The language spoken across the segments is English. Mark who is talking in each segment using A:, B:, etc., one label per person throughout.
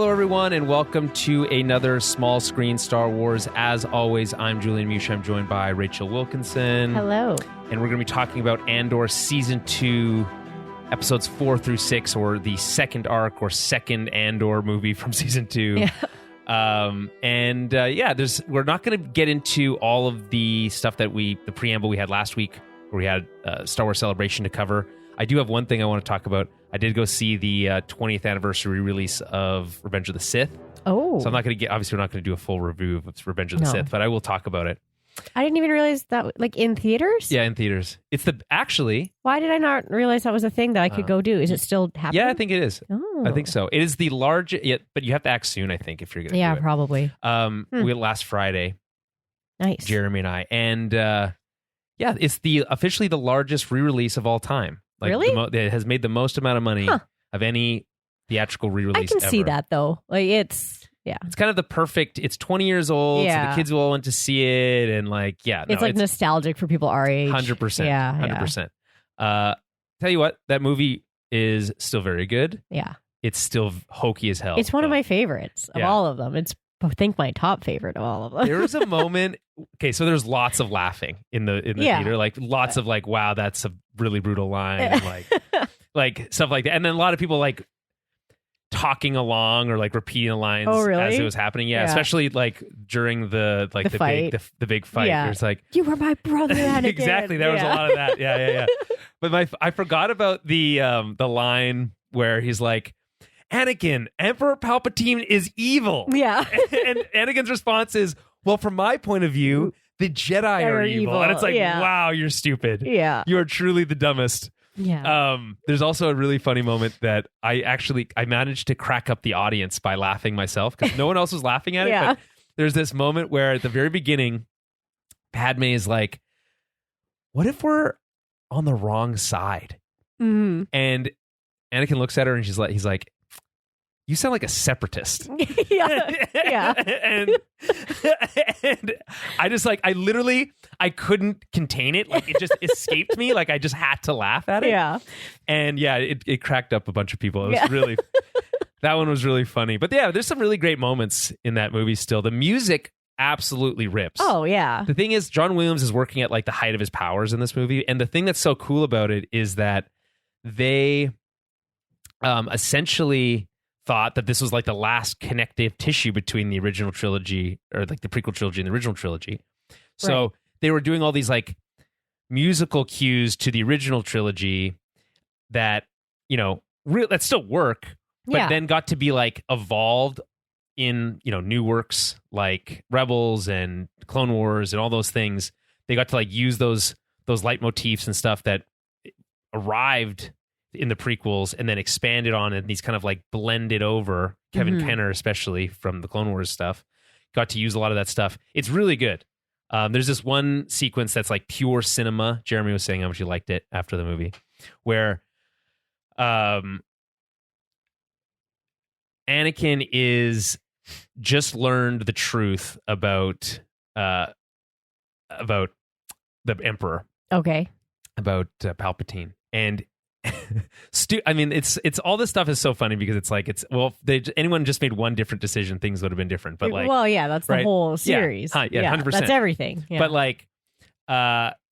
A: Hello, everyone, and welcome to another small screen Star Wars. As always, I'm Julian Mush. I'm joined by Rachel Wilkinson.
B: Hello.
A: And we're going to be talking about Andor Season 2, Episodes 4 through 6, or the second arc or second Andor movie from Season 2. Yeah. We're not going to get into all of the stuff that the preamble we had last week, where we had Star Wars Celebration to cover. I do have one thing I want to talk about. I did go see the 20th anniversary release of Revenge of the Sith.
B: Oh.
A: So I'm not going to obviously we're not going to do a full review of Revenge of the Sith, but I will talk about it.
B: I didn't even realize that, like, in theaters?
A: Yeah, in theaters.
B: Why did I not realize that was a thing that I could go do? Is it still happening?
A: Yeah, I think it is.
B: Oh.
A: I think so. It is the largest, but you have to act soon, I think, if you're going to do it.
B: Yeah, probably.
A: We went last Friday.
B: Nice.
A: Jeremy and I. And it's officially the largest re-release of all time. Like,
B: really?
A: It has made the most amount of money of any theatrical re-release
B: I can see that, though. Like, it's
A: kind of the perfect, it's 20 years old, so the kids will all want to see it, and it's
B: nostalgic for people our age.
A: 100%.
B: Yeah.
A: 100%. Tell you what, that movie is still very good.
B: Yeah.
A: It's still hokey as hell.
B: It's one of my favorites of all of them. It's, I think, my top favorite of all of them.
A: There was a moment, so there's lots of laughing in the theater, like lots of like, wow, that's a really brutal line, and like stuff like that. And then a lot of people like talking along or like repeating the lines as it was happening. Yeah, especially like during the big fight.
B: Yeah.
A: It's like,
B: you were my brother, Anakin.
A: Exactly. There was a lot of that. Yeah. But I forgot about the line where he's like, Anakin, Emperor Palpatine is evil.
B: Yeah.
A: And Anakin's response is, well, from my point of view, the Jedi are evil. And it's like, wow, you're stupid.
B: Yeah.
A: You are truly the dumbest.
B: Yeah.
A: There's also a really funny moment that I managed to crack up the audience by laughing myself, because no one else was laughing at it. But there's this moment where at the very beginning, Padme is like, what if we're on the wrong side?
B: Mm-hmm.
A: And Anakin looks at her and he's like, you sound like a separatist.
B: Yeah.
A: and I couldn't contain it. Like, it just escaped me. Like, I just had to laugh at it.
B: Yeah.
A: And it cracked up a bunch of people. It was really, that one was really funny. But yeah, there's some really great moments in that movie still. The music absolutely rips.
B: Oh, yeah.
A: The thing is, John Williams is working at like the height of his powers in this movie. And the thing that's so cool about it is that they essentially thought that this was like the last connective tissue between the original trilogy, or like the prequel trilogy and the original trilogy. So they were doing all these like musical cues to the original trilogy that, that still work, but then got to be like evolved in, new works like Rebels and Clone Wars and all those things. They got to like use those leitmotifs and stuff that arrived in the prequels and then expanded on, and these kind of like blended over. Kevin Kenner, especially from the Clone Wars stuff, got to use a lot of that stuff. It's really good. There's this one sequence that's like pure cinema. Jeremy was saying how much he liked it after the movie, where Anakin is just learned the truth about the Emperor.
B: Okay.
A: About Palpatine. And it's all this stuff is so funny because it's like, anyone just made one different decision, things would have been different. But like,
B: well, yeah, that's the whole series.
A: Yeah, 100%.
B: That's everything. Yeah.
A: But like,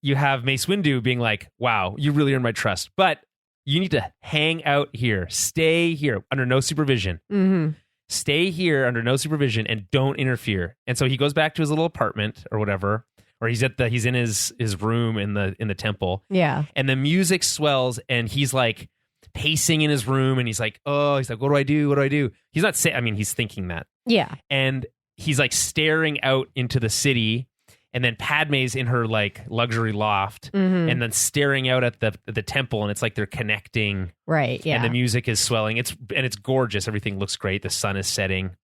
A: you have Mace Windu being like, wow, you really earned my trust, but you need to hang out here, stay here under no supervision.
B: Mm-hmm.
A: Stay here under no supervision and don't interfere. And so he goes back to his little apartment or whatever, or he's in his room in the temple.
B: Yeah.
A: And the music swells and he's like pacing in his room and he's like, what do I do? What do I do? He's not saying, he's thinking that.
B: Yeah.
A: And he's like staring out into the city, and then Padme's in her like luxury loft and then staring out at the temple, and it's like they're connecting.
B: Right. Yeah.
A: And the music is swelling. It's gorgeous. Everything looks great. The sun is setting.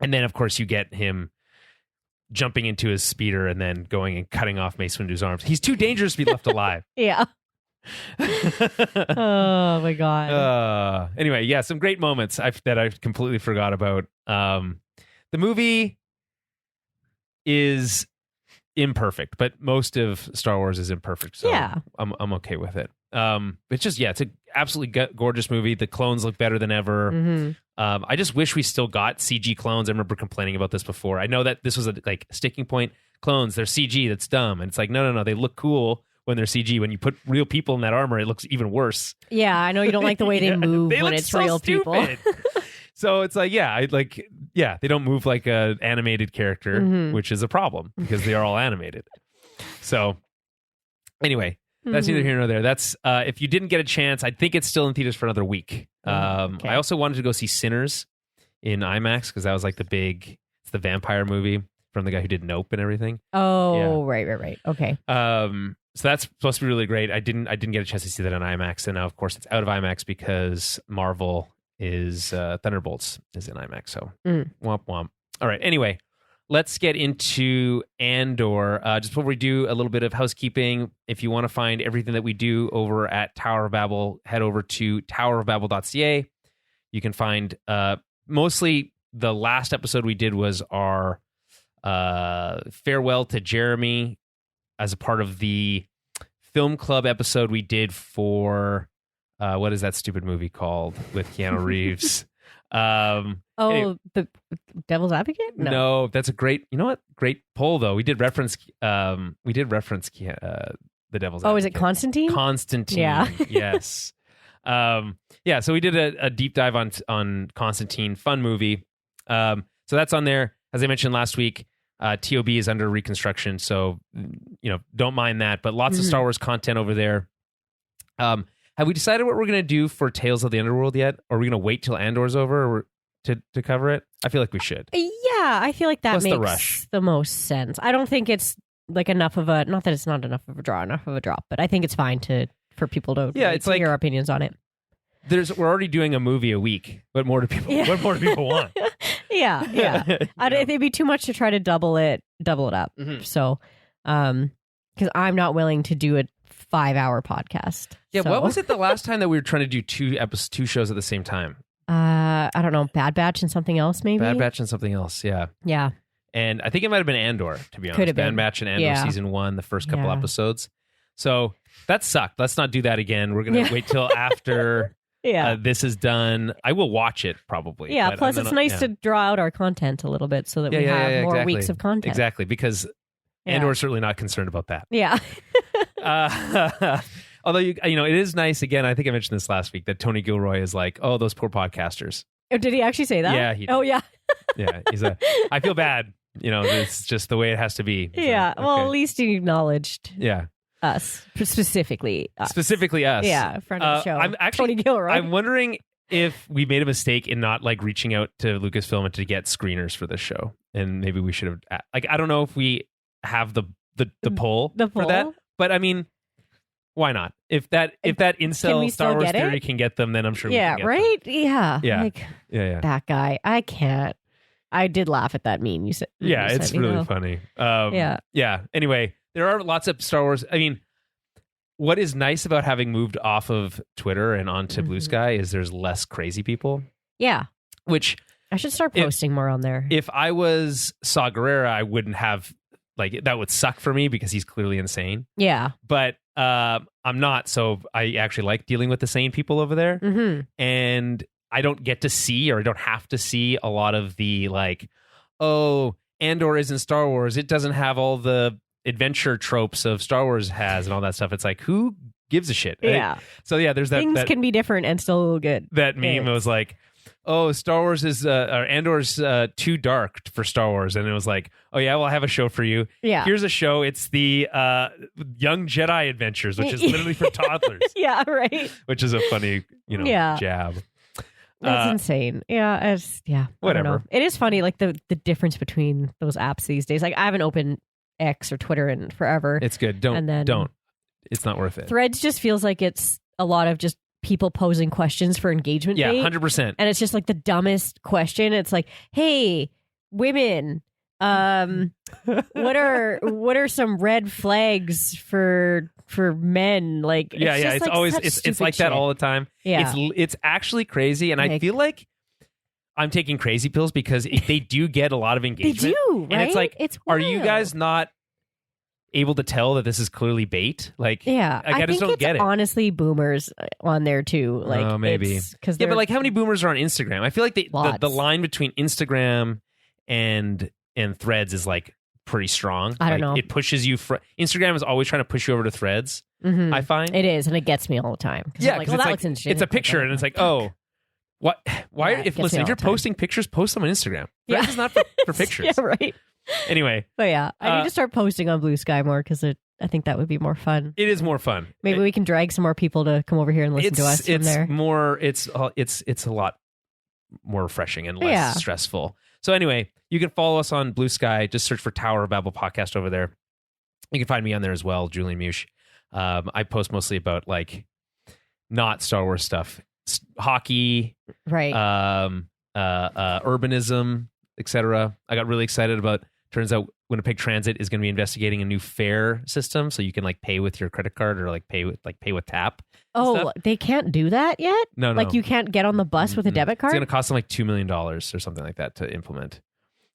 A: And then of course you get him jumping into his speeder and then going and cutting off Mace Windu's arms. He's too dangerous to be left alive.
B: Yeah. Oh my God.
A: Anyway, yeah, some great moments that I completely forgot about. The movie is imperfect, but most of Star Wars is imperfect, so yeah. I'm okay with it. It's just, it's an absolutely gorgeous movie. The clones look better than ever.
B: Mm-hmm.
A: I just wish we still got CG clones. I remember complaining about this before. I know that this was a sticking point. Clones, they're CG. That's dumb. And it's like, no. They look cool when they're CG. When you put real people in that armor, it looks even worse.
B: Yeah, I know you don't like the way they move
A: they
B: when
A: look
B: it's
A: so
B: real
A: stupid.
B: people.
A: So it's like, they don't move like an animated character, which is a problem because they are all animated. So anyway, that's neither here nor there. That's if you didn't get a chance, I think it's still in theaters for another week.
B: Okay.
A: I also wanted to go see Sinners in IMAX because that was like it's the vampire movie from the guy who did Nope and everything.
B: Oh, yeah. Right. Okay.
A: So that's supposed to be really great. I didn't get a chance to see that on IMAX, and now of course it's out of IMAX because Marvel is Thunderbolts is in IMAX. So womp womp. All right. Anyway, let's get into Andor. Just before we do, a little bit of housekeeping. If you want to find everything that we do over at Tower of Babel, head over to towerofbabel.ca. You can find mostly the last episode we did was our farewell to Jeremy as a part of the film club episode we did for what is that stupid movie called with Keanu Reeves?
B: Anyway. The Devil's Advocate?
A: No, that's a great. You know what? Great poll though. We did reference. The Devil's Advocate.
B: Oh, is it Constantine?
A: Constantine.
B: Yeah.
A: Yes. So we did a deep dive on Constantine. Fun movie. So that's on there. As I mentioned last week, TOB is under reconstruction, so don't mind that. But lots of Star Wars content over there. Have we decided what we're going to do for Tales of the Underworld yet? Or are we going to wait till Andor's over to cover it? I feel like we should.
B: Yeah, I feel like that
A: What's
B: makes
A: the rush?
B: the most sense. I don't think it's like enough of a, not that it's not enough of a drop, but I think it's fine for people to
A: it's like
B: hear our opinions on it.
A: We're already doing a movie a week. What more do people want?
B: Yeah. It'd be too much to try to double it up. Mm-hmm. So, because I'm not willing to do a 5-hour podcast.
A: Yeah,
B: so.
A: What was it the last time that we were trying to do two shows at the same time?
B: I don't know, Bad Batch and something else, maybe?
A: Bad Batch and something else, yeah.
B: Yeah.
A: And I think it might have been Andor, to be honest.
B: Could have been.
A: Bad Batch and Andor season 1, the first couple episodes. So that sucked. Let's not do that again. We're going to wait till after this is done. I will watch it probably.
B: Yeah, plus it's nice to draw out our content a little bit so that we have more weeks of content.
A: Exactly, because Andor is certainly not concerned about that.
B: Yeah.
A: Although, it is nice, again, I think I mentioned this last week, that Tony Gilroy is like, oh, those poor podcasters.
B: Oh, did he actually say that?
A: Yeah, he did.
B: Oh, yeah.
A: Yeah, I feel bad. It's just the way it has to be. So,
B: yeah, well, at least he acknowledged us, specifically us.
A: Specifically us.
B: Yeah, friend of the show.
A: I'm actually,
B: Tony Gilroy.
A: I'm wondering if we made a mistake in not reaching out to Lucasfilm and to get screeners for this show. And maybe we should have, I don't know if we have the poll for that. But I mean, why not? If that incel Star Wars theory can get them, then I'm sure we can get
B: right?
A: them.
B: Yeah. That guy. I can't. I did laugh at that meme you said.
A: Yeah, it's really funny. Yeah. Anyway, there are lots of Star Wars. I mean, what is nice about having moved off of Twitter and onto Blue Sky is there's less crazy people.
B: Yeah.
A: Which
B: I should start posting more on there.
A: If I was Saw Gerrera, I wouldn't have, that would suck for me because he's clearly insane.
B: Yeah.
A: But I'm not, so I actually like dealing with the sane people over there.
B: Mm-hmm.
A: And I don't get to see, or I don't have to see a lot of the Andor isn't Star Wars. It doesn't have all the adventure tropes of Star Wars has and all that stuff. It's like, who gives a shit?
B: Yeah.
A: So yeah, there's that.
B: Things can be different and still good.
A: That meme was like, oh, Star Wars is, or Andor's too dark for Star Wars. And it was like, oh yeah, well, I have a show for you.
B: Yeah.
A: Here's a show. It's the Young Jedi Adventures, which is literally for toddlers.
B: Yeah, right.
A: Which is a funny, jab.
B: That's insane. Yeah, whatever. It is funny, the difference between those apps these days. I haven't opened X or Twitter in forever.
A: It's good. Don't. It's not worth it.
B: Threads just feels like it's a lot of just people posing questions for engagement.
A: Yeah, 100%.
B: And it's just the dumbest question. It's like, hey, women, what are some red flags for men?
A: It's always it's like that all the time.
B: Yeah,
A: it's actually crazy, and I feel like I'm taking crazy pills because they do get a lot of engagement.
B: They do, right?
A: And it's like,
B: it's
A: are you guys not able to tell that this is clearly bait. Like,
B: Yeah,
A: I just don't get it.
B: Honestly, boomers on there too. Like,
A: oh, maybe
B: because
A: but like, how many boomers are on Instagram? I feel like the line between Instagram and Threads is like pretty strong.
B: I don't know.
A: It pushes you. Instagram is always trying to push you over to Threads.
B: Mm-hmm.
A: I find
B: it is, and it gets me all the time.
A: Yeah,
B: I'm like, well, that looks interesting.
A: It's a picture, and it's like, oh, what? Why?
B: Yeah,
A: if you're posting pictures, post them on Instagram. Threads is not for pictures.
B: Yeah, right.
A: Anyway,
B: but yeah, I need to start posting on Blue Sky more because I think that would be more fun.
A: It is more fun.
B: Maybe we can drag some more people to come over here and listen to us from there.
A: It's a lot more refreshing and less stressful. So anyway, you can follow us on Blue Sky. Just search for Tower of Babel podcast over there. You can find me on there as well, Julian Mush. I post mostly about like not Star Wars stuff, hockey,
B: right?
A: Urbanism, etc. I got really excited about. Turns out Winnipeg Transit is going to be investigating a new fare system, so you can like pay with your credit card or like pay with tap.
B: Oh, they can't do that yet?
A: No.
B: Like you can't get on the bus with a debit card?
A: It's going to cost them like $2 million or something like that to implement.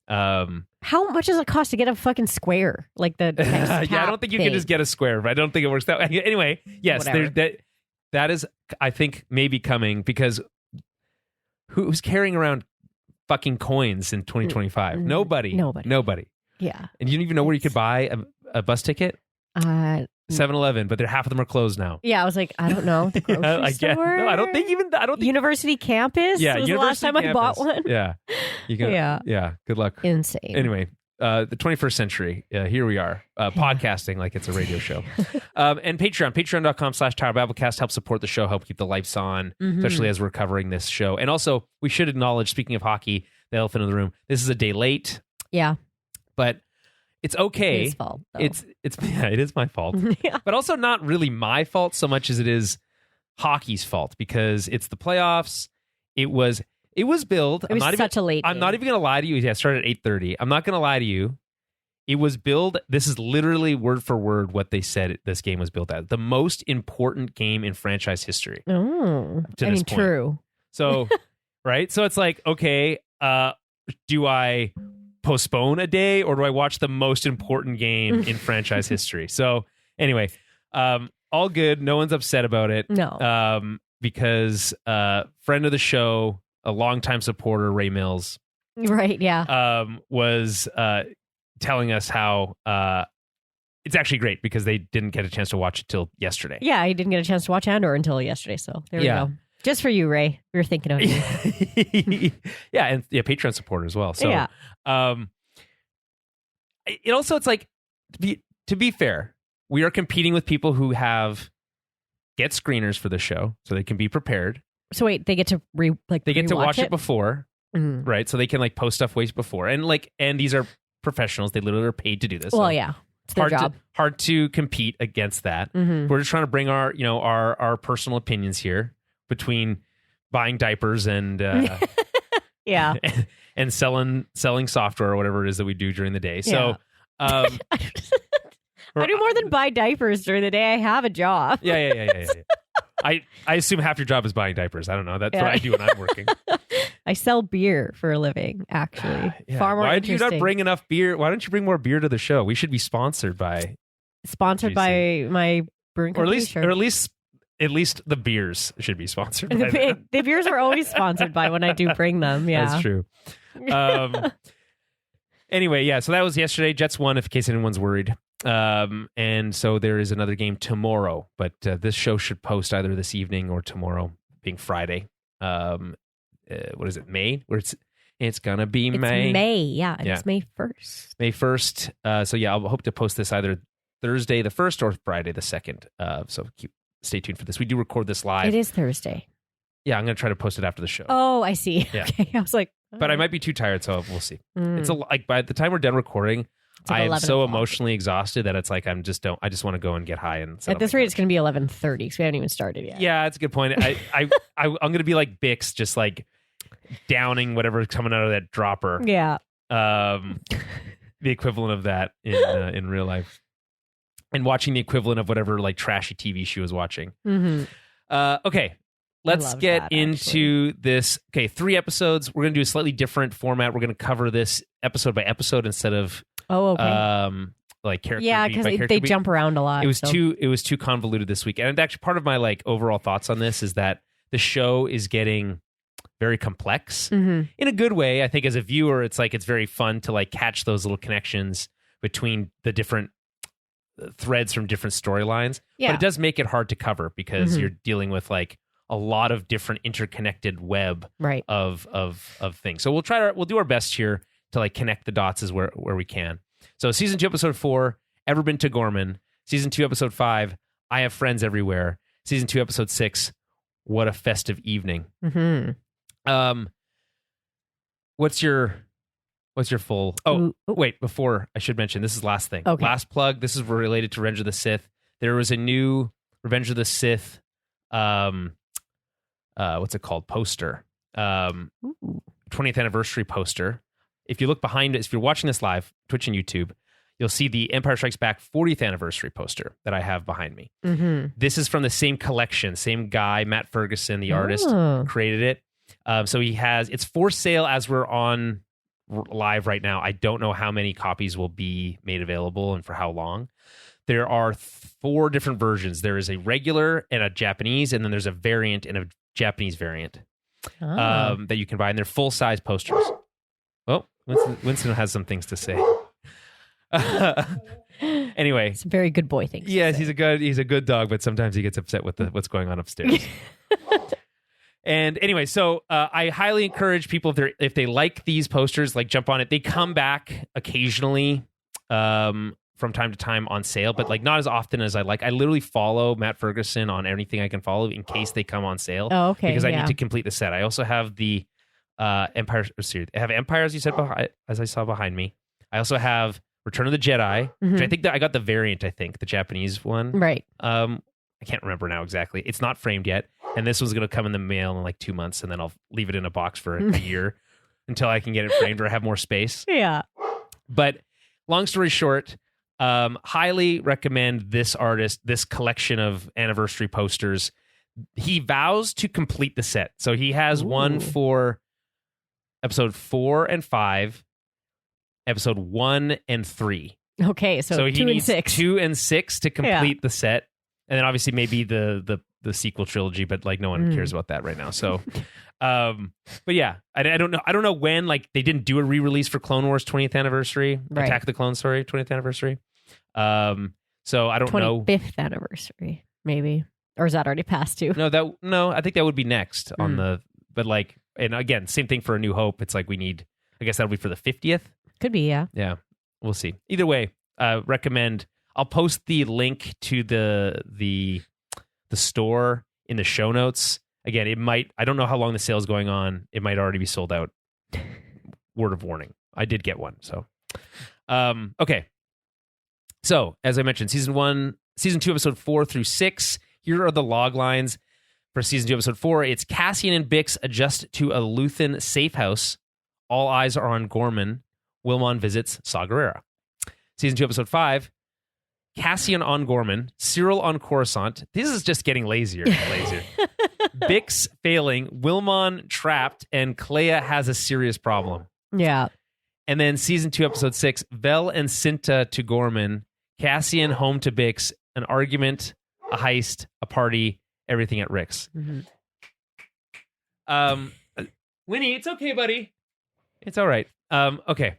B: How much does it cost to get a fucking square? Like the
A: yeah, I don't think you can just get a square, but I don't think it works that way. Anyway, yes, that is, I think, maybe coming because who's carrying around fucking coins in 2025? Nobody.
B: Yeah.
A: And you don't even know where you could buy a bus ticket? 7-Eleven, but half of them are closed now.
B: Yeah, I was like, I don't know. The grocery store?
A: No, I don't think.
B: University campus?
A: Yeah,
B: was
A: University
B: the last time
A: campus.
B: I bought one.
A: Yeah. Yeah. Good luck.
B: Insane.
A: Anyway, the 21st century. Here we are, podcasting like it's a radio show. And patreon.com/Tower Babblecast help support the show, help keep the lights on, especially as we're covering this show. And also, we should acknowledge, speaking of hockey, the elephant in the room, this is a day late.
B: Yeah.
A: But it's okay.
B: His fault, though.
A: It is my fault.
B: Yeah.
A: But also not really my fault so much as it is hockey's fault because it's the playoffs. It was billed.
B: It was such a late game.
A: I'm not even going to lie to you. Yeah, it started at 8:30. I'm not going to lie to you. It was billed. This is literally word for word what they said this game was billed as. The most important game in franchise history.
B: Oh, true.
A: So, right? So it's like, okay, do I postpone a day or do I watch the most important game in franchise history? So anyway, all good. No one's upset about it.
B: No.
A: Because friend of the show, a longtime supporter, Ray Mills,
B: right? Yeah,
A: was telling us how it's actually great because they didn't get a chance to watch it till yesterday.
B: Yeah, I didn't get a chance to watch Andor until yesterday. So there we go. Just for you, Ray. We were thinking of you.
A: Yeah, and Patreon supporter as well. So,
B: yeah.
A: It also, it's like to be fair, we are competing with people who get screeners for the show, so they can be prepared.
B: So wait, they get to
A: get to watch it before, right? So they can like post stuff way before, and these are professionals; they literally are paid to do this.
B: Well, yeah, it's their job.
A: Hard to compete against that. We're just trying to bring our personal opinions here between buying diapers and
B: yeah,
A: and selling software or whatever it is that we do during the day. So. I
B: do more than buy diapers during the day. I have a job.
A: Yeah. I assume half your job is buying diapers. I don't know. That's what I do when I'm working.
B: I sell beer for a living, actually. Far more
A: Why do you not bring enough beer? Why don't you bring more beer to the show? We should be sponsored by
B: my brewing company.
A: Or at least the beers should be sponsored by them.
B: The beers are always sponsored by when I do bring them. Yeah.
A: That's true. Anyway, yeah, so that was yesterday. Jets won, in case anyone's worried. And so there is another game tomorrow, but this show should post either this evening or tomorrow, being Friday. What is it, May? It's gonna be May.
B: May, yeah. It's May 1st.
A: May 1st. So yeah, I'll hope to post this either Thursday the 1st or Friday the 2nd. So stay tuned for this. We do record this live.
B: It is Thursday.
A: Yeah, I'm gonna try to post it after the show.
B: Oh, I see.
A: Yeah.
B: Okay, I was like,
A: but I might be too tired, so we'll see. It's by the time we're done recording, I am so emotionally exhausted that it's like I just want to go and get high and
B: at this rate, it's going to be 11:30 because we haven't even started yet.
A: Yeah, that's a good point. I'm going to be like Bix, just like downing whatever's coming out of that dropper.
B: Yeah.
A: The equivalent of that in real life, and watching the equivalent of whatever like trashy TV she was watching. Okay. Let's get into this. Okay, 3 episodes. We're going to do a slightly different format. We're going to cover this episode by episode instead of like character.
B: Yeah, because they jump around a lot.
A: It was too convoluted this week, and actually part of my like overall thoughts on this is that the show is getting very complex in a good way. I think as a viewer, it's very fun to like catch those little connections between the different threads from different storylines.
B: Yeah.
A: But it does make it hard to cover because you're dealing with like a lot of different interconnected web of things. So we'll do our best here to like connect the dots as where we can. So season 2, episode 4, Ever Been to Gorman. Season 2, episode 5, I Have Friends Everywhere. Season 2, episode 6, What a Festive Evening. What's your full? Oh, wait, before I should mention, this is last thing.
B: Okay.
A: Last plug. This is related to Revenge of the Sith. There was a new Revenge of the Sith, what's it called? Poster. 20th anniversary poster. If you look behind it, if you're watching this live, Twitch and YouTube, you'll see the Empire Strikes Back 40th anniversary poster that I have behind me. This is from the same collection, same guy, Matt Ferguson, the artist, created it. So it's for sale as we're on live right now. I don't know how many copies will be made available and for how long. There are 4 different versions. There is a regular and a Japanese, and then there's a variant and a Japanese variant that you can buy, and they're full-size posters. Well, Winston has some things to say. Anyway,
B: it's a very good boy thing.
A: Yes, he's a good dog, but sometimes he gets upset with what's going on upstairs. And anyway, so I highly encourage people if they like these posters, like jump on it. They come back occasionally from time to time on sale, but like not as often as I like. I literally follow Matt Ferguson on anything I can follow in case they come on sale.
B: Oh, okay.
A: Because I need to complete the set. I also have the Empire series. I have Empire, as you said, as I saw behind me. I also have Return of the Jedi, which I think that I got the variant. I think the Japanese one,
B: right?
A: I can't remember now exactly. It's not framed yet, and this one's going to come in the mail in like 2 months, and then I'll leave it in a box for a year until I can get it framed or have more space.
B: Yeah.
A: But long story short, highly recommend this artist, this collection of anniversary posters. He vows to complete the set, so he has one for episode 4 and 5, episode 1 and 3.
B: Okay, so
A: he
B: 2 and
A: needs
B: 6.
A: 2 and 6 to complete the set. And then obviously maybe the sequel trilogy, but like no one cares about that right now. So, but yeah, I don't know. I don't know when, like they didn't do a re-release for Clone Wars 20th anniversary, Attack of the Clones, 20th anniversary. So I don't know.
B: 25th anniversary, maybe. Or is that already past too?
A: No, I think that would be next but like, and again, same thing for A New Hope. It's like I guess that'll be for the 50th.
B: Could be, yeah.
A: Yeah, we'll see. Either way, recommend. I'll post the link to the store in the show notes. Again, it might. I don't know how long the sale's going on. It might already be sold out. Word of warning. I did get one. So, okay. So as I mentioned, season 2, episode 4 through 6. Here are the log lines for season 2, episode 4. It's Cassian and Bix adjust to a Luthen safe house. All eyes are on Gorman. Wilmon visits Saw Gerrera. Season 2, episode 5. Cassian on Gorman, Cyril on Coruscant. This is just getting lazier and lazier. Bix failing, Wilmon trapped, and Clea has a serious problem.
B: Yeah.
A: And then season 2, episode 6, Vel and Cinta to Gorman, Cassian home to Bix, an argument, a heist, a party, everything at Rick's. Winnie, it's okay, buddy. It's all right. Okay.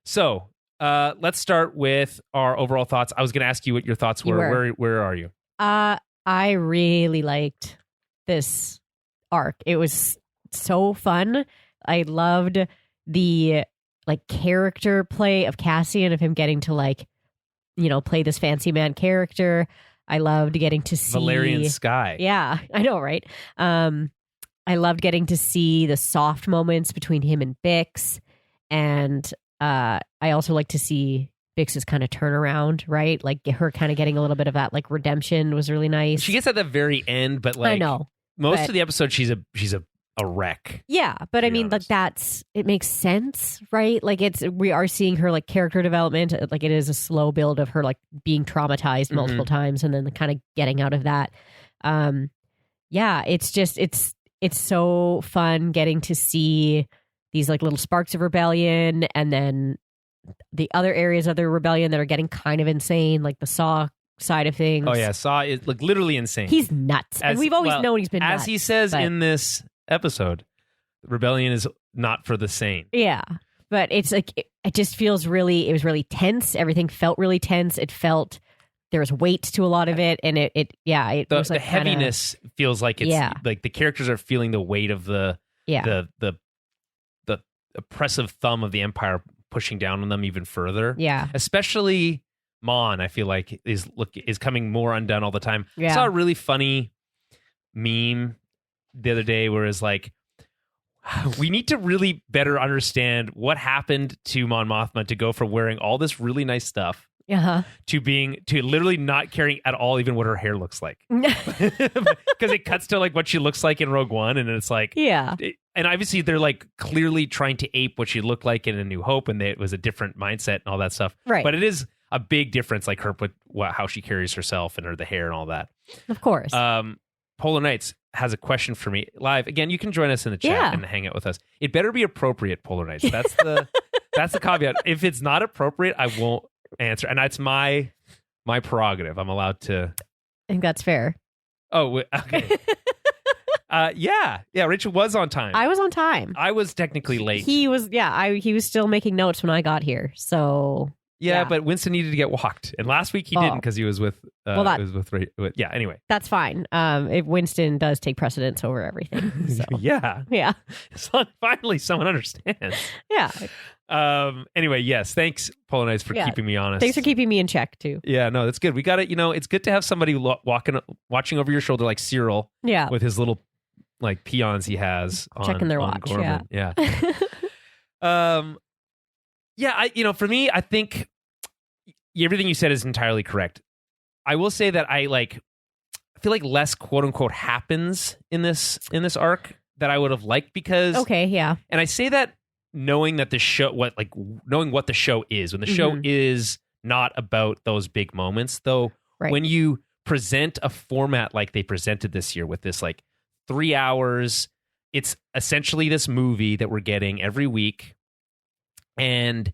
A: So let's start with our overall thoughts. I was going to ask you what your thoughts were. Where are you?
B: I really liked this arc. It was so fun. I loved the like character play of Cassian, of him getting to like, play this fancy man character. I loved getting to see
A: Valerian Sky.
B: Yeah, I know, right? I loved getting to see the soft moments between him and Bix, and I also like to see Bix's kind of turnaround, right? Like her kind of getting a little bit of that like redemption was really nice.
A: She gets at the very end, but like
B: I know
A: most of the episode, she's a wreck.
B: Yeah, but I mean, like it makes sense, right? Like we are seeing her like character development. Like it is a slow build of her like being traumatized multiple times and then kind of getting out of that. Yeah, it's just it's so fun getting to see these like little sparks of rebellion and then the other areas of the rebellion that are getting kind of insane, like the Saw side of things.
A: Oh yeah, Saw is like literally insane.
B: He's nuts. And we've always known he's been nuts.
A: As he says in this episode, rebellion is not for the sane.
B: Yeah. But it's like, it just feels it was really tense. Everything felt really tense. It felt, there was weight to a lot of it. And it was like
A: the heaviness feels like it's like the characters are feeling the weight of the oppressive thumb of the Empire pushing down on them even further.
B: Yeah.
A: Especially Mon, I feel like is coming more undone all the time.
B: Yeah.
A: I saw a really funny meme the other day where it's like, we need to really better understand what happened to Mon Mothma to go from wearing all this really nice stuff to literally not caring at all even what her hair looks like. Because it cuts to like what she looks like in Rogue One, and it's like, and obviously they're like clearly trying to ape what she looked like in A New Hope, and it was a different mindset and all that stuff.
B: Right.
A: But it is a big difference, like her with how she carries herself and the hair and all that.
B: Of course.
A: Polar Knights has a question for me live. Again, you can join us in the chat and hang out with us. It better be appropriate, Polar Knights. That's the caveat. If it's not appropriate, I won't answer. And that's my prerogative. I'm allowed to.
B: I think that's fair.
A: Oh, okay. Yeah. Rachel was on time.
B: I was on time.
A: I was technically late.
B: He was. Yeah. He was still making notes when I got here. So.
A: Yeah, but Winston needed to get walked, and last week he didn't because he was with. Anyway,
B: that's fine. If Winston does take precedence over everything. So.
A: yeah. So finally, someone understands.
B: Yeah.
A: Anyway, yes. Thanks, Polar Knights, for keeping me honest.
B: Thanks for keeping me in check too.
A: Yeah, no, that's good. We got it. It's good to have somebody watching over your shoulder, like Cyril.
B: Yeah.
A: With his little like peons he has
B: checking their watch.
A: Gorman. Yeah. Yeah. For me, I think everything you said is entirely correct. I will say that I feel like less quote unquote happens in this arc that I would have liked because
B: and
A: I say that knowing that the show knowing what the show is, when the show is not about those big moments, though.
B: Right.
A: When you present a format like they presented this year with this 3 hours, it's essentially this movie that we're getting every week, and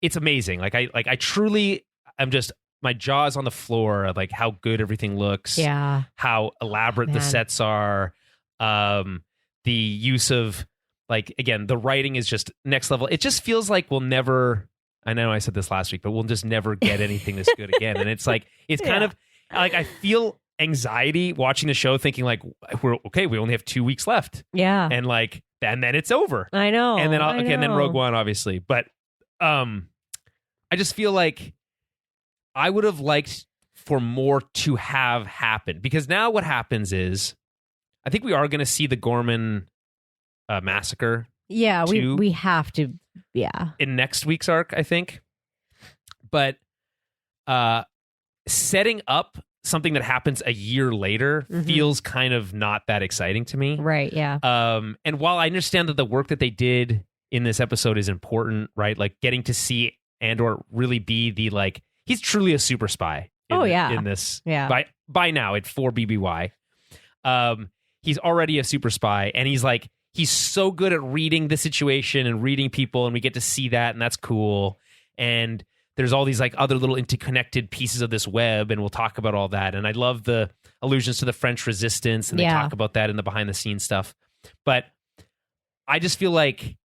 A: it's amazing. I truly, I'm just, my jaw is on the floor of how good everything looks.
B: Yeah.
A: How elaborate the sets are. The use of again, the writing is just next level. It just feels like we'll never, I know I said this last week, but we'll just never get anything this good again. And it's it's kind of I feel anxiety watching the show thinking we're okay. We only have 2 weeks left.
B: Yeah.
A: And and then it's over.
B: I know.
A: And then, and then Rogue One, obviously. But, I just feel like I would have liked for more to have happened, because now what happens is I think we are going to see the Gorman massacre.
B: Yeah, we have to. Yeah,
A: in next week's arc, I think. But setting up something that happens a year later feels kind of not that exciting to me.
B: Right. Yeah.
A: And while I understand that the work that they did in this episode is important, right? Getting to see Andor really be the he's truly a super spy. In this. Yeah. By now at 4 BBY. He's already a super spy, and he's so good at reading the situation and reading people, and we get to see that, and that's cool. And there's all these other little interconnected pieces of this web, and we'll talk about all that. And I love the allusions to the French Resistance, and they talk about that in the behind the scenes stuff. But I just feel like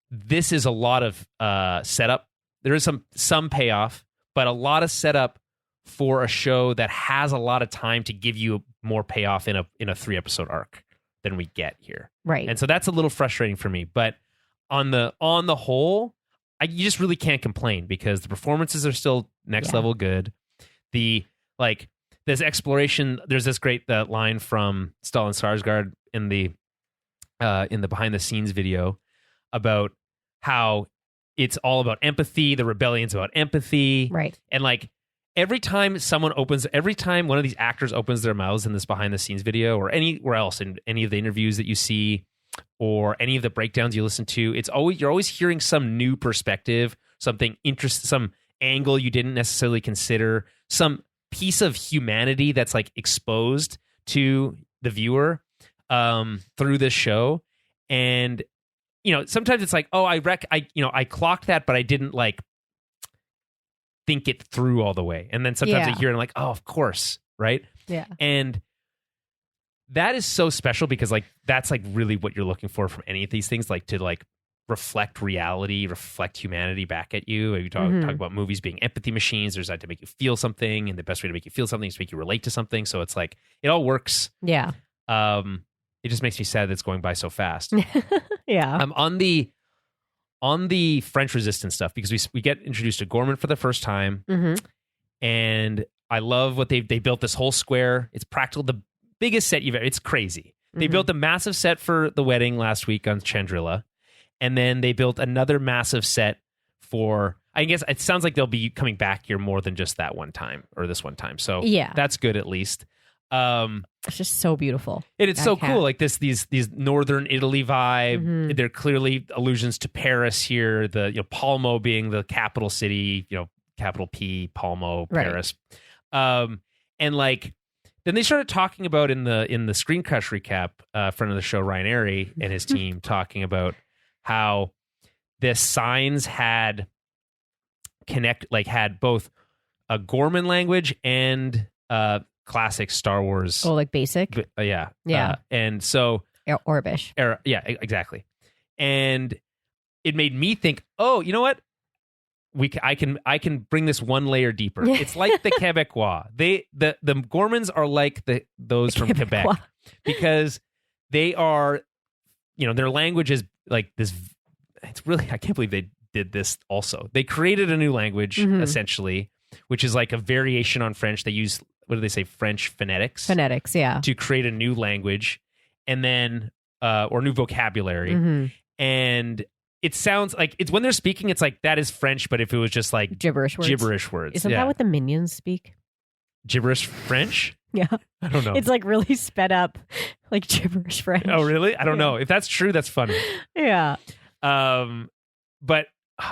A: this is a lot of setup. There is some payoff, but a lot of setup for a show that has a lot of time to give you more payoff in a 3-episode arc than we get here.
B: Right.
A: And so that's a little frustrating for me. But on the whole, you just really can't complain, because the performances are still next level good. The this exploration, there's this great line from Stellan Skarsgård in the behind the scenes video about how it's all about empathy. The rebellion's about empathy.
B: Right.
A: And every time one of these actors opens their mouths in this behind the scenes video, or anywhere else in any of the interviews that you see, or any of the breakdowns you listen to, you're always hearing some new perspective, something interesting, some angle you didn't necessarily consider, some piece of humanity that's exposed to the viewer through this show. And sometimes it's I clocked that, but I didn't think it through all the way. And then sometimes I
B: Yeah.
A: hear it and I'm like, oh, of course, right?
B: Yeah.
A: And that is so special because like that's like really what you're looking for from any of these things, like to like reflect reality, reflect humanity back at you. You talk about movies being empathy machines. There's that to make you feel something, and the best way to make you feel something is to make you relate to something. So it's like it all works.
B: Yeah.
A: It just makes me sad that it's going by so fast.
B: Yeah.
A: On the French resistance stuff, because we get introduced to Gorman for the first time, and I love what they built this whole square. It's practical, the biggest set you've ever. It's crazy. They built a massive set for the wedding last week on Chandrila, and then they built another massive set for. I guess it sounds like they'll be coming back here more than just that one time or this one time. So
B: yeah,
A: that's good at least.
B: It's just so beautiful.
A: And it's so cool, like these northern Italy vibe. They're clearly allusions to Paris here. The Palmo being the capital city, capital P, Palmo, Paris. And like then they started talking about in the Screen Crush recap, friend of the show Ryan Airy and his team talking about how the signs had both a Gorman language and classic Star Wars.
B: Oh, like basic?
A: Yeah.
B: Yeah.
A: And so...
B: Orbish.
A: Yeah, exactly. And it made me think, oh, you know what? I can bring this one layer deeper. It's like the Quebecois. The Gormans are like those from Quebec because they are, their language is like this. It's really, I can't believe they did this also. They created a new language essentially, which is like a variation on French. They use, what do they say? French phonetics.
B: Phonetics, yeah.
A: To create a new language and then, or new vocabulary. And it sounds like it's when they're speaking, it's like that is French, but if it was just like
B: gibberish words. Isn't that what the minions speak?
A: Gibberish French?
B: Yeah.
A: I don't know.
B: It's like really sped up, like gibberish French.
A: Oh, really? I don't know. If that's true, that's funny.
B: Yeah.
A: But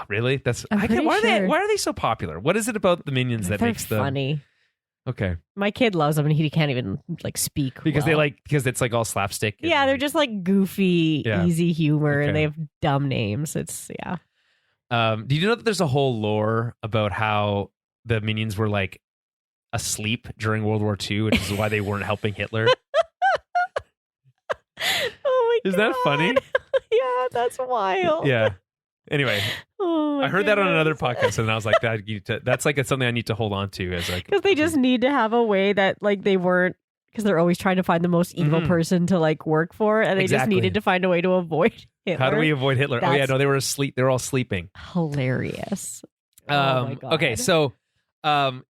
A: really? That's
B: why
A: are they so popular? What is it about the minions that makes them
B: funny?
A: Okay.
B: My kid loves them and he can't even like speak
A: because because it's like all slapstick.
B: Yeah, they're just like goofy, easy humor and they have dumb names. It's
A: do you know that there's a whole lore about how the minions were like asleep during World War II, which is why they weren't helping Hitler?
B: Oh my god.
A: Is that funny?
B: Yeah, that's wild.
A: Yeah. Anyway, I heard that on another podcast, and I was like, "That's like something I need to hold on to." As like,
B: because they just need to have a way that like they weren't, because they're always trying to find the most evil person to like work for, and they just needed to find a way to avoid Hitler.
A: How do we avoid Hitler? No, they were asleep. They were all sleeping.
B: Hilarious. Oh my god.
A: Okay, so the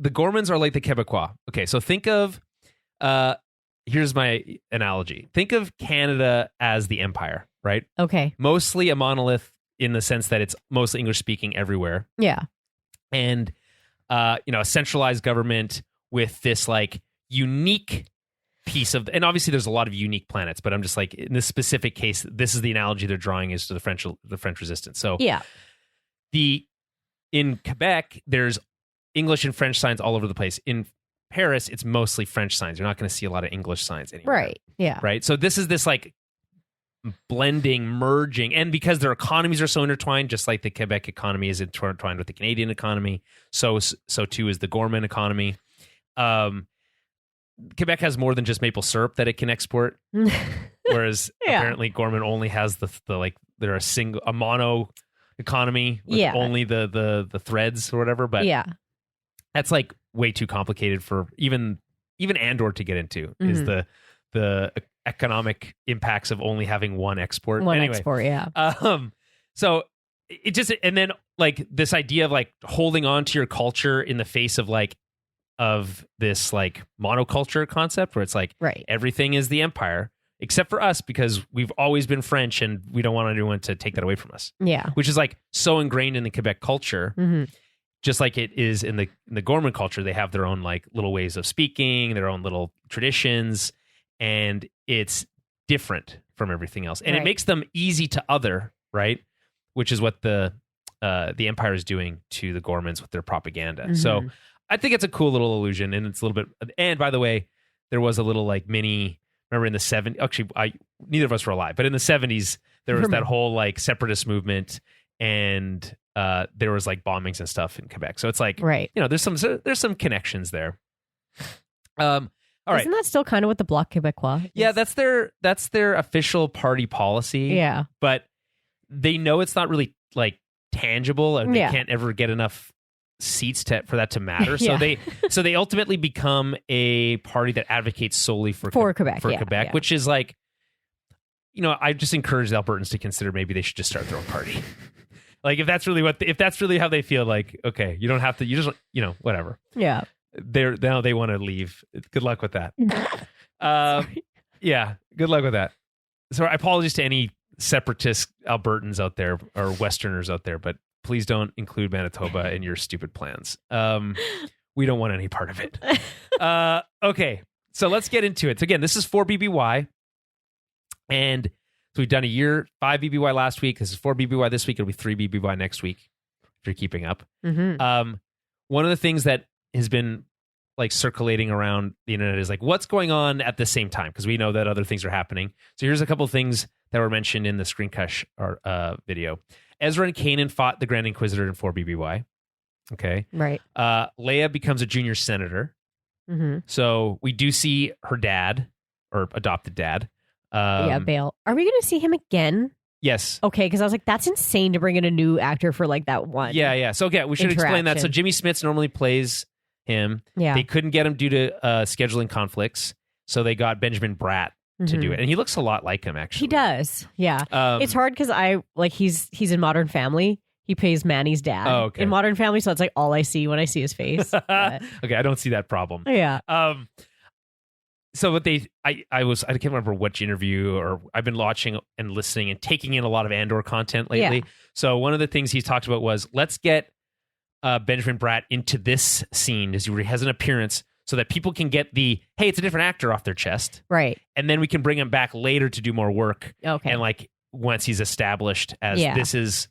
A: Gormans are like the Quebecois. Okay, so think of here's my analogy. Think of Canada as the empire, right?
B: Okay.
A: Mostly a monolith, in the sense that it's mostly English speaking everywhere.
B: Yeah.
A: And, a centralized government with this like unique piece of, and obviously there's a lot of unique planets, but I'm just like, in this specific case, this is the analogy they're drawing is to the French resistance. So
B: yeah,
A: in Quebec, there's English and French signs all over the place. In Paris, it's mostly French signs. You're not going to see a lot of English signs anymore.
B: Right. Yeah.
A: Right. So this is this like blending, merging, and because their economies are so intertwined, just like the Quebec economy is intertwined with the Canadian economy, so too is the Gorman economy. Quebec has more than just maple syrup that it can export, whereas apparently Gorman only has the like they're a mono economy with only the threads or whatever. But that's like way too complicated for even Andor to get into. Is the economic impacts of only having one export. So it just, and then like this idea of like holding on to your culture in the face of like of this like monoculture concept where it's like everything is the empire except for us because we've always been French and we don't want anyone to take that away from us.
B: Yeah,
A: which is like so ingrained in the Quebec culture. Just like it is in the Gorman culture. They have their own like little ways of speaking, their own little traditions, and it's different from everything else, and it makes them easy to other, right? Which is what the Empire is doing to the Gormans with their propaganda. So I think it's a cool little illusion, and it's a little bit. And by the way, there was a little like mini. Remember in the 70s? Actually, neither of us were alive, but in the 70s there was that whole like separatist movement, and there was like bombings and stuff in Quebec. So it's like,
B: Right.
A: there's some connections there. All right.
B: Isn't that still kind of what the Bloc Québécois is?
A: Yeah, that's their official party policy.
B: Yeah.
A: But they know it's not really like tangible, and they
B: Yeah.
A: can't ever get enough seats for that to matter.
B: Yeah.
A: So they ultimately become a party that advocates solely for
B: Quebec.
A: for
B: Yeah,
A: Quebec,
B: yeah.
A: which is like, I just encourage the Albertans to consider maybe they should just start their own party. Like if that's really how they feel, like, okay, you don't have to, you just, whatever.
B: Yeah.
A: Now they want to leave. Good luck with that. Yeah, good luck with that. So apologies to any separatist Albertans out there or Westerners out there, but please don't include Manitoba in your stupid plans. We don't want any part of it. Okay, so let's get into it. So again, this is 4 BBY. And so we've done a year, 5 BBY last week. This is 4 BBY this week. It'll be 3 BBY next week, if you're keeping up.
B: Mm-hmm.
A: One of the things that has been like circulating around the internet is like, what's going on at the same time? Because we know that other things are happening. So here's a couple of things that were mentioned in the Screencush video. Ezra and Kanan fought the Grand Inquisitor in 4 BBY. Okay.
B: Right.
A: Leia becomes a junior senator.
B: Mm-hmm.
A: So we do see her dad, or adopted dad.
B: Bale. Are we going to see him again?
A: Yes.
B: Okay, because I was like, that's insane to bring in a new actor for like that one.
A: Yeah. So yeah, we should explain that. So
B: Interaction.
A: Jimmy Smits normally plays him.
B: Yeah.
A: They couldn't get him due to scheduling conflicts, so they got Benjamin Bratt to do it, and he looks a lot like him actually.
B: He does. Yeah.
A: Um,
B: It's hard because he's in Modern Family. He plays Manny's dad
A: okay.
B: in Modern Family, so it's like all I see when I see his face. But,
A: Okay, I don't see that problem.
B: yeah.
A: So what I can't remember which interview, or I've been watching and listening and taking in a lot of Andor content lately.
B: Yeah.
A: So one of the things he's talked about was, let's get Benjamin Bratt into this scene as he has an appearance, so that people can get hey, it's a different actor off their chest,
B: Right.
A: and then we can bring him back later to do more work.
B: Okay.
A: And like once he's established as
B: Yeah.
A: this is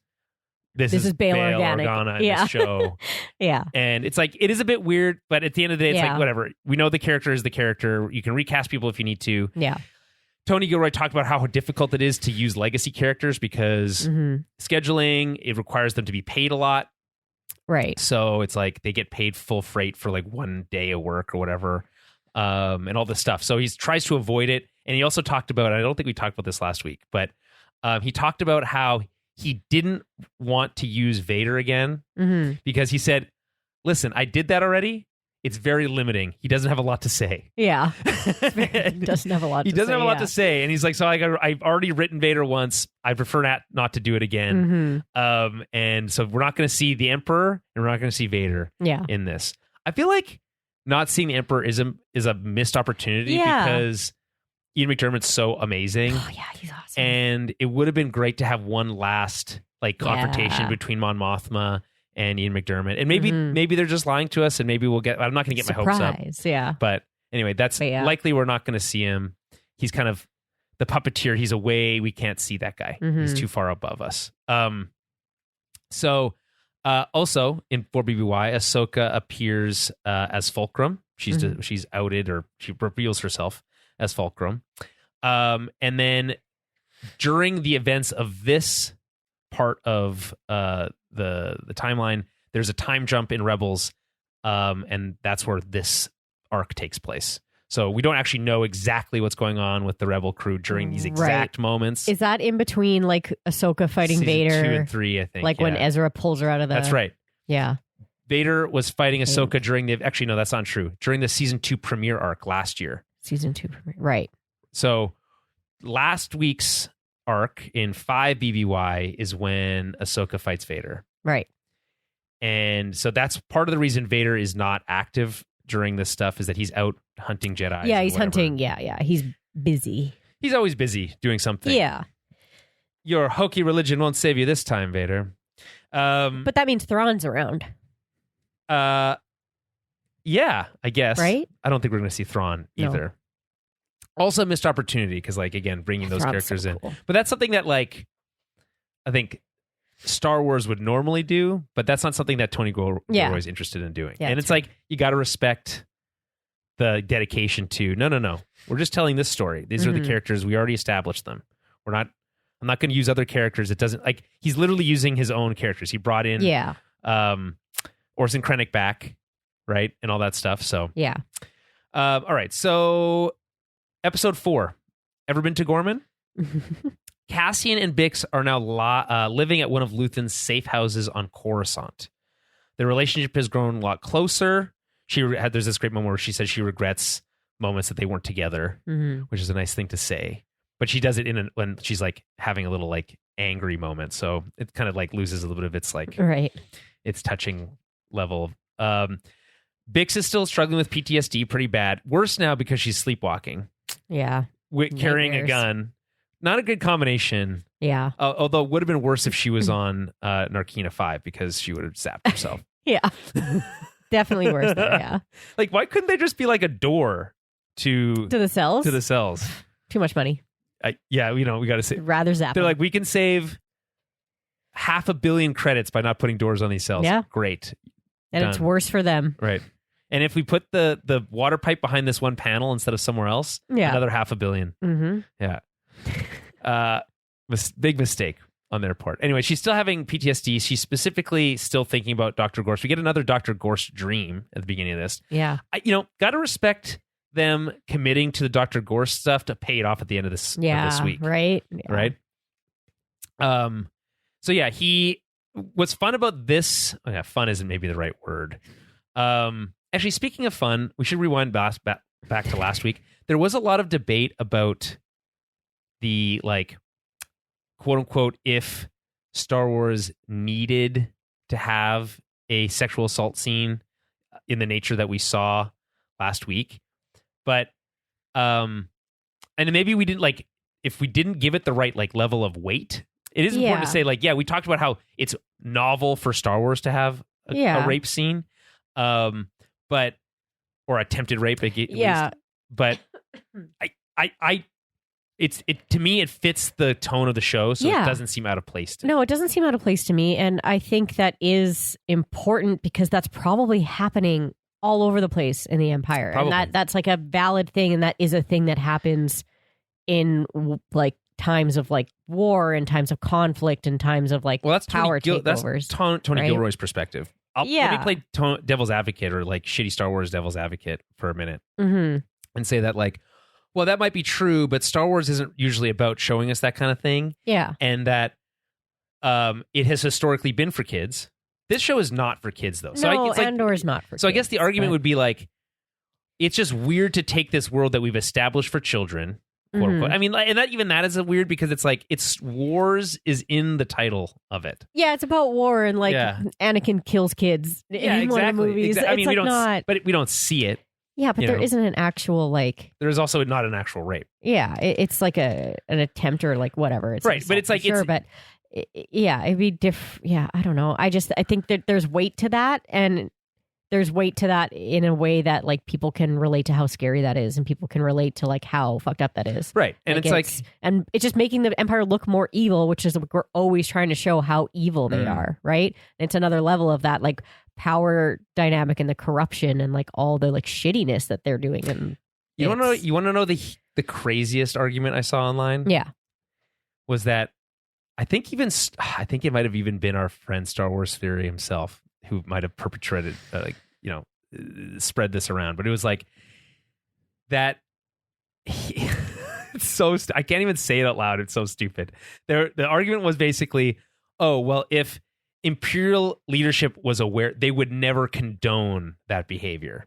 B: Bail Organa.
A: Organa in
B: Yeah.
A: this show.
B: Yeah.
A: And it's like, it is a bit weird, but at the end of the day, it's
B: Yeah.
A: like, whatever. We know the character is the character. You can recast people if you need to.
B: Yeah.
A: Tony Gilroy talked about how difficult it is to use legacy characters because
B: Mm-hmm.
A: scheduling, it requires them to be paid a lot.
B: Right.
A: So it's like they get paid full freight for like 1 day of work or whatever, and all this stuff. So he tries to avoid it. And he also talked about, I don't think we talked about this last week, but he talked about how he didn't want to use Vader again
B: Mm-hmm.
A: because he said, listen, I did that already. It's very limiting. He doesn't have a lot to say.
B: Yeah. He doesn't have a lot
A: He
B: to
A: doesn't
B: say,
A: have a lot
B: yeah.
A: to say. And he's like, so I've already written Vader once. I prefer not to do it again.
B: Mm-hmm.
A: And so we're not going to see the Emperor and we're not going to see Vader
B: Yeah.
A: in this. I feel like not seeing the Emperor is a missed opportunity
B: Yeah.
A: because Ian McDermott's so amazing.
B: Oh, yeah. He's awesome.
A: And it would have been great to have one last like confrontation
B: Yeah.
A: between Mon Mothma and Ian McDermott. And maybe
B: Mhm.
A: they're just lying to us, and maybe I'm not going to get my hopes up.
B: Yeah.
A: But anyway, that's
B: But yeah.
A: likely we're not going to see him. He's kind of the puppeteer. He's away. We can't see that guy. He's
B: Mhm.
A: too far above us. So also in 4BBY, Ahsoka appears as Fulcrum. She's outed, or she reveals herself as Fulcrum. And then during the events of this part of the timeline, there's a time jump in Rebels, and that's where this arc takes place. So we don't actually know exactly what's going on with the Rebel crew during these exact moments.
B: Is that in between like Ahsoka fighting
A: Season
B: Vader?
A: 2 and 3, I think.
B: Like when Ezra pulls her out of the...
A: That's right.
B: Yeah.
A: Vader was fighting Ahsoka during the... Actually, no, that's not true. During the Season 2 premiere arc last year.
B: Season 2 premiere. Right.
A: So last week's arc in 5 BBY is when Ahsoka fights Vader.
B: Right.
A: And so that's part of the reason Vader is not active during this stuff, is that he's out hunting Jedi.
B: Yeah, he's hunting. Yeah. He's busy.
A: He's always busy doing something.
B: Yeah.
A: Your hokey religion won't save you this time, Vader.
B: But that means Thrawn's around.
A: Yeah, I guess.
B: Right?
A: I don't think we're going to see Thrawn
B: No.
A: either. Also a missed opportunity because, like, again, bringing those
B: Thrawn's
A: characters
B: so
A: in.
B: cool.
A: But that's something that, like, I think Star Wars would normally do, but that's not something that Tony Gilroy is interested in doing.
B: Yeah,
A: and it's like, you got to respect the dedication to, no. We're just telling this story. These are the characters. We already established them. We're not I'm not going to use other characters. It doesn't like he's literally using his own characters. He brought in Orson Krennic back, right, and all that stuff. So
B: yeah.
A: All right. So episode 4. Ever been to Gorman? Cassian and Bix are now living at one of Luthen's safe houses on Coruscant. Their relationship has grown a lot closer. There's this great moment where she says she regrets moments that they weren't together, which is a nice thing to say. But she does it when she's like having a little like angry moment, so it kind of like loses a little bit of its like its touching level. Bix is still struggling with PTSD pretty bad. Worse now because she's sleepwalking.
B: Yeah,
A: carrying a gun. Not a good combination.
B: Yeah.
A: Although it would have been worse if she was on Narkina 5 because she would have zapped herself.
B: Yeah. Definitely worse there, yeah.
A: Like, why couldn't they just be like a door to
B: the cells?
A: To the cells.
B: Too much money.
A: Yeah, we got to say.
B: Rather zap.
A: They're like, we can save 500 million credits by not putting doors on these cells.
B: Yeah.
A: Great.
B: And
A: Done.
B: It's worse for them.
A: Right. And if we put the water pipe behind this one panel instead of somewhere else, another 500 million.
B: Mm-hmm.
A: Yeah. Big mistake on their part. Anyway, she's still having PTSD. She's specifically still thinking about Dr. Gorst. We get another Dr. Gorst dream at the beginning of this.
B: Yeah.
A: Got to respect them committing to the Dr. Gorst stuff to pay it off at the end of this week.
B: Right. Yeah.
A: Right. So yeah, what's fun about this, fun isn't maybe the right word. Actually, speaking of fun, we should rewind back to last week. There was a lot of debate about the like quote unquote if Star Wars needed to have a sexual assault scene in the nature that we saw last week. But and maybe we didn't like if we didn't give it the right like level of weight. It is important to say like, we talked about how it's novel for Star Wars to have a rape scene. But or attempted rape at least. But to me it fits the tone of the show, so it doesn't seem out of place to me.
B: No, it doesn't seem out of place to me, and I think that is important because that's probably happening all over the place in the Empire. Probably. And that's like a valid thing, and that is a thing that happens in like times of like war and times of conflict and times of like power takeovers.
A: That's Tony Gilroy's perspective. Let me play devil's advocate or like shitty Star Wars devil's advocate for a minute and say that like, well, that might be true, but Star Wars isn't usually about showing us that kind of thing.
B: Yeah.
A: And that it has historically been for kids. This show is not for kids, though.
B: Andor is not for kids.
A: So I guess the argument would be like, it's just weird to take this world that we've established for children, quote unquote. I mean, and that is weird because it's like, it's wars is in the title of it.
B: Yeah, it's about war and like Anakin kills kids in one of the movies.
A: I mean,
B: but
A: we don't see it.
B: Yeah, but there isn't an actual like.
A: There is also not an actual rape.
B: Yeah, it's like an attempt or like whatever. It's
A: right, but it's like
B: but it'd be different. Yeah, I don't know. I think that there's weight to that, and there's weight to that in a way that like people can relate to how scary that is, and people can relate to like how fucked up that is.
A: Right, and
B: and it's just making the Empire look more evil, which is we're always trying to show how evil they are. Right, and it's another level of that like power dynamic and the corruption and like all the like shittiness that they're doing. And
A: you want to know the craziest argument I saw online?
B: Yeah,
A: was that I think it might have even been our friend Star Wars Theory himself who might have perpetrated spread this around, but it was like that. It's so I can't even say it out loud. It's so stupid. The argument was basically, oh well, if Imperial leadership was aware, they would never condone that behavior.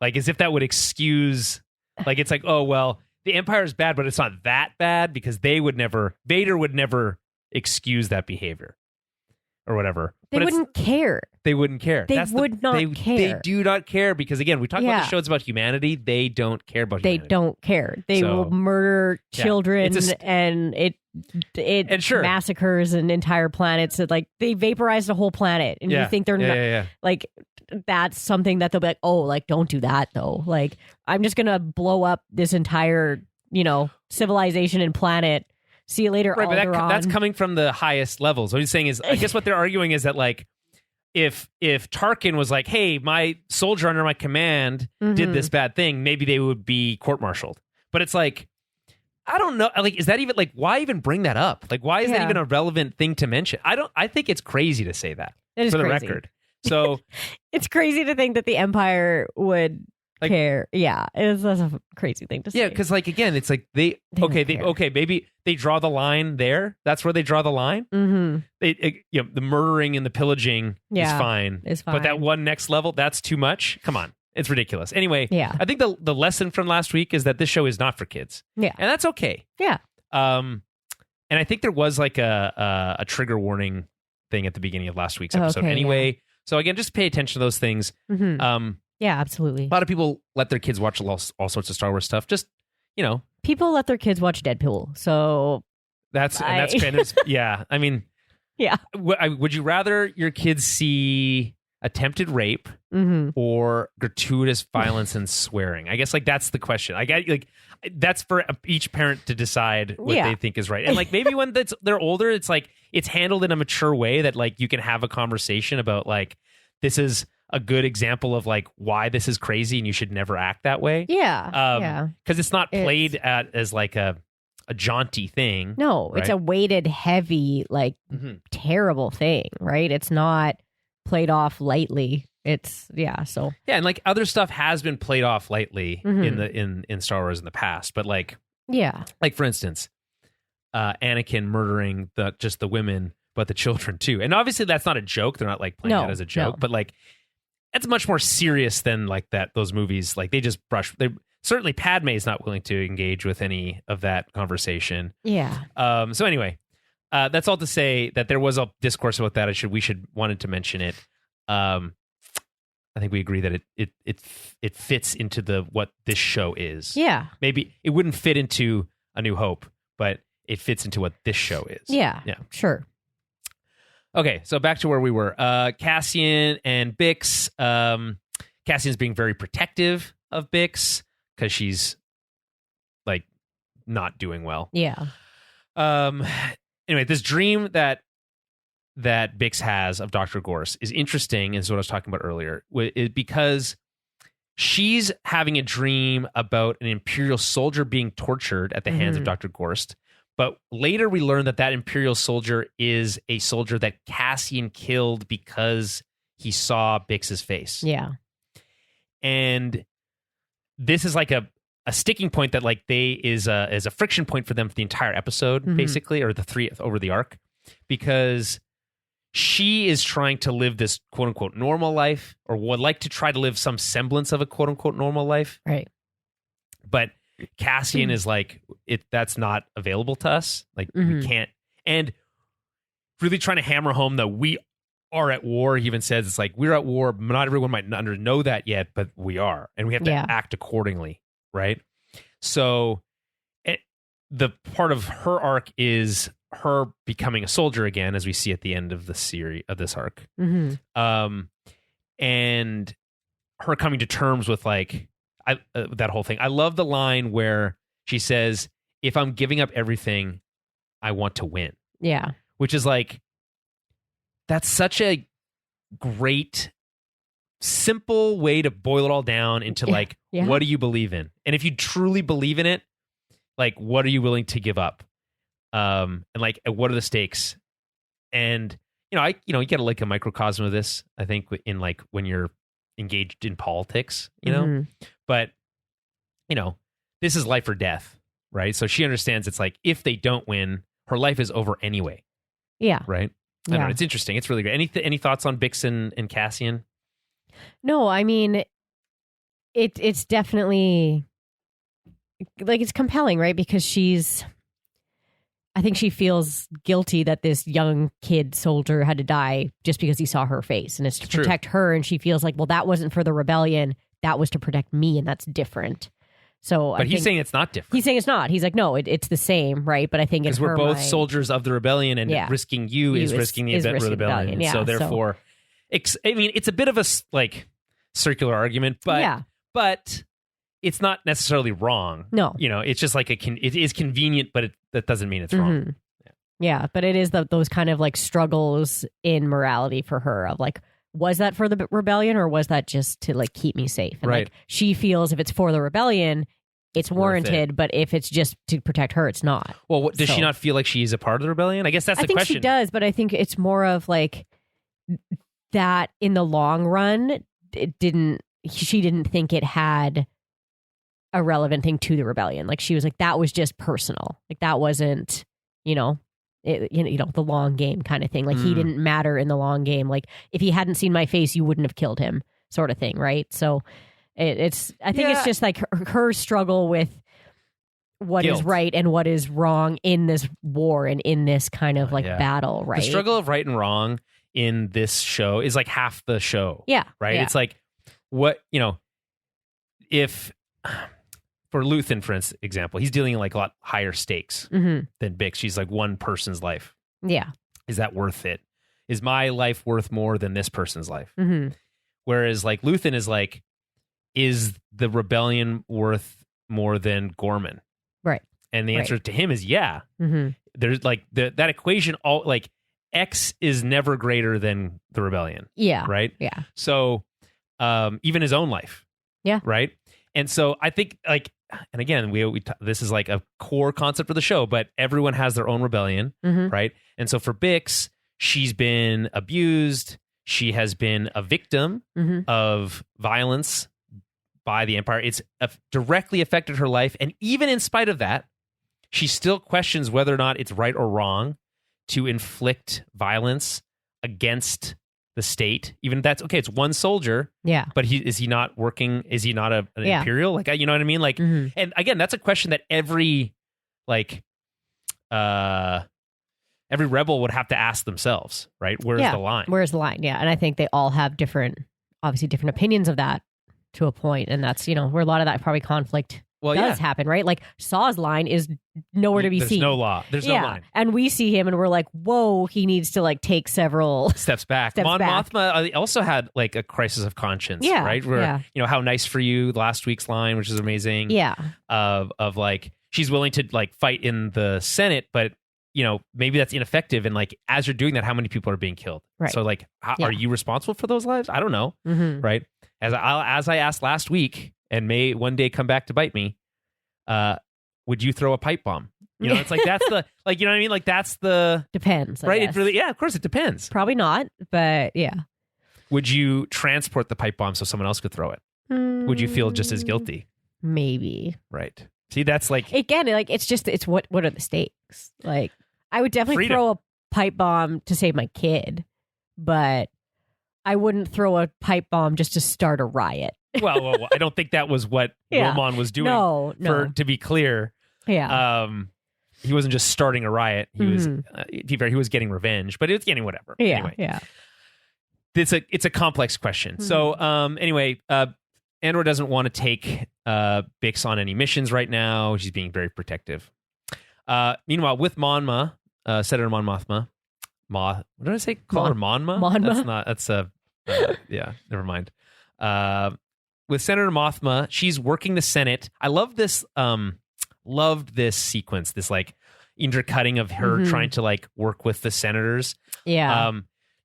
A: Like as if that would excuse, like it's like, oh, well, the Empire is bad, but it's not that bad because Vader would never excuse that behavior or whatever.
B: They wouldn't care.
A: They wouldn't care.
B: They would not care.
A: They do not care because, again, we talk about the shows about humanity. They don't care about humanity.
B: They don't care. They will murder children and it massacres an entire planet. So like they vaporized a whole planet, and you think they're not like that's something that they'll be like, oh, like don't do that though. Like I'm just gonna blow up this entire civilization and planet. See you later,
A: right,
B: Alderaan.
A: But that's coming from the highest levels. What he's saying is, I guess what they're arguing is that like if Tarkin was like, hey, my soldier under my command did this bad thing, maybe they would be court-martialed. But it's like, I don't know. Like, is that even like, why even bring that up? Like, why is that even a relevant thing to mention? I think it's crazy to say that
B: it is
A: for the
B: crazy.
A: record. So
B: it's crazy to think that the Empire would care. Yeah, that's a crazy thing to say.
A: Yeah, because like again, it's like maybe they draw the line there. That's where they draw the line.
B: Mm-hmm.
A: The murdering and the pillaging is fine. But that one next level, that's too much. Come on, it's ridiculous. Anyway, I think the lesson from last week is that this show is not for kids.
B: Yeah,
A: and that's okay.
B: Yeah.
A: And I think there was like a trigger warning thing at the beginning of last week's episode. Anyway, so again, just pay attention to those things.
B: Mm-hmm. Yeah, absolutely.
A: A lot of people let their kids watch all sorts of Star Wars stuff. Just,
B: people let their kids watch Deadpool. So
A: that's kind of, yeah. I mean,
B: yeah.
A: Would you rather your kids see attempted rape or gratuitous violence and swearing? I guess like that's the question. I get like that's for each parent to decide what they think is right. And like maybe when they're older, it's like it's handled in a mature way that like you can have a conversation about like this is a good example of like why this is crazy and you should never act that way.
B: Yeah.
A: Because it's not played as like a jaunty thing.
B: No,
A: right?
B: It's a weighted, heavy, like terrible thing, right? It's not played off lightly. It's so
A: and like other stuff has been played off lightly in Star Wars in the past, but like like for instance, Anakin murdering just the women, but the children too. And obviously that's not a joke. They're not like playing that as a joke, but like that's much more serious than like those movies. Like they just certainly Padme is not willing to engage with any of that conversation.
B: Yeah.
A: So anyway, that's all to say that there was a discourse about that. We should wanted to mention it. I think we agree that it fits into what this show is.
B: Yeah.
A: Maybe it wouldn't fit into A New Hope, but it fits into what this show is.
B: Yeah. Yeah. Sure.
A: Okay, so back to where we were. Cassian and Bix. Cassian's being very protective of Bix because she's like not doing well.
B: Yeah.
A: Anyway, this dream that Bix has of Dr. Gorse is interesting, is what I was talking about earlier, because she's having a dream about an Imperial soldier being tortured at the hands of Dr. Gorst. But later we learn that Imperial soldier is a soldier that Cassian killed because he saw Bix's face.
B: Yeah.
A: And this is like a sticking point that like is a friction point for them for the entire episode, basically, or the three over the arc, because she is trying to live this quote unquote normal life, or would like to try to live some semblance of a quote unquote normal life.
B: Right.
A: But Cassian is like, that's not available to us. Like we can't, and really trying to hammer home that we are at war. He even says it's like, we're at war. Not everyone might not know that yet, but we are, and we have to act accordingly. Right. So the part of her arc is her becoming a soldier again, as we see at the end of the series of this arc. And her coming to terms with like, that whole thing. I love the line where she says, if I'm giving up everything, I want to win.
B: Yeah.
A: Which is like, that's such a great, simple way to boil it all down into like, what do you believe in? And if you truly believe in it, like, what are you willing to give up? And like, what are the stakes? And, you get like a microcosm of this, I think, in like when you're engaged in politics, but this is life or death, right? So she understands it's like, if they don't win, her life is over anyway.
B: Yeah.
A: Right. I don't know. It's interesting. It's really great. Any thoughts on Bix and Cassian?
B: No, I mean, it's definitely like, it's compelling, right? Because I think she feels guilty that this young kid soldier had to die just because he saw her face, and it's to protect her. And she feels like, well, that wasn't for the rebellion. That was to protect me. And that's different. So,
A: but he's saying it's not different.
B: He's saying it's not. He's like, no, it's the same. Right. But I think
A: because we're both soldiers of the rebellion, and risking you is risking the rebellion.
B: Yeah,
A: so therefore, I mean, it's a bit of a like circular argument, but it's not necessarily wrong.
B: No,
A: it's just like it is convenient, but that doesn't mean it's wrong.
B: Yeah, but it is those kind of like struggles in morality for her of like, was that for the rebellion or was that just to like keep me safe? And
A: right.
B: Like she feels if it's for the rebellion, it's
A: worth
B: warranted, but if it's just to protect her, it's not.
A: Well, does she
B: So-
A: not feel like she's a part of the rebellion? I guess that's the
B: I think
A: question.
B: she does, but I think it's more of like that in the long run, she didn't think it had a relevant thing to the rebellion. Like she was like, that was just personal. Like that wasn't, the long game kind of thing. Like he didn't matter in the long game. Like if he hadn't seen my face, you wouldn't have killed him sort of thing. Right. So I think it's just like her struggle with what
A: Guilt.
B: is right and what is wrong in this war and in this kind of battle. Right.
A: The struggle of right and wrong in this show is like half the show.
B: Yeah.
A: Right.
B: Yeah.
A: It's like what, if for Luthen, for example, he's dealing in like a lot higher stakes than Bix. She's like one person's life.
B: Yeah.
A: Is that worth it? Is my life worth more than this person's life?
B: Mm-hmm.
A: Whereas like Luthen is like, is the rebellion worth more than Gorman?
B: Right.
A: And the answer to him is yeah.
B: Mm-hmm.
A: There's like that equation, all like X is never greater than the rebellion.
B: Yeah.
A: Right.
B: Yeah.
A: So even his own life.
B: Yeah.
A: Right. And so I think like, and again, this is like a core concept of the show, but everyone has their own rebellion.
B: Mm-hmm.
A: Right. And so for Bix, she's been abused. She has been a victim of violence by the Empire. It's directly affected her life. And even in spite of that, she still questions whether or not it's right or wrong to inflict violence against the state. Even that's okay. It's one soldier.
B: Yeah.
A: But is he not working? Is he not an imperial? Like, you know what I mean? Like, and again, that's a question that every rebel would have to ask themselves, right? Where's the line?
B: Where's the line? Yeah. And I think they all have obviously different opinions of that to a point. And that's, where a lot of that probably conflict does happen, right? Like Saw's line is nowhere to be seen.
A: There's no law. There's no line.
B: And we see him and we're like, whoa, he needs to like take several
A: steps back. Mon Mothma also had like a crisis of conscience, right? Where, how nice for you, last week's line, which is amazing.
B: Yeah.
A: Of like, she's willing to like fight in the Senate, but maybe that's ineffective. And like, as you're doing that, how many people are being killed?
B: Right.
A: So like, are you responsible for those lives? I don't know. Right. As I asked last week and may one day come back to bite me, would you throw a pipe bomb? It's like, that's the, like, you know what I mean? Like that's the.
B: Depends.
A: Right. It really, of course it depends.
B: Probably not, but yeah.
A: Would you transport the pipe bomb so someone else could throw it? Would you feel just as guilty?
B: Maybe.
A: Right. See, that's like.
B: Again, like it's what are the stakes? Like I would definitely throw a pipe bomb to save my kid, but I wouldn't throw a pipe bomb just to start a riot.
A: well, I don't think that was what Roman was doing.
B: No.
A: To be clear, he wasn't just starting a riot. He was, he was getting revenge, but it was getting whatever.
B: Yeah,
A: anyway,
B: yeah.
A: It's a complex question. So anyway, Andor doesn't want to take Bix on any missions right now. She's being very protective. Meanwhile, with Senator Mon Mothma, what did I say? Call her Monma?
B: Monma?
A: That's never mind. With Senator Mothma, she's working the Senate. I love this. Loved this sequence. This like intercutting of her trying to like work with the senators.
B: Yeah.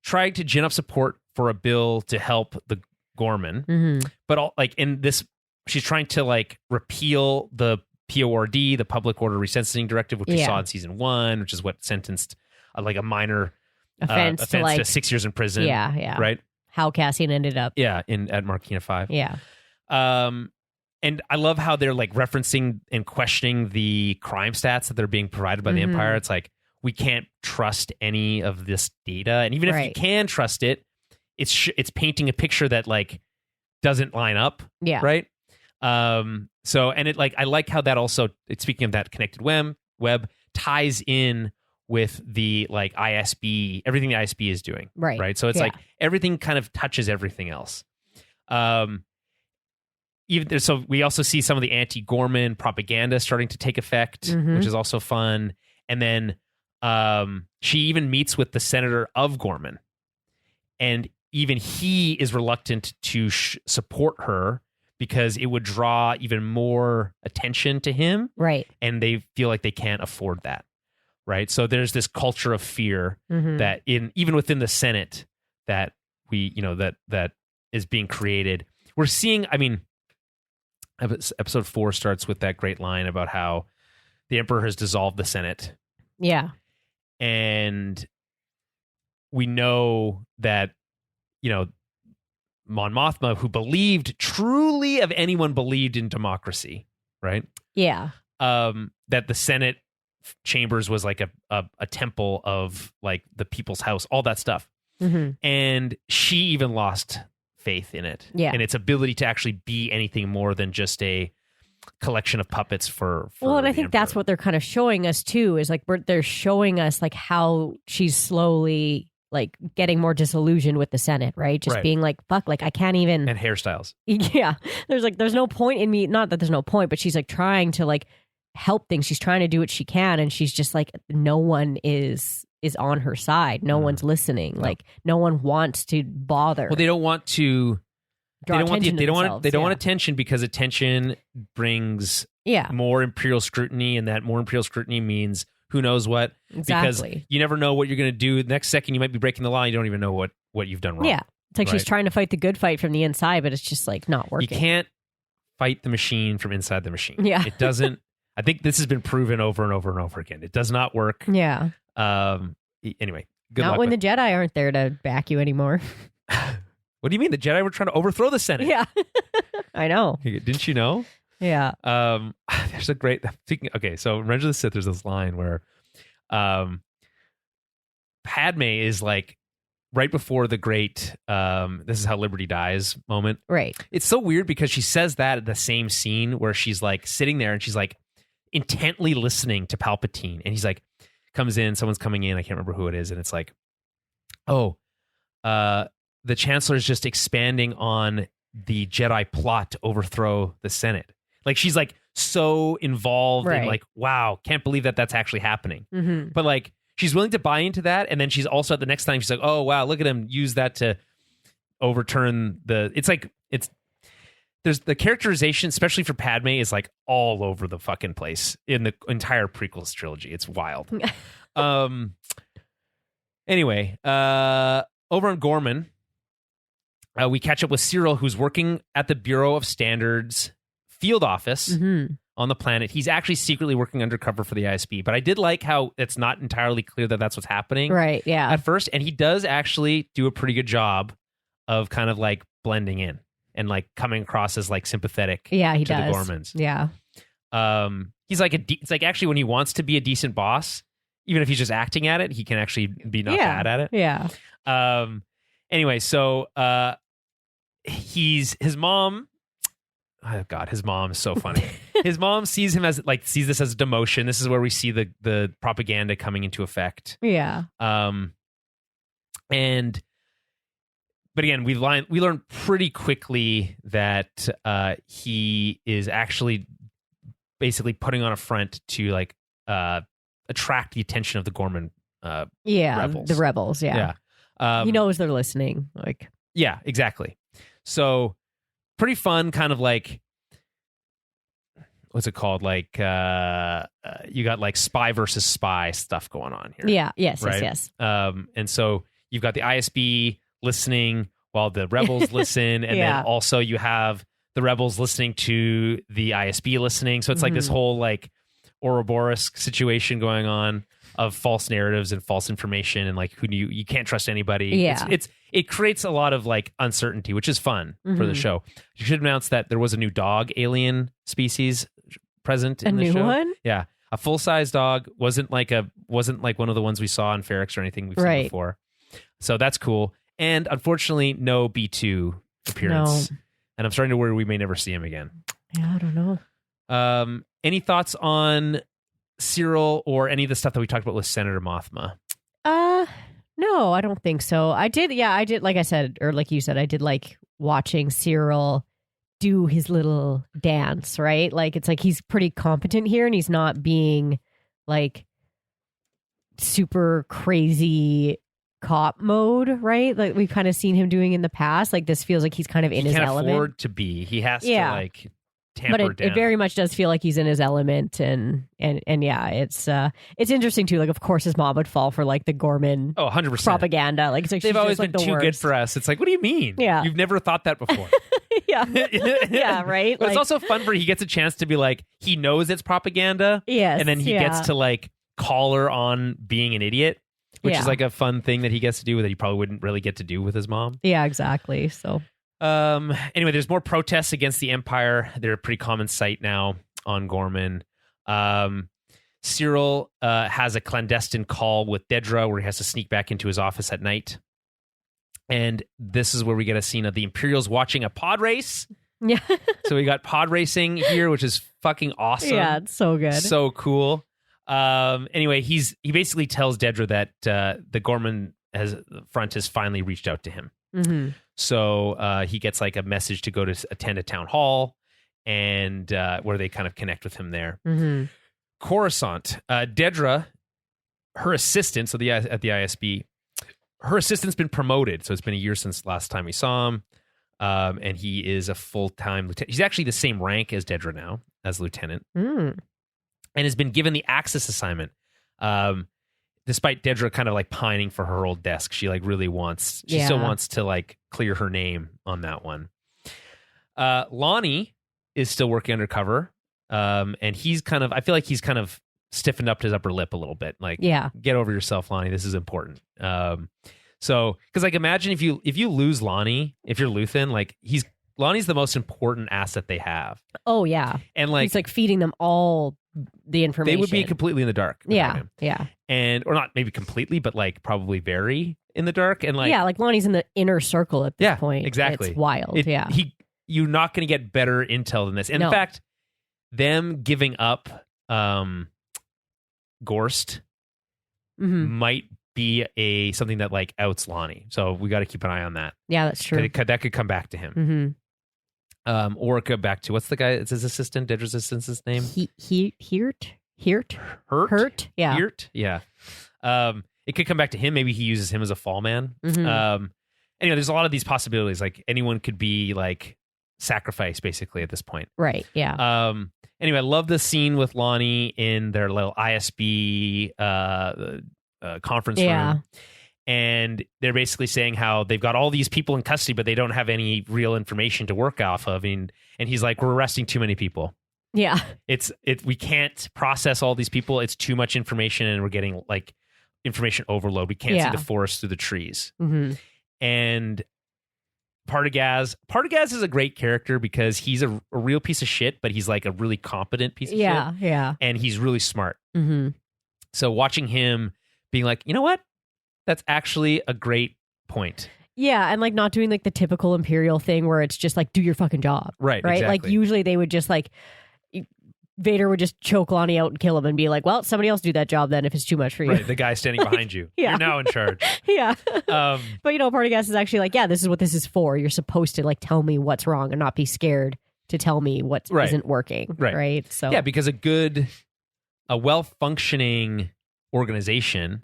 A: Trying to gin up support for a bill to help the Gorman, but in this, she's trying to like repeal the PORD, the Public Order Resentencing Directive, which we saw in season 1, which is what sentenced like a minor offense to 6 years in prison.
B: Yeah, yeah.
A: Right.
B: How Cassian ended up.
A: Yeah, at Marquina 5.
B: Yeah.
A: And I love how they're like referencing and questioning the crime stats that they're being provided by the Empire. It's like, we can't trust any of this data, and even if you can trust it, it's painting a picture that like doesn't line up.
B: Yeah.
A: Right. So, and it like, I like how that also, speaking of that connected web ties in with the like ISB, everything the ISB is doing.
B: Right.
A: Right. So it's like everything kind of touches everything else. So we also see some of the anti-Gorman propaganda starting to take effect, which is also fun. And then she even meets with the senator of Gorman, and even he is reluctant to support her because it would draw even more attention to him.
B: Right.
A: And they feel like they can't afford that. Right. So there's this culture of fear that even within the Senate that that is being created. We're seeing, I mean, episode 4 starts with that great line about how the Emperor has dissolved the Senate.
B: Yeah.
A: And we know that, Mon Mothma, who believed truly of anyone believed in democracy, right?
B: Yeah.
A: That the Senate chambers was like a temple of like the people's house, all that stuff.
B: Mm-hmm.
A: And she even lost faith in it.
B: Yeah.
A: And its ability to actually be anything more than just a collection of puppets for
B: well, and I
A: the
B: think that's
A: Emperor.
B: what they're kind of showing us too, is like they're showing us like how she's slowly like getting more disillusioned with the Senate, right? Just
A: Right.
B: being like, fuck, like I can't even.
A: And hairstyles.
B: Yeah. There's no point in me. Not that there's no point, but she's like trying to like help things. She's trying to do what she can. And she's just like, no one is on her side. No one's listening.
A: No.
B: Like no one wants to bother.
A: Well, they don't want to.
B: Draw
A: They don't want.
B: attention to
A: They don't want.
B: themselves,
A: They don't
B: yeah.
A: want attention because attention brings
B: Yeah.
A: more imperial scrutiny, and that more imperial scrutiny means who knows what.
B: Exactly.
A: Because you never know what you're going to do. The next second, you might be breaking the law. And you don't even know what you've done wrong.
B: Yeah. It's like she's
A: Right.
B: trying to fight the good fight from the inside, but it's just like not
A: You
B: working.
A: can't fight the machine from inside the machine.
B: Yeah.
A: It doesn't. I think this has been proven over and over and over again. It does not work.
B: Yeah.
A: Anyway, good
B: Not
A: luck.
B: when
A: with-
B: the Jedi aren't there to back you anymore.
A: What do you mean? The Jedi were trying to overthrow the Senate.
B: Yeah. I know.
A: Didn't you know?
B: Yeah.
A: There's a great okay, so in Revenge of the Sith, there's this line where Padme is like right before the great this is how liberty dies moment.
B: Right.
A: It's so weird because she says that at the same scene where she's like sitting there and she's like intently listening to Palpatine, and he's like comes in, someone's coming in, I can't remember who it is, and it's like, the Chancellor is just expanding on the Jedi plot to overthrow the Senate. Like she's like so involved in
B: Right.
A: like, wow, can't believe that that's actually happening.
B: Mm-hmm.
A: But like she's willing to buy into that, and then she's also at the next time she's like, oh wow, look at him use that to overturn the. It's like there's the characterization, especially for Padme, is like all over the fucking place in the entire prequels trilogy. It's wild. Anyway, over on Gorman, we catch up with Cyril, who's working at the Bureau of Standards field office
B: Mm-hmm.
A: on the planet. He's actually secretly working undercover for the ISB, but I did like how it's not entirely clear that that's what's happening
B: Right. Yeah.
A: at first, and he does actually do a pretty good job of kind of like blending in and like coming across as like sympathetic
B: Yeah, he
A: to
B: does.
A: the Gormans.
B: Yeah.
A: He's like it's like actually when he wants to be a decent boss, even if he's just acting at it, he can actually be not
B: Yeah.
A: bad at it.
B: Yeah.
A: Anyway, so his mom. Oh God, his mom is so funny. His mom sees him as like sees this as a demotion. This is where we see the propaganda coming into effect.
B: Yeah.
A: But again, we learn pretty quickly that he is actually basically putting on a front to like attract the attention of the Gorman.
B: Yeah.
A: Rebels.
B: The rebels. Yeah. He knows they're listening. Like.
A: Yeah, exactly. So pretty fun, kind of like what's it called? Like you got like spy versus spy stuff going on here.
B: Yeah. Yes.
A: Right?
B: Yes.
A: And so you've got the ISB listening while the rebels listen, and
B: Yeah.
A: then also you have the rebels listening to the ISB listening. So it's like this
B: Mhm.
A: whole like Ouroboros situation going on of false narratives and false information, and like you can't trust anybody.
B: Yeah.
A: It creates a lot of like uncertainty, which is fun for the
B: Mhm.
A: show. You should announce that there was a new dog alien species present
B: A
A: in the
B: new
A: show.
B: one?
A: Yeah. A full-size dog wasn't like one of the ones we saw in Ferrix or anything we've seen
B: Right.
A: before. So that's cool. And unfortunately, no B2 appearance.
B: No.
A: And I'm starting to worry we may never see him again.
B: Yeah. I don't know.
A: Any thoughts on Cyril or any of the stuff that we talked about with Senator Mothma?
B: No, I don't think so. I did. Yeah, I did. Like I said, or like you said, I did like watching Cyril do his little dance, right? Like, it's like he's pretty competent here and he's not being like super crazy cop mode, right? Like we've kind of seen him doing in the past. Like this feels like he's kind of in
A: He
B: his
A: can't
B: element.
A: afford to be. He has
B: Yeah.
A: to like tamper
B: but
A: down.
B: it very much does feel like he's in his element, and yeah, it's interesting too. Like, of course, his mom would fall for like the Gorman
A: 100%.
B: propaganda. Like, it's like
A: They've
B: she's
A: always
B: just, like,
A: been
B: the
A: too
B: worst.
A: good for us. It's like, what do you mean?
B: Yeah.
A: You've never thought that before.
B: Yeah, yeah, right.
A: But
B: like,
A: it's also fun for he gets a chance to be like, he knows it's propaganda.
B: yes,
A: And then he gets to like call her on being an idiot, which is like a fun thing that he gets to do that he probably wouldn't really get to do with his mom.
B: Yeah, exactly. So
A: anyway, there's more protests against the Empire. They're a pretty common sight now on Gorman. Cyril has a clandestine call with Dedra where he has to sneak back into his office at night. And this is where we get a scene of the Imperials watching a pod race.
B: yeah,
A: So we got pod racing here, which is fucking awesome.
B: yeah, it's so good.
A: So cool. Anyway, he basically tells Dedra that the Gorman front has finally reached out to him.
B: Mm-hmm.
A: So he gets like a message to go to attend a town hall, and where they kind of connect with him there.
B: Mm-hmm.
A: Coruscant, Dedra, her assistant, so at the ISB, her assistant's been promoted. So it's been a year since last time we saw him, and he is a full-time lieutenant. He's actually the same rank as Dedra now, as lieutenant, and has been given the Axis assignment. Despite Dedra kind of like pining for her old desk, she like really wants, she still wants to like clear her name on that one. Lonnie is still working undercover, and he's kind of, I feel like he's kind of stiffened up his upper lip a little bit. Like, get over yourself, Lonnie. This is important. So, because like imagine if you lose Lonnie, if you're Luthen, like Lonnie's the most important asset they have.
B: Oh yeah,
A: and like
B: he's like feeding them all the information.
A: They would be completely in the dark.
B: Yeah,
A: him.
B: yeah,
A: and or not maybe completely, but like probably very in the dark. And like
B: like Lonnie's in the inner circle at this point.
A: Exactly,
B: it's wild.
A: You're not going to get better intel than this. And in fact, them giving up Gorst might be something that like outs Lonnie. So we got to keep an eye on that.
B: Yeah, that's true.
A: That could come back to him. Or come back to what's the guy? It's his assistant. Dedra's assistant's name.
B: Hurt. Yeah.
A: Hirt. Yeah. It could come back to him. Maybe he uses him as a fall man. Anyway, there's a lot of these possibilities. Like anyone could be like sacrificed basically at this point.
B: Right. Yeah.
A: Anyway, I love the scene with Lonnie in their little ISB conference room. And they're basically saying how they've got all these people in custody, but they don't have any real information to work off of. And he's like, we're arresting too many people.
B: Yeah.
A: We can't process all these people. It's too much information, and we're getting like information overload. We can't see the forest through the trees. And Partagaz is a great character because he's a real piece of shit, but he's like a really competent piece of shit.
B: Yeah.
A: And he's really smart. So watching him being like, you know what? That's actually a great point.
B: Yeah, and like not doing like the typical Imperial thing where it's just like, do your fucking job.
A: Right. Exactly.
B: Like usually they would just like, Vader would just choke Lonnie out and kill him and be like, well, somebody else do that job then if it's too much for you.
A: Right, the guy standing behind you. You're now in charge.
B: But Partagaz is actually like, this is what this is for. You're supposed to like tell me what's wrong and not be scared to tell me what isn't working. Right. So
A: yeah, because a well-functioning organization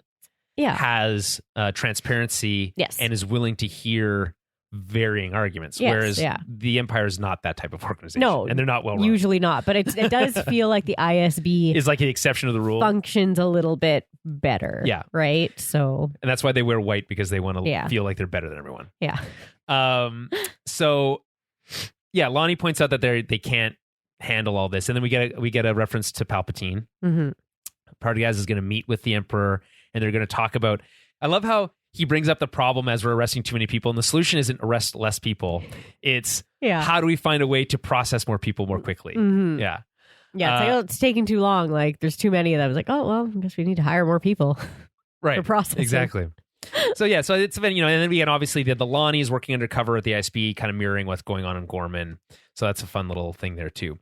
A: has transparency and is willing to hear varying arguments, whereas the Empire is not that type of organization. No, and they're not well run.
B: Usually not, but it does feel like the ISB
A: is like the exception of the rule.
B: Functions a little bit better. Yeah. Right? So,
A: and that's why they wear white, because they want to feel like they're better than everyone.
B: Yeah.
A: So Lonnie points out that they can't handle all this, and then we get a reference to Palpatine. Partagaz is going to meet with the Emperor, and they're going to talk about. I love how he brings up the problem as we're arresting too many people, and the solution isn't arrest less people. It's how do we find a way to process more people more quickly? Yeah.
B: Yeah, it's like, it's taking too long. Like, there's too many of them. It's like, oh, well, I guess we need to hire more people for processing.
A: Exactly. So it's, and then we get obviously the Lonnie is working undercover at the ISB, kind of mirroring what's going on in Gorman. So that's a fun little thing there too.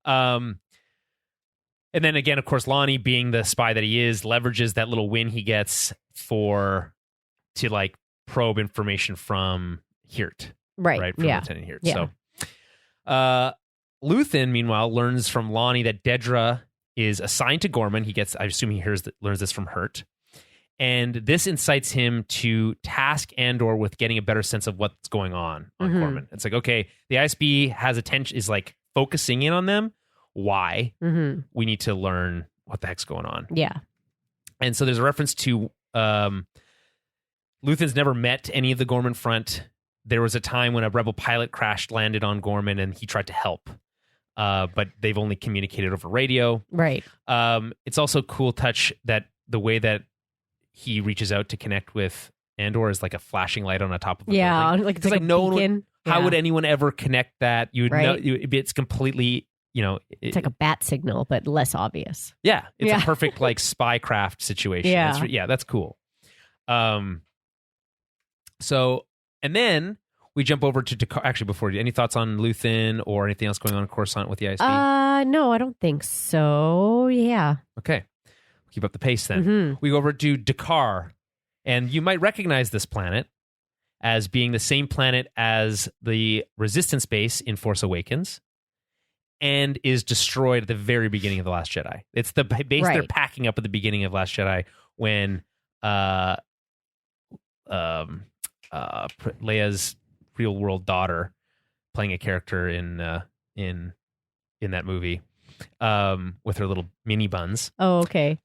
A: And then again, of course, Lonnie, being the spy that he is, leverages that little win he gets to like probe information from Hirt. Right. From Lieutenant Hirt.
B: Yeah.
A: So Luthen, meanwhile, learns from Lonnie that Dedra is assigned to Gorman. I assume he learns this from Hirt. And this incites him to task Andor with getting a better sense of what's going on Gorman. It's like, okay, the ISB is like focusing in on them. Why?
B: Mm-hmm.
A: We need to learn what the heck's going on.
B: Yeah.
A: And so there's a reference to Luthen's never met any of the Gorman Front. There was a time when a rebel pilot landed on Gorman, and he tried to help. But they've only communicated over radio.
B: Right.
A: It's also a cool touch that the way that he reaches out to connect with Andor is like a flashing light on the top of a building.
B: Like it's like no one.
A: How would anyone ever connect that? You would know. It's completely,
B: it's like a bat signal, but less obvious.
A: Yeah, it's a perfect like spycraft situation.
B: Yeah,
A: that's cool. So, and then we jump over to Dakar. Actually, before any thoughts on Luthen or anything else going on in Coruscant with the ISB?
B: No, I don't think so. Yeah.
A: Okay. Keep up the pace then.
B: Mm-hmm.
A: We go over to Dakar, and you might recognize this planet as being the same planet as the Resistance base in Force Awakens, and is destroyed at the very beginning of The Last Jedi. It's the base they're packing up at the beginning of Last Jedi when Leia's real world daughter, playing a character in that movie, with her little mini buns.
B: Oh, okay.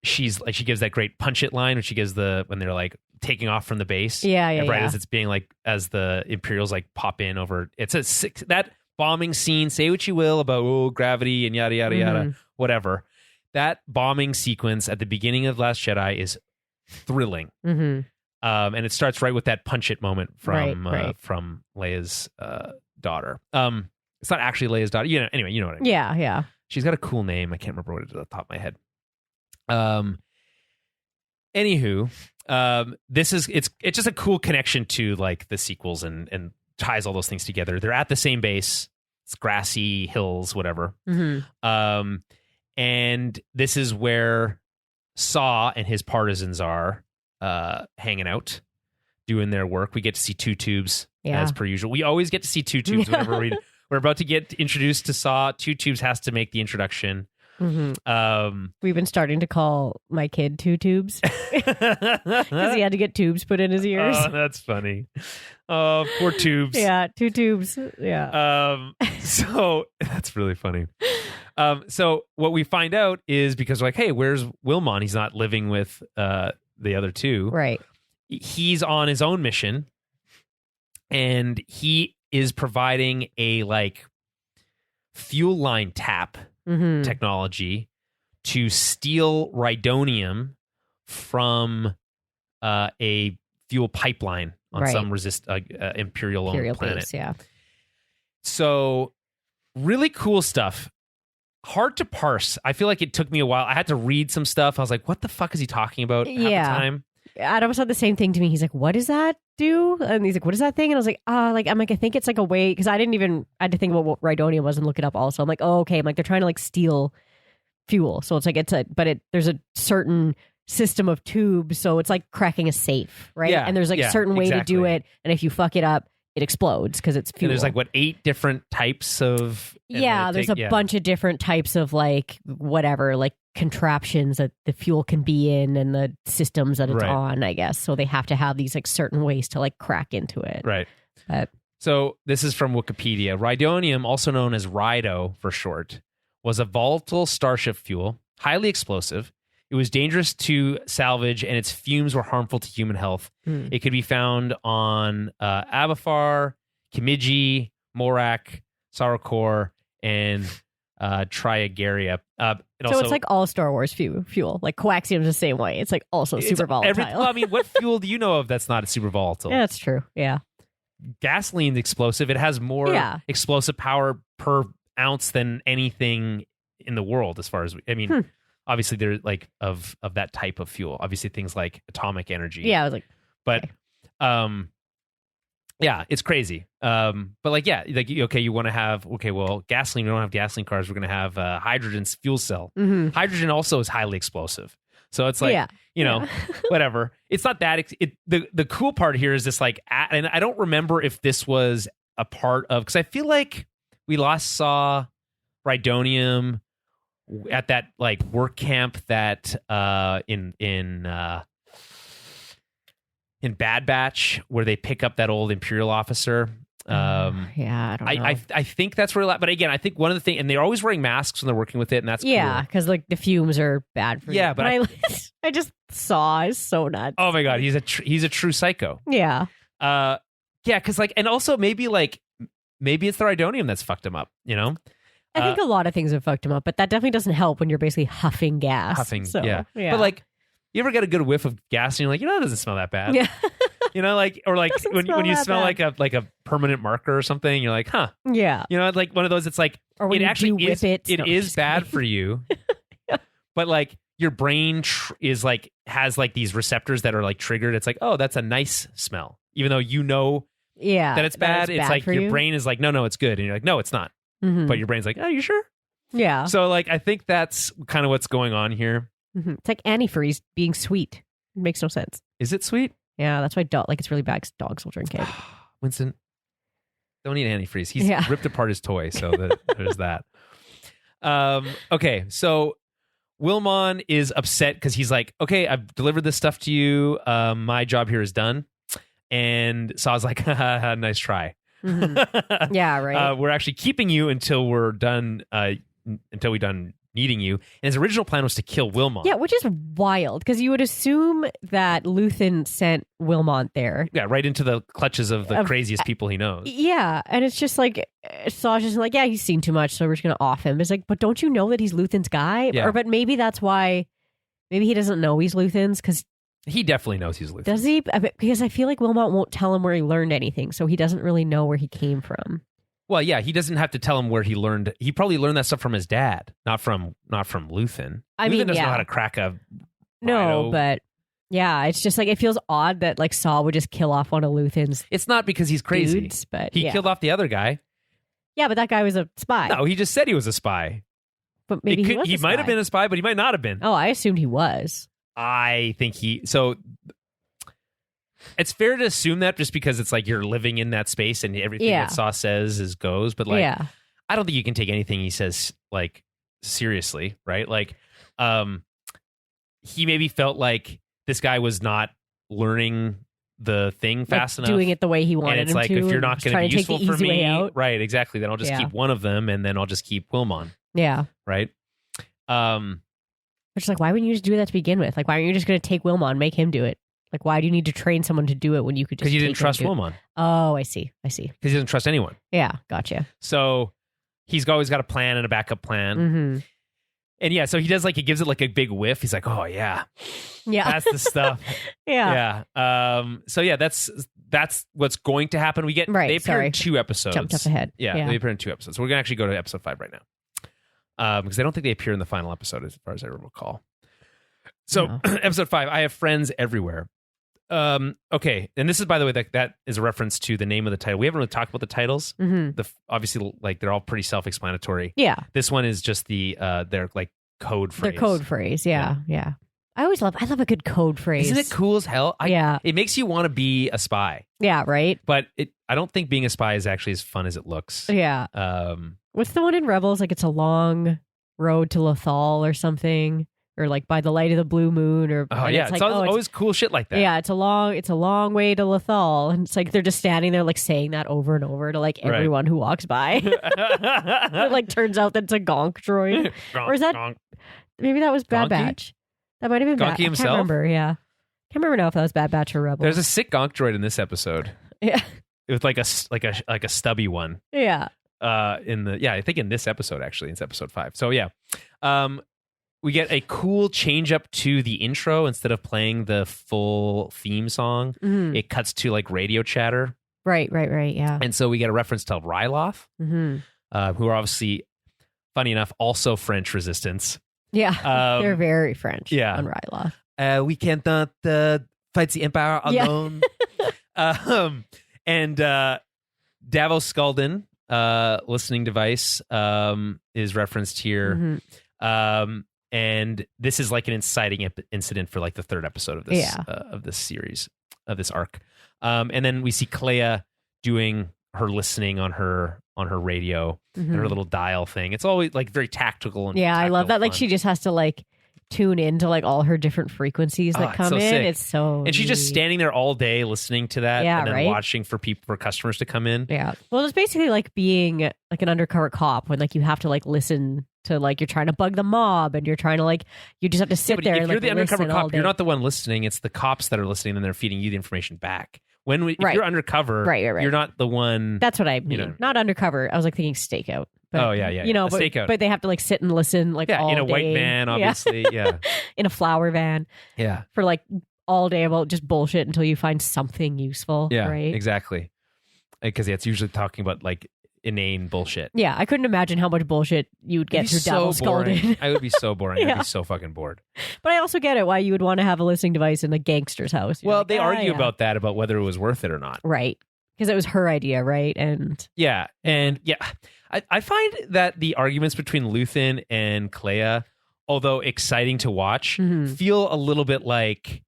A: She's like, she gives that great punch it line when she gives when they're like taking off from the base. As it's being like, as the Imperials like pop in over, that bombing scene. Say what you will about gravity and yada yada yada, whatever. That bombing sequence at the beginning of Last Jedi is thrilling.
B: Mm-hmm.
A: And it starts right with that punch it moment from Leia's daughter. It's not actually Leia's daughter. Anyway, you know what I mean.
B: Yeah.
A: She's got a cool name. I can't remember what it is off the top of my head. Anywho, it's just a cool connection to like the sequels and ties all those things together. They're at the same base. It's grassy hills, whatever.
B: Mm-hmm.
A: And this is where Saw and his partisans are hanging out, doing their work. We get to see two tubes as per usual. We always get to see two tubes whenever we're about to get introduced to Saw. Two tubes has to make the introduction.
B: Mm-hmm. We've been starting to call my kid Two Tubes because he had to get tubes put in his ears.
A: Oh, that's funny. Oh, poor Tubes.
B: Yeah, Two Tubes. Yeah.
A: So that's really funny. So what we find out is, because we're like, hey, where's Wilmon? He's not living with the other two.
B: Right.
A: He's on his own mission, and he is providing a like fuel line tap technology to steal rhydonium from a fuel pipeline on some Imperial owned planet.
B: Base, yeah.
A: So really cool stuff. Hard to parse. I feel like it took me a while. I had to read some stuff. I was like, what the fuck is he talking about half the time?
B: Adam said the same thing to me. He's like, what does that do? And he's like, what is that thing? And I was like, I think it's like a way, because I had to think about what rhydonium was and look it up also. I'm like, oh, okay. I'm like, they're trying to like steal fuel. So it's like, there's a certain system of tubes. So it's like cracking a safe, right?
A: Yeah,
B: and there's like a certain way to do it. And if you fuck it up, it explodes because it's fuel.
A: And there's like 8 different types of...
B: there's a bunch of different types of like whatever, like contraptions that the fuel can be in and the systems that it's on, I guess. So they have to have these like certain ways to like crack into it.
A: Right.
B: But,
A: so this is from Wikipedia. Rhydonium, also known as Rhydo for short, was a volatile starship fuel, highly explosive. It was dangerous to salvage, and its fumes were harmful to human health. It could be found on Abafar, Kimiji, Morak, Sarkor, and Triagaria.
B: So it's like all Star Wars fuel. Like coaxium is the same way. It's like also super volatile.
A: I mean, what fuel do you know of that's not super volatile?
B: Yeah, that's true. Yeah.
A: Gasoline's explosive. It has more explosive power per ounce than anything in the world, as far as obviously they're like of that type of fuel. Obviously things like atomic energy.
B: Yeah, I was like,
A: but yeah, it's crazy. But like, yeah, like, okay, you want to have, gasoline, we don't have gasoline cars. We're going to have hydrogen fuel cell. Hydrogen also is highly explosive. So it's like, whatever. It's not that, the cool part here is this like, and I don't remember if this was a part of, because I feel like we last saw Rhydonium at that like work camp that in Bad Batch, where they pick up that old Imperial officer
B: Yeah, I don't know.
A: I think that's where, but again, I think one of the things, and they're always wearing masks when they're working with it, and that's
B: yeah,
A: cool.
B: because like the fumes are bad for you.
A: Yeah, but
B: I just saw is so nuts.
A: Oh my god, he's a true psycho.
B: Yeah.
A: Yeah, because like, and also maybe it's the Rhydonium that's fucked him up. You know,
B: I think a lot of things have fucked him up, but that definitely doesn't help when you're basically huffing gas.
A: Yeah. But like, you ever get a good whiff of gas and you're like, it doesn't smell that bad.
B: Yeah.
A: You know, like, or like when you smell
B: bad.
A: like a permanent marker or something, you're like, huh.
B: Yeah.
A: You know, like one of those. It's like,
B: or when
A: it
B: you
A: actually
B: do whip it.
A: It is bad for you, but like your brain is like has like these receptors that are like triggered. It's like, oh, that's a nice smell, even though you know that it's bad. It's like your brain is like, no, it's good, and you're like, no, it's not.
B: Mm-hmm.
A: But your brain's like, oh, you sure?
B: Yeah.
A: So like, I think that's kind of what's going on here.
B: Mm-hmm. It's like antifreeze being sweet. It makes no sense.
A: Is it sweet?
B: Yeah, that's why it's really bad because dogs will drink it.
A: Winston, don't eat antifreeze. He's ripped apart his toy, so there's that. Okay, so Wilmon is upset because he's like, okay, I've delivered this stuff to you. My job here is done. And Saw's like, nice try.
B: Mm-hmm. Yeah, right.
A: We're actually keeping you until we're done, until we're done needing you. And his original plan was to kill Wilmont.
B: Yeah, which is wild because you would assume that Luthen sent Wilmont there.
A: Yeah, right into the clutches of the craziest people he knows.
B: Yeah, and it's just like Saw's just like, yeah, he's seen too much, so we're just gonna off him. It's like, but don't you know that he's Luthen's guy?
A: Yeah.
B: But maybe that's why. Maybe he doesn't know he's Luthen's because
A: he definitely knows he's Luthen.
B: Does he? Because I feel like Wilmont won't tell him where he learned anything, so he doesn't really know where he came from.
A: Well, yeah, he doesn't have to tell him where he learned. He probably learned that stuff from his dad, not from Luthen. Luthen doesn't know how to crack a
B: No, but yeah, it's just like it feels odd that like Saw would just kill off one of Luthen's.
A: It's not because he's crazy,
B: dudes, but
A: he killed off the other guy.
B: Yeah, but that guy was a spy.
A: No, he just said he was a spy.
B: But maybe
A: he might have been a spy, but he might not have been.
B: Oh, I assumed he was.
A: I think so. It's fair to assume that just because it's like you're living in that space and everything that Saw says goes. But like, I don't think you can take anything he says like seriously, right? Like, he maybe felt like this guy was not learning the thing fast enough,
B: doing it the way he wanted.
A: And it's
B: him
A: like,
B: to,
A: if you're not going to be useful for me, right? Exactly. Then I'll just keep one of them, and then I'll just keep Wilmon.
B: Yeah.
A: Right.
B: Which is like, why wouldn't you just do that to begin with? Like, why aren't you just going to take Wilmon, make him do it? Like, why do you need to train someone to do it when you could just?
A: Because you didn't trust Wilmon.
B: Oh, I see.
A: Because he doesn't trust anyone.
B: Yeah, gotcha.
A: So he's always got a plan and a backup plan.
B: Mm-hmm.
A: And yeah, so he gives it like a big whiff. He's like, oh yeah, that's the stuff.
B: Yeah.
A: So yeah, that's what's going to happen. We get they appear in 2 episodes.
B: Jumped up ahead.
A: Yeah, they appear in 2 episodes. So we're gonna actually go to episode 5 right now, because I don't think they appear in the final episode as far as I recall. So episode 5, I have friends everywhere. Okay, and this is, by the way, that is a reference to the name of the title. We haven't really talked about the titles.
B: Mm-hmm.
A: Obviously, like they're all pretty self-explanatory.
B: Yeah,
A: this one is just their like code phrase.
B: Their code phrase. Yeah. I love a good code phrase.
A: Isn't it cool as hell? It makes you want to be a spy.
B: Yeah, right.
A: But I don't think being a spy is actually as fun as it looks.
B: Yeah. What's the one in Rebels? Like, it's a long road to Lothal or something. Or like by the light of the blue moon, or
A: it's always cool shit like that.
B: Yeah, it's a long way to Lothal, and it's like they're just standing there like saying that over and over to like everyone who walks by. It like turns out that it's a gonk droid, or is that maybe that was Bad Batch? That might have been
A: Gonky himself.
B: I can't remember. Yeah, can't remember now if that was Bad Batch or Rebels.
A: There's a sick gonk droid in this episode.
B: Yeah,
A: with like a stubby one.
B: Yeah.
A: I think in this episode actually, it's episode 5. So yeah. We get a cool change up to the intro. Instead of playing the full theme song, it cuts to like radio chatter.
B: Right, yeah.
A: And so we get a reference to Ryloth, who are obviously, funny enough, also French resistance.
B: Yeah, they're very French on Ryloth.
A: We can't fight the Empire alone. And Davos Skulden, listening device, is referenced here. And this is like an inciting incident for like the 3rd episode of this series, of this arc. And then we see Clea doing her listening on her radio and her little dial thing. It's always like very tactical and
B: I love that.
A: fun.
B: Like she just has to like tune into like all her different frequencies that come
A: so
B: in.
A: sick.
B: It's so
A: And she's just
B: neat.
A: standing there all day listening to that
B: Yeah,
A: and then
B: right?
A: watching for customers to come in.
B: Yeah. Well, it's basically like being like an undercover cop when like you have to like listen to like you're trying to bug the mob and you're trying to like you just have to sit
A: But
B: there
A: if
B: and
A: you're
B: like
A: the undercover
B: listen all
A: cop,
B: day.
A: you're not the one listening. It's the cops that are listening and they're feeding you the information back. If
B: Right.
A: you're undercover,
B: Right.
A: you're not the one.
B: That's what I mean.
A: know.
B: Not undercover. I was like thinking stakeout. But,
A: Oh, yeah.
B: You know,
A: A
B: but,
A: stakeout.
B: but they have to like sit and listen like all
A: in a white
B: day.
A: van,
B: Yeah.
A: obviously. Yeah.
B: In a flower van
A: Yeah.
B: for like all day about just bullshit until you find something useful.
A: Yeah.
B: Right.
A: Exactly. Because it's usually talking about like inane bullshit.
B: Yeah. I couldn't imagine how much bullshit you would get
A: It'd be
B: through Devil
A: boring.
B: Scolded.
A: I would be so boring. I'd
B: Yeah.
A: be so fucking bored.
B: But I also get it why you would want to have a listening device in a gangster's house. You're
A: Well,
B: like,
A: they argue
B: yeah.
A: about that, about whether it was worth it or not.
B: Right. Because it was her idea, right? And
A: Yeah. And yeah, I find that the arguments between Luthen and Clea, although exciting to watch,
B: Mhm.
A: feel a little bit like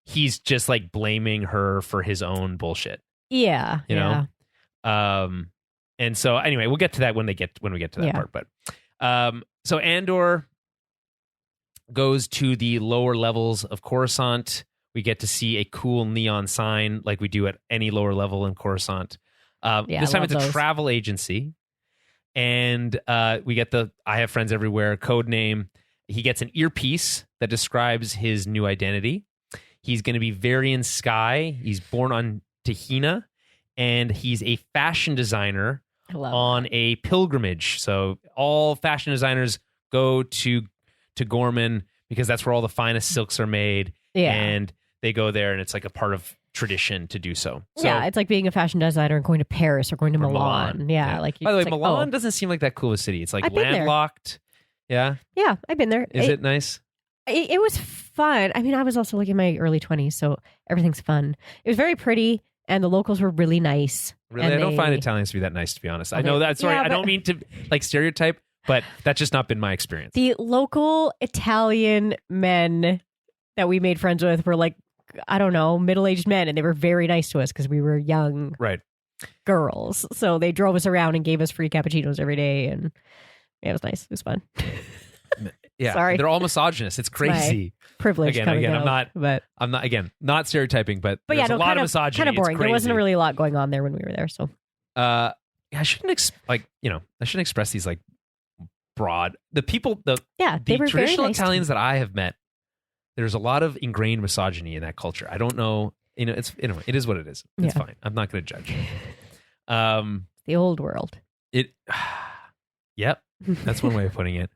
A: he's just like blaming her for his own bullshit,
B: yeah.
A: you know? And so anyway, we'll get to that when we get to that
B: Yeah.
A: part. But so Andor goes to the lower levels of Coruscant. We get to see a cool neon sign like we do at any lower level in Coruscant.
B: Yeah,
A: this time
B: I
A: it's a
B: love those.
A: travel agency. And we get the I Have Friends Everywhere code name. He gets an earpiece that describes his new identity. He's going to be Varian Sky. He's born on Tahina. And he's a fashion designer
B: I love
A: on
B: that.
A: a pilgrimage. So all fashion designers go to Gorman because that's where all the finest silks are made.
B: Yeah.
A: And they go there, and it's like a part of tradition to do so.
B: Yeah, it's like being a fashion designer and going to Paris or going to
A: Or
B: Milan. Yeah, like
A: by the way,
B: it's like,
A: Milan
B: oh.
A: doesn't seem like that cool of a city. It's like
B: I've been there.
A: landlocked. Yeah,
B: Yeah, I've been there.
A: is it nice?
B: It was fun. I mean, I was also like in my early 20s, so everything's fun. It was very pretty, and the locals were really nice.
A: Really,
B: And
A: I don't
B: they-
A: find Italians to be that nice, to be honest. I
B: Okay.
A: know that. Sorry,
B: Yeah,
A: I
B: but-
A: don't mean to like stereotype, but that's just not been my experience.
B: The local Italian men that we made friends with were like, I don't know, middle-aged men, and they were very nice to us because we were young
A: Right.
B: girls. So they drove us around and gave us free cappuccinos every day, and yeah, it was nice. It was fun.
A: Yeah.
B: Sorry.
A: They're all misogynist. It's crazy.
B: Privilege.
A: Again,
B: coming
A: I'm
B: out,
A: not.
B: but
A: Again, not stereotyping, but
B: yeah,
A: there's
B: no,
A: a lot
B: kind
A: of
B: of
A: misogyny.
B: kind of boring.
A: It's
B: There wasn't
A: crazy.
B: really a lot going on there when we were there. So
A: I shouldn't I shouldn't express these like broad. The people,
B: yeah, they
A: the
B: were very
A: traditional
B: nice to
A: Italians that I have met, there's a lot of ingrained misogyny in that culture. I don't know. It's anyway. It is what it is. It's
B: Yeah.
A: fine. I'm not going to judge.
B: me. The old world.
A: It. Yep, that's one way of putting it.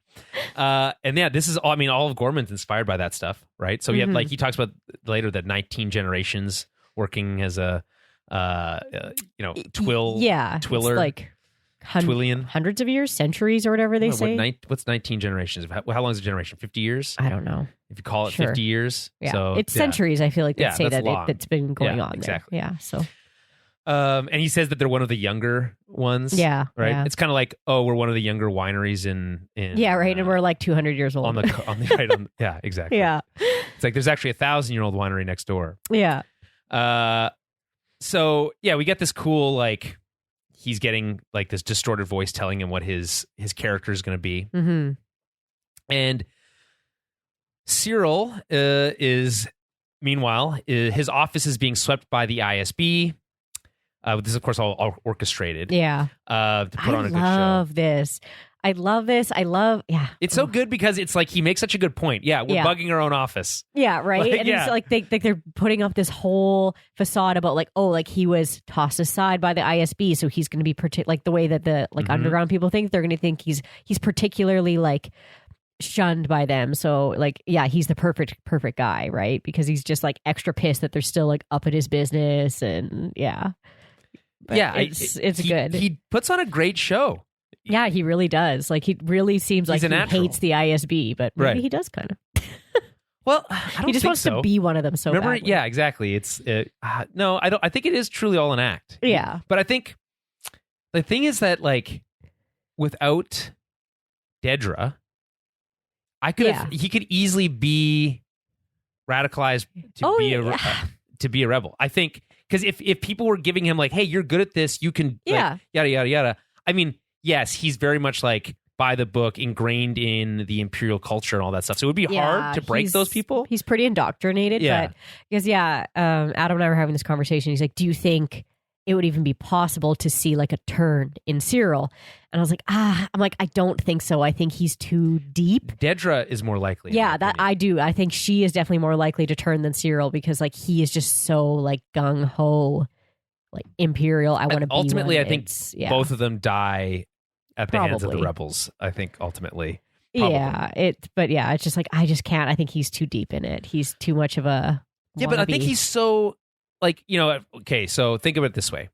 A: And yeah, this is all. I mean, all of Gorman's inspired by that stuff, right? So
B: Mhm.
A: he talks about later that 19 generations working as a twill.
B: Yeah, it's
A: Twiller.
B: like
A: Twillian.
B: hundreds of years, centuries, or whatever they
A: What,
B: say.
A: what's 19 generations? How long is a generation? 50 years?
B: I don't know.
A: If you call it
B: Sure.
A: 50 years.
B: Yeah,
A: So,
B: it's
A: yeah.
B: centuries. I feel like they
A: Yeah,
B: say
A: that's
B: that
A: long.
B: that's been going
A: Yeah,
B: on.
A: exactly.
B: There. Yeah. So
A: And he says that they're one of the younger ones.
B: yeah.
A: Right.
B: Yeah.
A: It's kind of like, oh, we're one of the younger wineries in
B: Yeah. Right. And we're like 200 years old.
A: on the right on. Yeah, exactly.
B: yeah.
A: It's like there's actually 1,000-year-old winery next door.
B: Yeah.
A: So yeah, we get this cool like he's getting like this distorted voice telling him what his character is going to be,
B: Mm-hmm.
A: and Cyril is meanwhile his office is being swept by the ISB. This is of course all orchestrated.
B: Yeah.
A: To put on a good show.
B: love this. I love this. I love. Yeah.
A: It's so good because it's like he makes such a good point. Yeah, we're
B: Yeah.
A: bugging our own office.
B: Yeah, right.
A: Like,
B: and
A: yeah.
B: it's like they're putting up this whole facade about like, oh, like he was tossed aside by the ISB, so he's going to be like the way that the like
A: Mhm.
B: underground people think, they're going to think he's particularly like shunned by them. So like, yeah, he's the perfect guy, right? Because he's just like extra pissed that they're still like up at his business, and yeah, But
A: yeah,
B: it's
A: he-
B: good.
A: He puts on a great show.
B: Yeah, he really does. Like he really seems like
A: He's a
B: he
A: natural.
B: hates the ISB, but maybe
A: Right.
B: he does kind of.
A: Well, I don't
B: He just
A: think
B: wants
A: so.
B: to be one of them so
A: Remember?
B: badly.
A: Yeah, exactly. It's no, I don't. I think it is truly all an act.
B: Yeah.
A: But I think the thing is that like without Dedra, he could easily be radicalized to be a rebel. I think because if people were giving him like, hey, you're good at this, you can
B: Yeah.
A: like, yada yada yada. I mean, yes, he's very much like by the book, ingrained in the imperial culture and all that stuff. So it would be hard to break those people.
B: He's pretty indoctrinated.
A: Yeah.
B: But because, Adam and I were having this conversation. He's like, do you think it would even be possible to see like a turn in Cyril? And I was like, I'm like, I don't think so. I think he's too deep.
A: Dedra is more likely.
B: Yeah, that I do. I think she is definitely more likely to turn than Cyril because like he is just so like gung ho, like imperial. I want to be
A: ultimately.
B: one.
A: I think both of them die at the hands of the rebels. I think ultimately. Probably.
B: Yeah, it's just like I just can't. I think he's too deep in it. He's too much of a
A: but I think he's so like, okay, so think of it this way.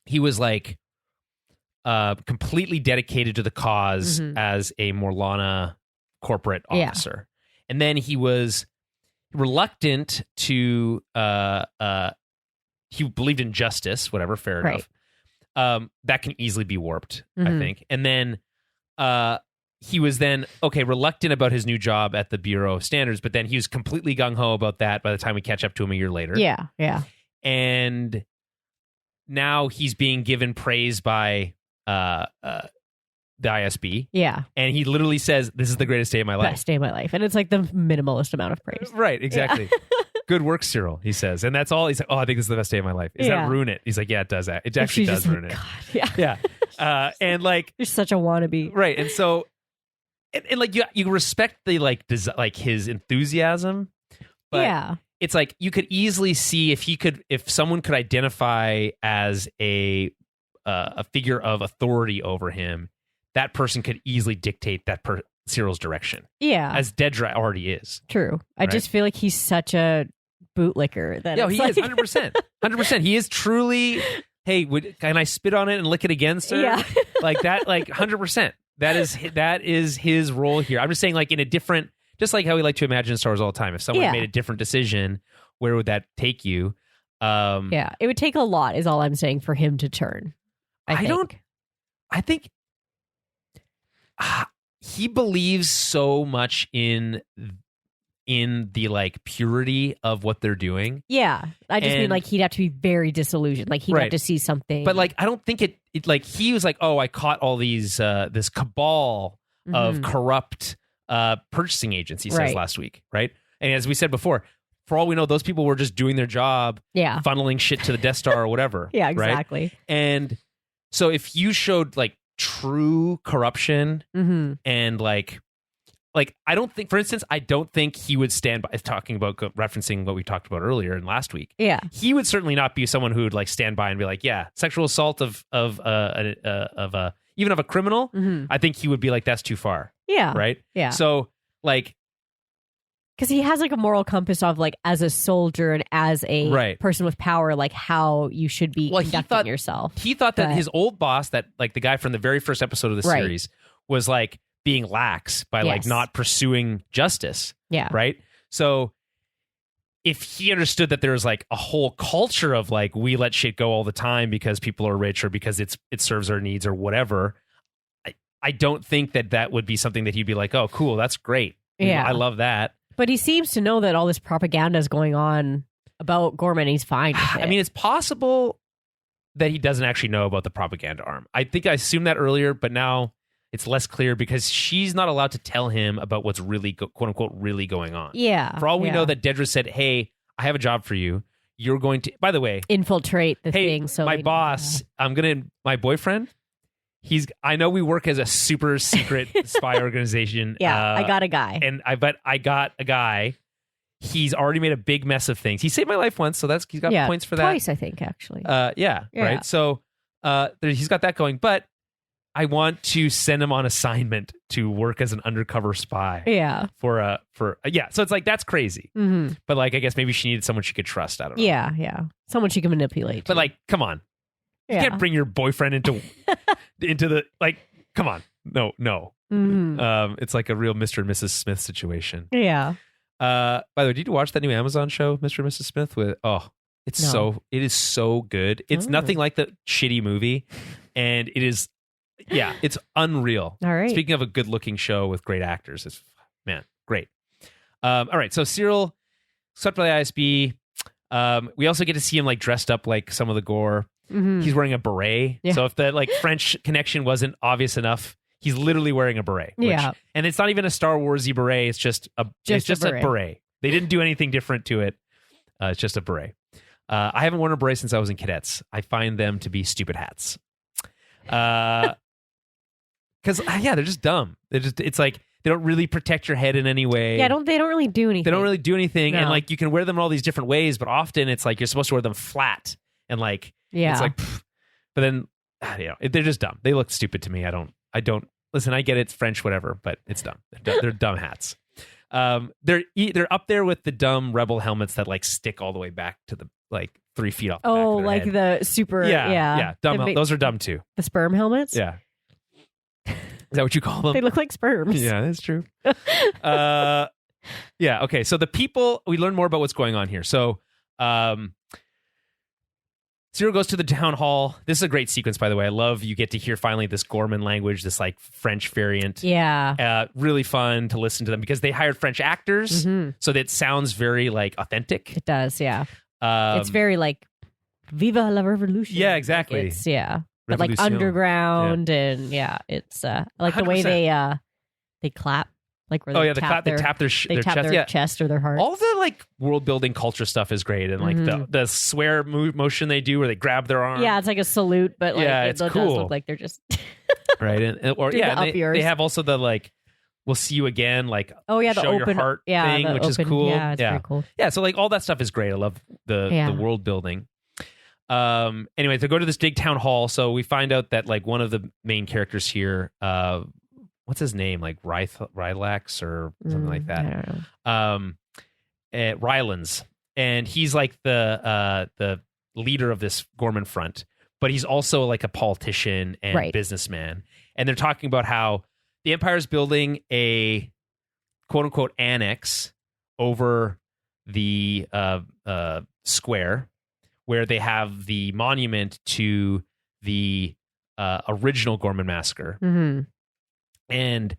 A: He was like completely dedicated to the cause as a Morlana corporate officer. And then he was reluctant to he believed in justice, whatever, fair enough. That can easily be warped, I think. And then he was then, reluctant about his new job at the Bureau of Standards, but then he was completely gung-ho about that by the time we catch up to him a year later.
B: Yeah.
A: And now he's being given praise by the ISB.
B: Yeah.
A: And he literally says, this is the greatest day of my life.
B: Best day of my life. And it's like the minimalist amount of praise.
A: Right, exactly. Yeah. Good work, Cyril, he says. And that's all. He's like, I think this is the best day of my life. Does that ruin it? He's like, yeah, it does that. It actually does ruin it.
B: God,
A: yeah. And like...
B: You're such a wannabe.
A: Right. And so... And like, you respect the like his enthusiasm. But it's like, you could easily see if someone could identify as a figure of authority over him, that person could easily dictate Cyril's direction. Yeah. As Dedra already is.
B: True. I just feel like he's such a bootlicker that
A: he is 100%. 100%. He is truly, hey, can I spit on it and lick it again, sir?
B: Yeah.
A: Like that, like 100%. That is his role here. I'm just saying, like, in a different, just like how we like to imagine Star Wars all the time. If someone made a different decision, where would that take you?
B: It would take a lot, is all I'm saying, for him to turn. I
A: think he believes so much in the like purity of what they're doing.
B: Yeah. I just mean like he'd have to be very disillusioned. Like he'd have to see something.
A: But like I don't think it like he was like, oh, I caught all these this cabal of corrupt purchasing agents, he says last week, right? And as we said before, for all we know, those people were just doing their job, funneling shit to the Death Star or whatever.
B: Yeah, exactly.
A: Right? And so if you showed like true corruption and like I don't think, for instance, I don't think he would stand by, referencing what we talked about earlier and last week.
B: Yeah,
A: he would certainly not be someone who would like stand by and be like, yeah, sexual assault of even of a criminal. I think he would be like, that's too far.
B: Yeah,
A: right.
B: Yeah.
A: So like,
B: because he has like a moral compass of like as a soldier and as a person with power, like how you should be conducting yourself.
A: He thought that his old boss, that like the guy from the very first episode of the series, was like being lax by like not pursuing justice.
B: Yeah.
A: Right. So if he understood that there was like a whole culture of like, we let shit go all the time because people are rich or because it serves our needs or whatever, I don't think that would be something that he'd be like, oh, cool, that's great.
B: Yeah.
A: I love that.
B: But he seems to know that all this propaganda is going on about Gorman. He's fine with it.
A: I mean, it's possible that he doesn't actually know about the propaganda arm. I think I assumed that earlier, but now it's less clear because she's not allowed to tell him about what's really, quote unquote, really going on.
B: Yeah.
A: For all we know, that Dedra said, hey, I have a job for you. You're going to, by the way,
B: infiltrate the thing. So
A: my boss, my boyfriend, I know we work as a super secret spy organization.
B: Yeah, I got a guy.
A: But I got a guy. He's already made a big mess of things. He saved my life once, so he's got points for that.
B: Twice, I think, actually.
A: Right. So he's got that going. But I want to send him on assignment to work as an undercover spy.
B: Yeah.
A: So it's like, that's crazy. Mm-hmm. But like, I guess maybe she needed someone she could trust. I don't know.
B: Yeah. Someone she can manipulate.
A: But like, come on. You can't bring your boyfriend into the, like, come on. No. Mm-hmm. It's like a real Mr. and Mrs. Smith situation.
B: Yeah.
A: By the way, did you watch that new Amazon show, Mr. and Mrs. Smith? It is so good. It's nothing like the shitty movie. And it is, it's unreal.
B: All right.
A: Speaking of a good looking show with great actors, it's, man, great. All right. So Cyril, swept by the ISB. We also get to see him like dressed up like some of the gore. Mm-hmm. He's wearing a beret. Yeah. So if the like French connection wasn't obvious enough, He's literally wearing a beret.
B: Yeah.
A: And it's not even a Star Warsy beret. It's just a beret. They didn't do anything different to it. It's just a beret. I haven't worn a beret since I was in cadets. I find them to be stupid hats. Because they're just dumb. It's like they don't really protect your head in any way.
B: Yeah, they don't really do anything.
A: They don't really do anything,
B: No.
A: and like you can wear them in all these different ways, but often it's like you're supposed to wear them flat and like it's like. Pfft. But then they're just dumb. They look stupid to me. I don't listen. I get it's French, whatever, but it's dumb. They're dumb hats. They're up there with the dumb rebel helmets that like stick all the way back to the like 3 feet off. The back of their
B: like
A: head.
B: the super.
A: Yeah. Dumb. Those are dumb too.
B: The sperm helmets.
A: Yeah. Is that what you call them?
B: They look like sperms.
A: Yeah, that's true. Yeah. Okay. So we learn more about what's going on here. So, Cyril goes to the town hall. This is a great sequence, by the way. I love you get to hear finally this Gorman language, this like French variant.
B: Yeah.
A: Really fun to listen to them because they hired French actors, so that it sounds very like authentic.
B: It does. Yeah. It's very like Viva la Revolution.
A: Yeah, exactly.
B: Like but like
A: Revolution.
B: underground and it's like the way
A: 100%.
B: they clap, like where they
A: they tap their chest.
B: Chest or their heart.
A: All the like world building culture stuff is great, and like the swear motion they do where they grab their arm.
B: Yeah, it's like a salute, but like
A: it's
B: it
A: cool.
B: does look like they're just
A: right, they have also the like we'll see you again, like
B: the
A: show
B: open,
A: your heart thing, which is cool.
B: Yeah, it's very cool.
A: Yeah, so like all that stuff is great. I love the world building. Anyway, they go to this big town hall. So we find out that like one of the main characters here, what's his name? Like Rylax or something like that.
B: I don't know.
A: Rylands, and he's like the leader of this Gorman front, but he's also like a politician and businessman. And they're talking about how the Empire's building a quote unquote annex over the square, where they have the monument to the original Gorman massacre.
B: Mm-hmm.
A: And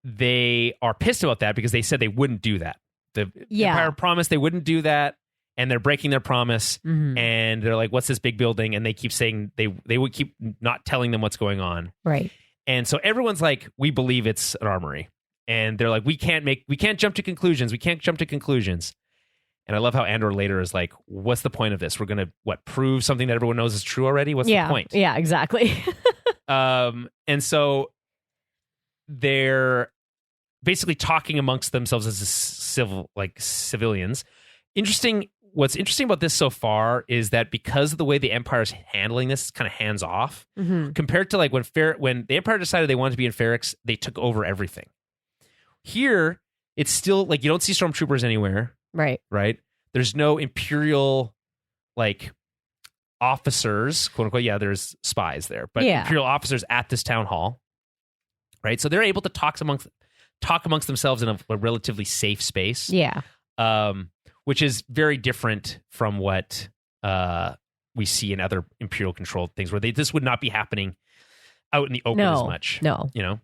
A: they are pissed about that because they said they wouldn't do that. The Empire promised they wouldn't do that, and they're breaking their promise.
B: Mm-hmm.
A: And they're like, what's this big building? And they keep saying they would keep not telling them what's going on.
B: Right.
A: And so everyone's like, we believe it's an armory. And they're like, we can't jump to conclusions. We can't jump to conclusions. And I love how Andor later is like, what's the point of this? We're going to, prove something that everyone knows is true already? What's the point?
B: Yeah, exactly.
A: And so they're basically talking amongst themselves as civilians. What's interesting about this so far is that because of the way the Empire is handling this, it's kind of hands off compared to like when the Empire decided they wanted to be in Ferrix, they took over everything. Here, it's still like you don't see stormtroopers anywhere. Right. There's no Imperial like officers, quote unquote. Yeah, there's spies there, but Imperial officers at this town hall. Right. So they're able to talk amongst themselves in a relatively safe space.
B: Yeah.
A: Which is very different from what we see in other Imperial controlled things where this would not be happening out in the open as much.
B: No.
A: You know?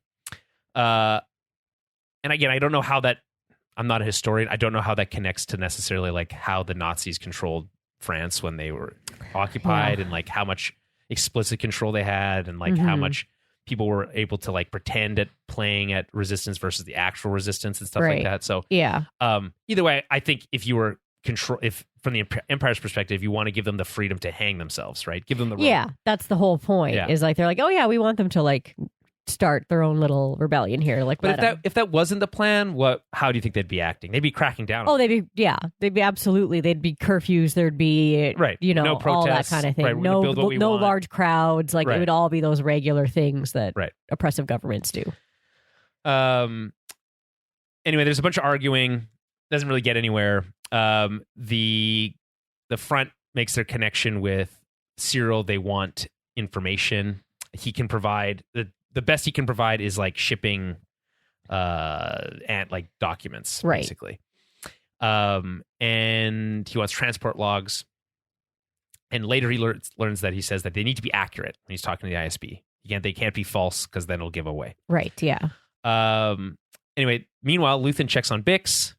A: And again, I don't know how that. I'm not a historian. I don't know how that connects to necessarily like how the Nazis controlled France when they were occupied and like how much explicit control they had and like how much people were able to like pretend at playing at resistance versus the actual resistance and stuff like that. So either way, I think if from the Empire's perspective, you want to give them the freedom to hang themselves, right? Give them the rope.
B: That's the whole point. Is like they're like, oh yeah, we want them to like start their own little rebellion here. Like,
A: but if that wasn't the plan, how do you think they'd be acting? They'd be cracking down.
B: Oh, they'd be absolutely. They'd be curfews. There'd be
A: no protests,
B: all that kind of thing.
A: Right,
B: no large crowds. Like it would all be those regular things that oppressive governments do.
A: Anyway, there's a bunch of arguing. Doesn't really get anywhere. The front makes their connection with Cyril. They want information. He can provide the best he can provide is like shipping and like documents basically. And he wants transport logs. And later he learns that he says that they need to be accurate when he's talking to the ISB. They can't be false because then it'll give away.
B: Right, yeah.
A: Anyway, meanwhile, Luthen checks on Bix.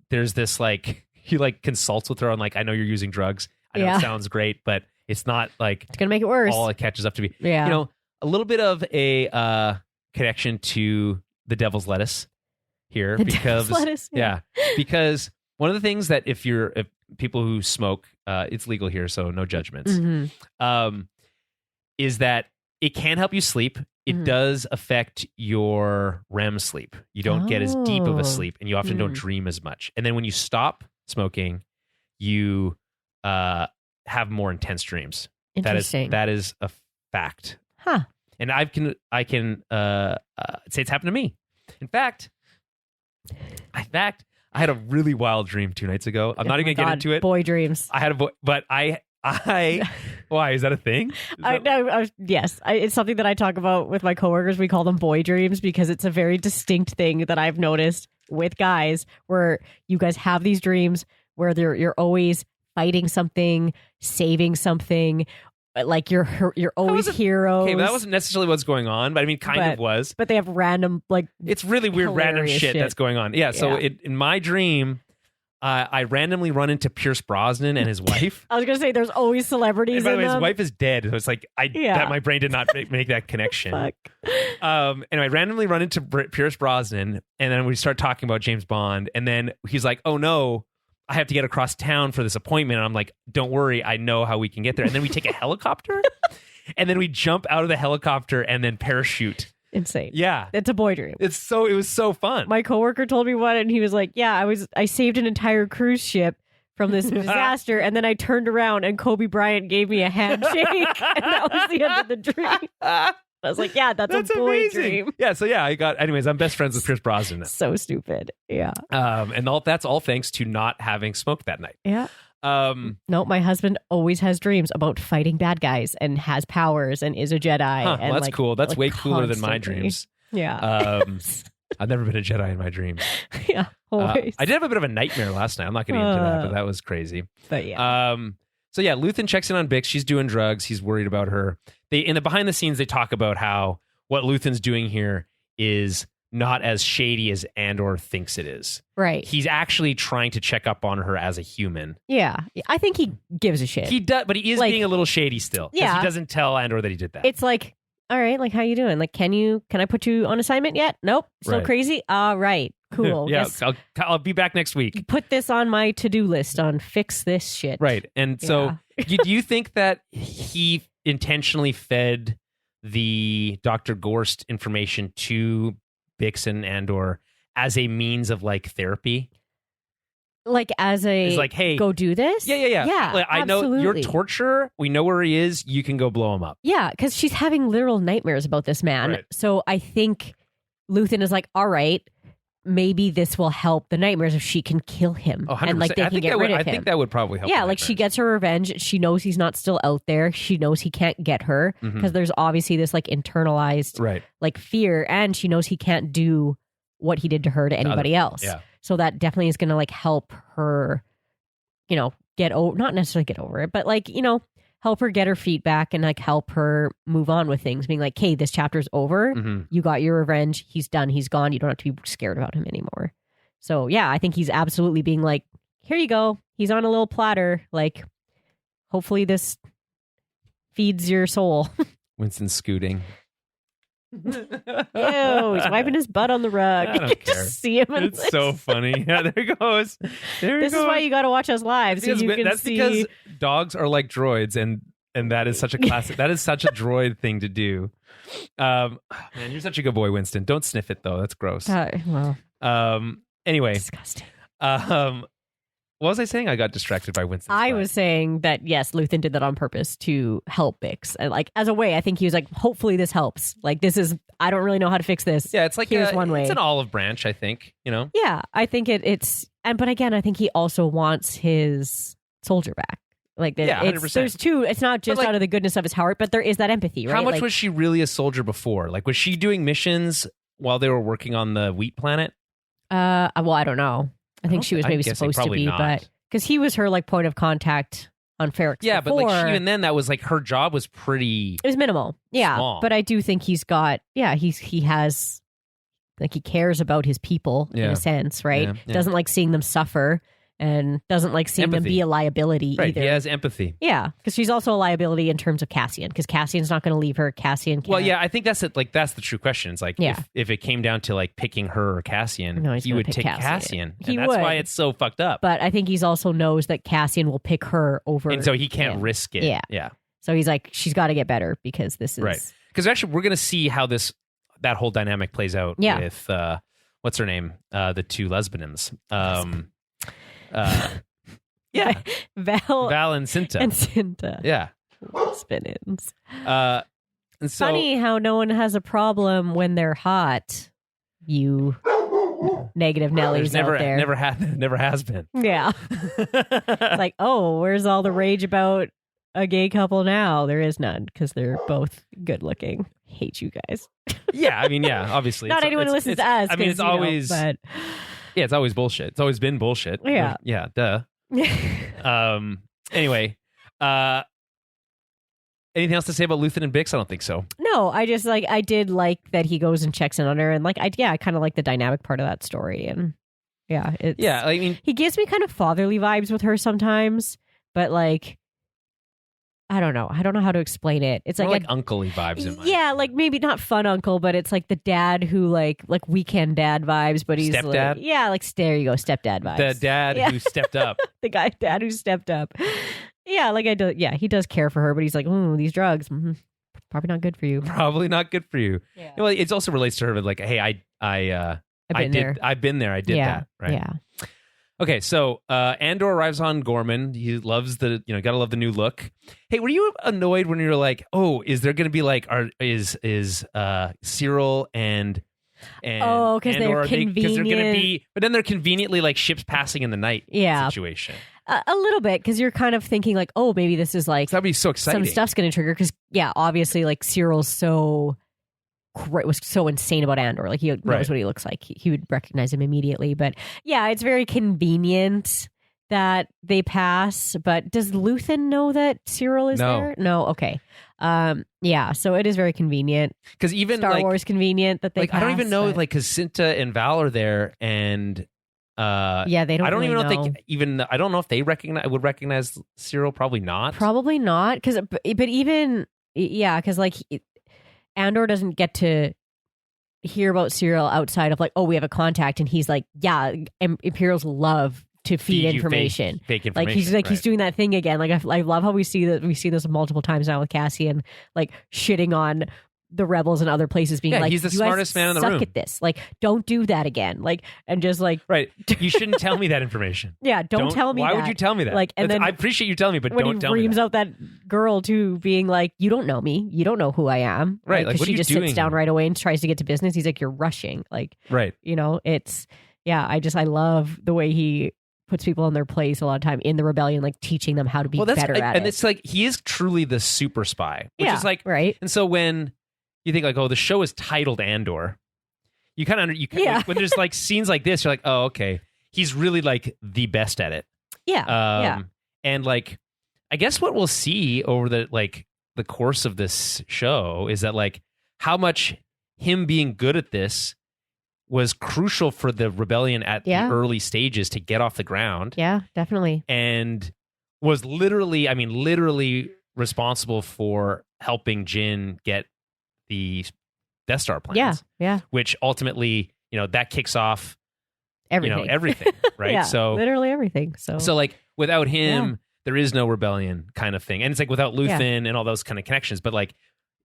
A: There's this like he like consults with her on like, I know you're using drugs. I know it sounds great, but It's not like
B: It's going to make it worse.
A: all it catches up to be.
B: Yeah.
A: You know, a little bit of a connection to the devil's lettuce here
B: The
A: because
B: devil's lettuce,
A: yeah, because one of the things that if people who smoke, it's legal here, so no judgments. Is that it can help you sleep. It does affect your REM sleep. You don't get as deep of a sleep, and you often don't dream as much. And then when you stop smoking, you have more intense dreams.
B: Interesting.
A: That is a fact.
B: Huh.
A: And I can say it's happened to me. In fact, I had a really wild dream 2 nights ago. I'm not even gonna get into it.
B: Boy dreams.
A: I had a boy, but I why is that a thing?
B: Yes, it's something that I talk about with my coworkers. We call them boy dreams because it's a very distinct thing that I've noticed with guys, where you guys have these dreams where you're always fighting something, saving something. Like you're always heroes.
A: Okay, that wasn't necessarily what's going on, but I mean, kind of was.
B: But they have random, like,
A: it's really weird, random shit that's going on. Yeah. So in my dream, I randomly run into Pierce Brosnan and his wife.
B: I was gonna say, there's always celebrities.
A: And by the way,
B: in
A: his
B: them.
A: wife is dead. So it's like that my brain did not make that connection.
B: Fuck.
A: And I randomly run into Pierce Brosnan, and then we start talking about James Bond, and then he's like, "Oh no, I have to get across town for this appointment." And I'm like, "Don't worry, I know how we can get there." And then we take a helicopter, and then we jump out of the helicopter and then parachute.
B: Insane.
A: Yeah.
B: It's a boy dream.
A: It was so fun.
B: My coworker told me one, and he was like, "Yeah, I saved an entire cruise ship from this disaster, and then I turned around and Kobe Bryant gave me a handshake, and that was the end of the dream." I was like, "Yeah, that's a boy
A: amazing.
B: dream."
A: Yeah, so anyways, I'm best friends with Pierce Brosnan now.
B: So stupid. Yeah.
A: And that's all thanks to not having smoked that night.
B: Yeah. No, my husband always has dreams about fighting bad guys and has powers and is a Jedi. And
A: well, that's cool. That's way cooler than my dreams.
B: Yeah.
A: I've never been a Jedi in my dreams.
B: Yeah. Always.
A: I did have a bit of a nightmare last night. I'm not getting into that, but that was crazy.
B: But yeah.
A: So yeah, Luthen checks in on Bix. She's doing drugs. He's worried about her. In the behind the scenes, they talk about how what Luthen's doing here is not as shady as Andor thinks it is.
B: Right.
A: He's actually trying to check up on her as a human.
B: Yeah. I think he gives a shit.
A: He does, but he is being a little shady still.
B: Yeah.
A: He doesn't tell Andor that he did that.
B: It's like, all right, like, how you doing? Like, can I put you on assignment yet? Nope. Still
A: Right.
B: crazy? All right. Cool.
A: Yeah,
B: Yes.
A: I'll be back next week.
B: Put this on my to-do list on fix this shit.
A: Right. And so do you think that he intentionally fed the Dr. Gorst information to Bix and Andor as a means of like therapy?
B: Like as a,
A: it's like, hey,
B: go do this?
A: Yeah.
B: Yeah,
A: like, I know your
B: absolutely.
A: torturer. We know where he is. You can go blow him up.
B: Yeah, because she's having literal nightmares about this man.
A: Right.
B: So I think Luthen is like, all right, maybe this will help the nightmares if she can kill him.
A: Oh, 100%.
B: And like they can get rid of him.
A: I think that would probably help.
B: Yeah,
A: the
B: like she
A: nightmares.
B: gets her revenge. She knows he's not still out there. She knows he can't get her because there's obviously this like internalized
A: right.
B: like fear, and she knows he can't do what he did to her to anybody else.
A: Yeah.
B: So that definitely is going to like help her, not necessarily get over it, but like, help her get her feet back and like help her move on with things, being like, hey, this chapter's over. You got your revenge. He's done. He's gone. You don't have to be scared about him anymore. So yeah, I think he's absolutely being like, here you go. He's on a little platter. Like, hopefully this feeds your soul.
A: Winston scooting.
B: Ew, he's wiping his butt on the rug.
A: I don't care.
B: Just see him.
A: It's so funny. Yeah, there he goes.
B: This is why you got to watch us live, so you can
A: that's
B: see.
A: because dogs are like droids, and that is such a classic. That is such a droid thing to do. Man, you're such a good boy, Winston. Don't sniff it though. That's gross.
B: Well,
A: Anyway,
B: disgusting.
A: what was I saying? I got distracted by Winston.
B: I was saying that yes, Luthen did that on purpose to help Bix, and like as a way, I think he was like, hopefully this helps. Like this is, I don't really know how to fix this.
A: Yeah, it's like
B: here's one way.
A: It's an olive branch, I think.
B: Yeah, I think but again, I think he also wants his soldier back. Like
A: yeah, 100%.
B: There's two. It's not just
A: like,
B: out of the goodness of his heart, but there is that empathy, right?
A: How much
B: like,
A: was she really a soldier before? Like, was she doing missions while they were working on the wheat planet?
B: Well, I don't know. I think she was maybe supposed to be,
A: not.
B: but because he was her like point of contact on Ferrix.
A: Yeah,
B: before.
A: but like even then, that was like her job was pretty.
B: It was minimal. Yeah,
A: small.
B: but I do think he's got. Yeah, he has. Like he cares about his people in a sense, right?
A: Yeah, yeah.
B: Doesn't like seeing them suffer, and doesn't like seeing them
A: Empathy.
B: be a liability
A: Right.
B: either.
A: He has empathy.
B: Yeah, because she's also a liability in terms of Cassian, because Cassian's not going to leave her. Cassian can't.
A: Well, yeah, I think that's it. Like, that's the true question. It's like,
B: Yeah.
A: if it came down to like picking her or Cassian,
B: No, he's
A: he
B: gonna
A: would
B: pick
A: take
B: Cassian.
A: Cassian.
B: He
A: And that's
B: would.
A: why it's so fucked up.
B: But I think he's also knows that Cassian will pick her over.
A: And so he can't
B: him.
A: risk it.
B: Yeah.
A: Yeah.
B: So he's like, she's got to get better because this is.
A: Right. Because actually, we're going to see how that whole dynamic plays out
B: Yeah.
A: with, what's her name? The two lesbians. Yeah.
B: Val
A: and Cinta.
B: and Cinta.
A: Yeah.
B: Spin-ins.
A: And so,
B: Funny how no one has a problem when they're hot. You negative Nellies
A: there's
B: out there.
A: never has been.
B: Yeah. It's like, oh, where's all the rage about a gay couple now? There is none because they're both good looking. Hate you guys.
A: Yeah, I mean, yeah, obviously.
B: Not anyone who listens to us.
A: I mean, it's
B: 'cause, you know,
A: always,
B: but
A: yeah, it's always bullshit. It's always been bullshit.
B: Yeah.
A: Yeah, duh. Anyway, anything else to say about Luthen and Bix? I don't think so.
B: no, I just like, I did like that he goes and checks in on her, and like, I kind of like the dynamic part of that story, and yeah, it's
A: Yeah, I mean,
B: he gives me kind of fatherly vibes with her sometimes, but like, I don't know how to explain it. It's
A: more
B: like
A: like uncle-y vibes in my
B: yeah, like maybe not fun uncle, but it's like the dad who like weekend dad vibes, but he's
A: Stepdad?
B: like, yeah, like there you go, stepdad vibes.
A: the dad
B: Yeah.
A: who stepped up.
B: The dad who stepped up. Yeah, like I do. Yeah, he does care for her, but he's like, these drugs, probably not good for you.
A: Probably not good for you.
B: Yeah.
A: Well, it also relates to her, but like, hey, I've been there. I did
B: Yeah,
A: that. Right.
B: Yeah.
A: Okay, so Andor arrives on Gorman. He loves gotta love the new look. Hey, were you annoyed when you were like, oh, is there gonna be like, is Cyril and
B: Oh, 'cause they're
A: Andor, because they're gonna
B: convenient.
A: be, but then they're conveniently like ships passing in the night
B: Yeah.
A: situation.
B: A little bit, because you're kind of thinking like, oh, maybe this is like
A: So that'd be so exciting.
B: some stuff's going to trigger. Because yeah, obviously, like Cyril's was so insane about Andor. Like he knows
A: Right.
B: what he looks like. He would recognize him immediately. But yeah, it's very convenient that they pass. But does Luthen know that Cyril is
A: No.
B: there? No. Okay. Yeah. So it is very convenient.
A: Because even
B: Star
A: like,
B: Wars convenient that they.
A: like I don't even
B: pass,
A: know
B: but-
A: like because Cinta and Val are there and.
B: Yeah, they don't.
A: I don't
B: really
A: even know
B: know.
A: if they even. I don't know if they would recognize Cyril. Probably not.
B: Probably not, because but even because like Andor doesn't get to hear about Cyril outside of like, oh, we have a contact, and he's like, yeah, Imperials love to feed
A: you
B: information.
A: fake information.
B: Like he's
A: right.
B: doing that thing again. Like I love how we see this multiple times now with Cassian, like shitting on the rebels and other places, being
A: Yeah,
B: like,
A: he's the
B: "You guys
A: smartest man in the
B: suck
A: room."
B: at this. Like, don't do that again. Like, and just like,
A: Right. You shouldn't tell me that information.
B: yeah, don't tell me.
A: Why
B: that.
A: would you tell me that?
B: Like, and then
A: I appreciate you telling me, but
B: when
A: don't
B: he
A: tell me
B: reams
A: that.
B: out that girl too, being like, you don't know me, you don't know who I am,
A: Right, like,
B: because
A: what are
B: she
A: you
B: just
A: doing
B: sits down
A: here?
B: right away and tries to get to business. He's like, you're rushing. Like,
A: Right.
B: it's I love the way he puts people in their place a lot of time in the rebellion, like teaching them how to be better at
A: and
B: it.
A: it's like he is truly the super spy, which
B: yeah,
A: is like
B: right.
A: And so when you think like, oh, the show is titled Andor, you kind of
B: Yeah.
A: when there's like scenes like this, you're like, oh, okay, he's really like the best at it.
B: Yeah, yeah.
A: And like, I guess what we'll see over the course of this show is that like how much him being good at this was crucial for the rebellion at
B: Yeah.
A: the early stages to get off the ground,
B: Yeah, definitely.
A: and was literally responsible for helping Jin get the Death Star plans.
B: Yeah, yeah.
A: Which ultimately, that kicks off
B: Everything.
A: everything, right?
B: Yeah,
A: So
B: literally everything. So
A: like without him, there is no rebellion kind of thing. And it's like without Luthen and all those kind of connections, but like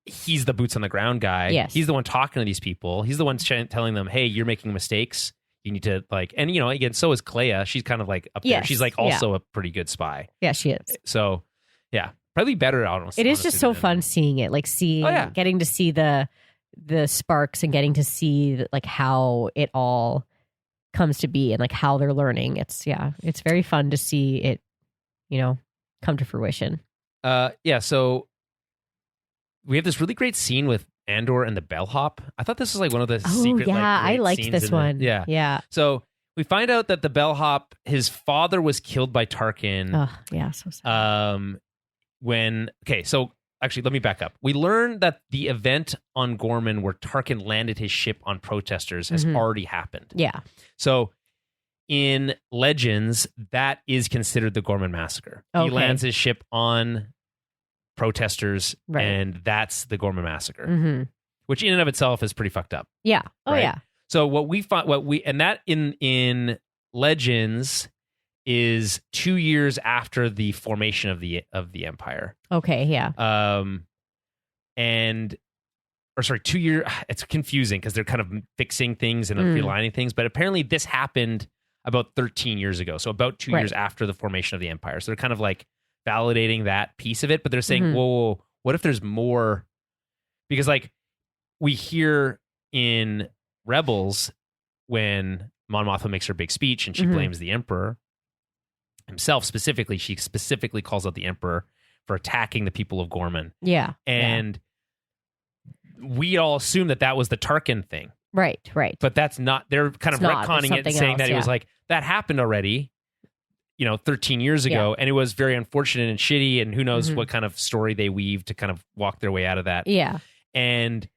A: he's the boots on the ground guy.
B: Yes.
A: He's the one talking to these people. He's the one telling them, hey, you're making mistakes. You need to like, and again, so is Clea. She's kind of like up there.
B: Yes,
A: She's like also a pretty good spy.
B: yeah, she is.
A: So yeah, probably better.
B: It is just so fun seeing it, like getting to see the sparks and getting to see like how it all comes to be and like how they're learning. It's very fun to see it, come to fruition.
A: So we have this really great scene with Andor and the bellhop. I thought this was like one of the secret.
B: Yeah,
A: like,
B: I
A: great
B: liked
A: scenes
B: this
A: in the-
B: one.
A: yeah.
B: Yeah.
A: So we find out that the bellhop, his father was killed by Tarkin.
B: Oh, yeah, so sad.
A: So actually, let me back up. We learned that the event on Gorman where Tarkin landed his ship on protesters has already happened.
B: Yeah.
A: So in Legends, that is considered the Gorman massacre. He
B: Okay.
A: lands his ship on protesters,
B: Right.
A: and that's the Gorman massacre,
B: Mm-hmm.
A: which in and of itself is pretty fucked up.
B: Yeah. Oh,
A: Right?
B: yeah.
A: So and that in Legends is 2 years after the formation of the Empire.
B: Okay. Yeah.
A: Or sorry, 2 years. It's confusing because they're kind of fixing things and realigning things. But apparently, this happened about 13 years ago. So about 2 years after the formation of the Empire. So they're kind of like validating that piece of it. But they're saying, whoa, what if there's more? Because like we hear in Rebels when Mon Mothma makes her big speech and she blames the Emperor himself specifically. She specifically calls out the Emperor for attacking the people of Gorman.
B: Yeah.
A: And we all assume that was the Tarkin thing.
B: Right.
A: But that's not, they're kind of retconning it and saying that it was like, that happened already, 13 years ago. And it was very unfortunate and shitty. And who knows what kind of story they weave to kind of walk their way out of that.
B: Yeah.
A: And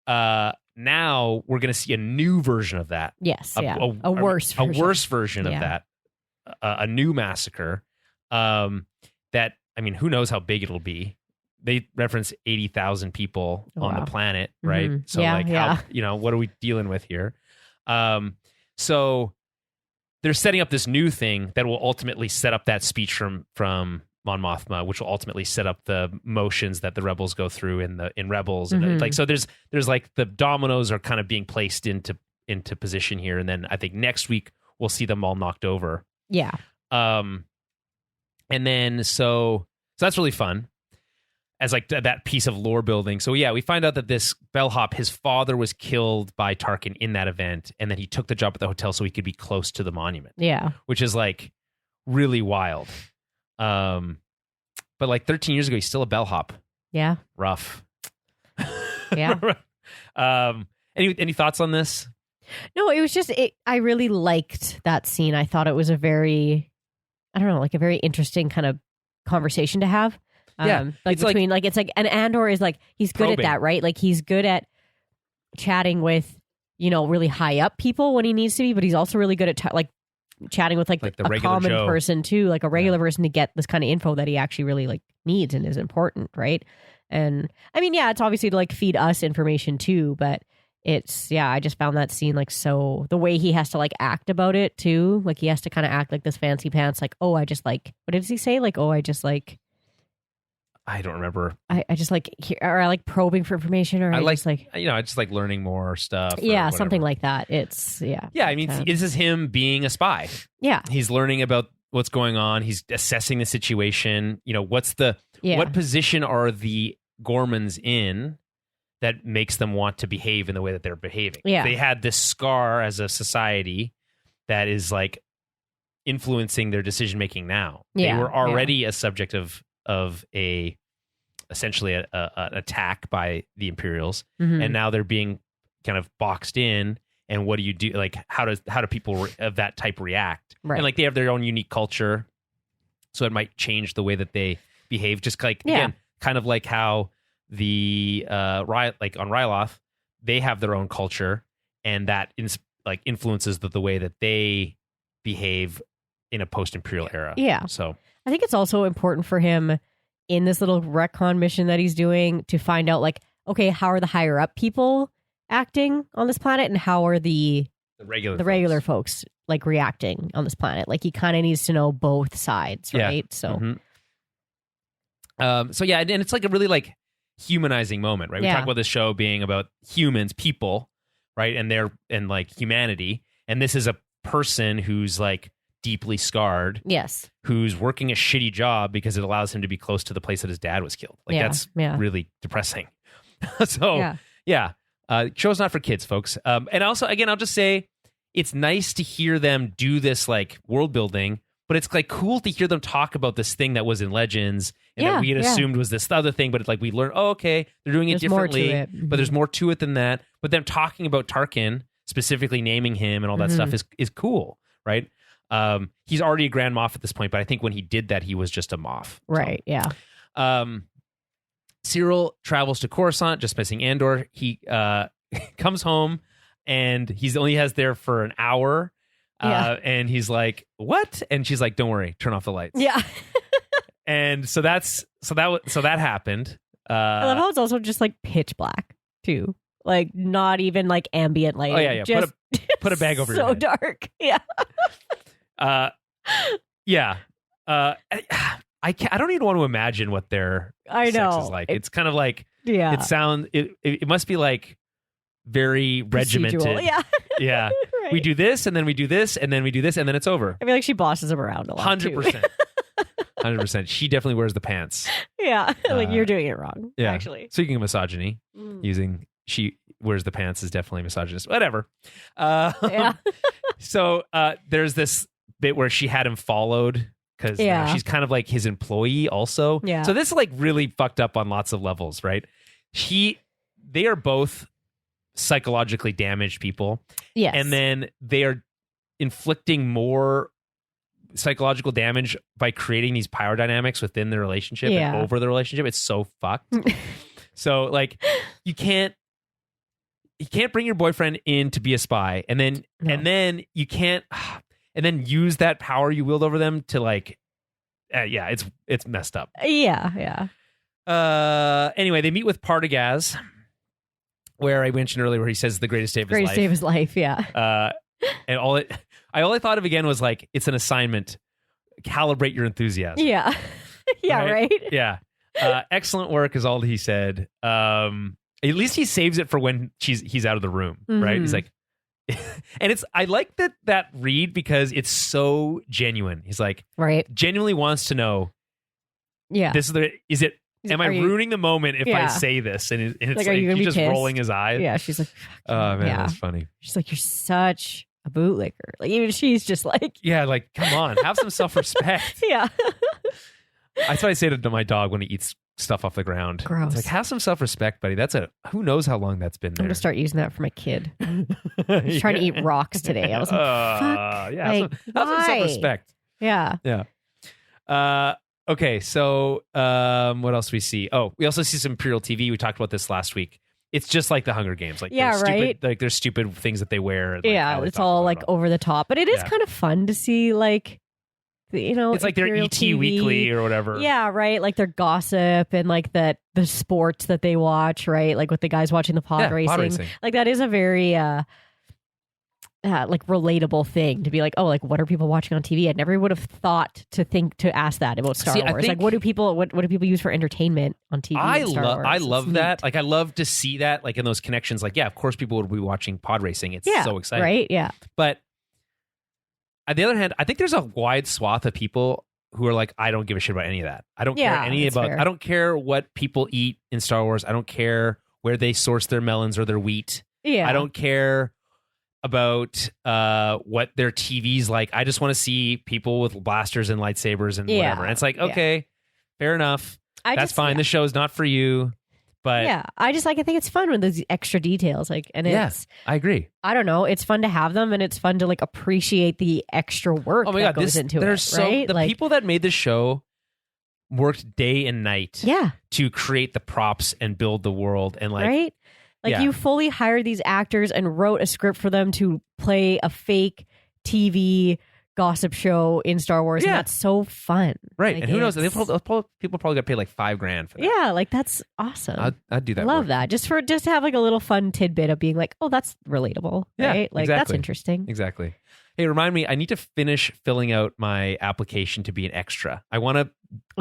A: now we're going to see a new version of that.
B: Yes. A worse version.
A: A worse version of that. A new massacre. That, I mean, who knows how big it'll be. They reference 80,000 people on the planet, right? So how, what are we dealing with here? So they're setting up this new thing that will ultimately set up that speech from Mon Mothma, which will ultimately set up the motions that the rebels go through in Rebels. And so there's like the dominoes are kind of being placed into position here. And then I think next week we'll see them all knocked over.
B: Yeah.
A: And then so that's really fun as like that piece of lore building. So yeah, we find out that this bellhop, his father was killed by Tarkin in that event, and then he took the job at the hotel so he could be close to the monument.
B: Yeah.
A: Which is like really wild. But like 13 years ago, he's still a bellhop.
B: Yeah.
A: Rough.
B: Yeah.
A: Any thoughts on this?
B: No, it was just I really liked that scene. I thought it was a very interesting kind of conversation to have. And Andor is like, he's good
A: probing.
B: at that, right? Like he's good at chatting with, really high up people when he needs to be, but he's also really good at chatting with like
A: the
B: a common
A: Joe.
B: person too, like a regular person to get this kind of info that he actually really like needs and is important, right? And I mean, yeah, it's obviously to like feed us information too, but I just found that scene like so, the way he has to like act about it too, like he has to kind of act like this fancy pants, like, oh, I just like, what does he say? Like, oh, I just like,
A: I don't remember.
B: I just like, or I like probing for information, or I just like,
A: I just like learning more stuff.
B: Yeah, something like that. Yeah,
A: I mean, this is him being a spy.
B: Yeah.
A: He's learning about what's going on. He's assessing the situation. What position are the Gormans in that makes them want to behave in the way that they're behaving?
B: Yeah.
A: They had this scar as a society that is like influencing their decision making now.
B: Yeah.
A: They were already a subject of essentially an attack by the Imperials, and now they're being kind of boxed in. And what do you do? Like, how do people of that type react?
B: Right.
A: And like they have their own unique culture, so it might change the way that they behave. Just like again, kind of like how the on Ryloth, they have their own culture, and that influences the way that they behave in a post-Imperial era.
B: Yeah.
A: So
B: I think it's also important for him in this little retcon mission that he's doing to find out, like, okay, how are the higher up people acting on this planet, and how are the regular folks like reacting on this planet? Like, he kind of needs to know both sides, right? So,
A: so yeah, and it's like a really like humanizing moment, right? We talk about this show being about humans, people, right, and like humanity, and this is a person who's like deeply scarred,
B: yes,
A: who's working a shitty job because it allows him to be close to the place that his dad was killed. Like that's really depressing. So show's not for kids, folks. And also, again, I'll just say it's nice to hear them do this like world building, but it's like cool to hear them talk about this thing that was in Legends and that we had assumed was this other thing, but it's like we learn, oh, okay, they're doing it differently, but there's more to it than that. But them talking about Tarkin, specifically naming him and all that stuff is cool, right? He's already a Grand Moff at this point, but I think when he did that, he was just a Moff.
B: Right,
A: Cyril travels to Coruscant, just missing Andor. He comes home, and he's only has there for an hour. And he's like, what? And she's like, don't worry, turn off the lights.
B: Yeah.
A: And so that happened.
B: I love how it's also just like pitch black too. Like not even like ambient lighting.
A: Oh yeah.
B: Just
A: Put a bag over your
B: so
A: head.
B: dark. Yeah.
A: Yeah. I don't even want to imagine what their sex is like. It's kind of like, it must be like very regimented.
B: Procedural. Yeah.
A: Yeah. Right. We do this and then we do this and then we do this and then it's over.
B: I feel like she bosses him around a lot.
A: 100%. 100%. She definitely wears the pants.
B: Yeah. Like you're doing it wrong. Yeah. Actually.
A: Speaking of misogyny, using she wears the pants is definitely misogynist. Whatever. Yeah. So there's this bit where she had him followed because she's kind of like his employee also.
B: Yeah.
A: So this is like really fucked up on lots of levels, right? They are both psychologically damaged people.
B: Yes.
A: And then they are inflicting more psychological damage by creating these power dynamics within the relationship and over the relationship. It's so fucked. So like you can't bring your boyfriend in to be a spy and then you can't and then use that power you wield over them to like it's messed up.
B: Yeah.
A: Anyway, they meet with Partagaz, where I mentioned earlier where he says the greatest day of his life.
B: Greatest day of his life, yeah.
A: And all I thought of again was like, it's an assignment. Calibrate your enthusiasm.
B: Yeah. Yeah, right?
A: Yeah. Excellent work is all he said. At least he saves it for when he's out of the room, right? He's like, and I like that read because it's so genuine. He's like, genuinely wants to know. Yeah. Am I ruining the moment if I say this? And it's like he's just rolling his eyes.
B: Yeah. She's like,
A: oh man, that's funny.
B: She's like, you're such a bootlicker. Like even she's just like,
A: yeah, like come on, have some self-respect.
B: Yeah.
A: That's what I say to my dog when he eats stuff off the ground.
B: Gross.
A: It's like, have some self-respect, buddy. Who knows how long that's been there.
B: I'm gonna start using that for my kid. He's trying to eat rocks today. I was like, fuck.
A: Yeah, have some self-respect.
B: Yeah.
A: Yeah. Okay, so what else do we see? Oh, we also see some Imperial TV. We talked about this last week. It's just like the Hunger Games. Like, there's stupid things that they wear. And,
B: like, it's all like over the top, but it is kind of fun to see. Like, it's
A: like their ET
B: TV.
A: Weekly or whatever.
B: Yeah, right. Like their gossip and like the sports that they watch. Right, like with the guys watching the pod racing. Like that is a very like relatable thing to be like, oh, like what are people watching on TV? I never would have thought to ask that about Star Wars. Like what do people use for entertainment on TV?
A: I love that. Like I love to see that like in those connections. Like, yeah, of course people would be watching pod racing. It's so exciting.
B: Right? Yeah.
A: But on the other hand, I think there's a wide swath of people who are like, I don't give a shit about any of that. I don't care I don't care what people eat in Star Wars. I don't care where they source their melons or their wheat.
B: Yeah.
A: I don't care about what their TV's like. I just want to see people with blasters and lightsabers and whatever. And it's like, okay, fair enough. That's fine. The show's not for you. But
B: yeah, I think it's fun with those extra details. Like, and it's,
A: I agree.
B: I don't know. It's fun to have them, and it's fun to like appreciate the extra work that goes into it. Right?
A: The people that made this show worked day and night. To create the props and build the world and like.
B: Right. Like you fully hired these actors and wrote a script for them to play a fake TV gossip show in Star Wars. And that's so fun.
A: Right.
B: Like,
A: and who knows? People probably got paid like $5,000 for that.
B: Yeah. Like that's awesome.
A: I'd do that.
B: Love that. Just to have like a little fun tidbit of being like, oh, that's relatable. Right. Like that's interesting.
A: Exactly. Hey, remind me, I need to finish filling out my application to be an extra. I want to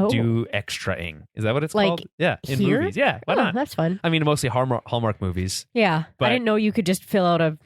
A: do extraing. Is that what it's called? Yeah, in movies. Yeah, why not?
B: That's fun.
A: I mean, mostly Hallmark movies.
B: Yeah, but I didn't know you could just fill out a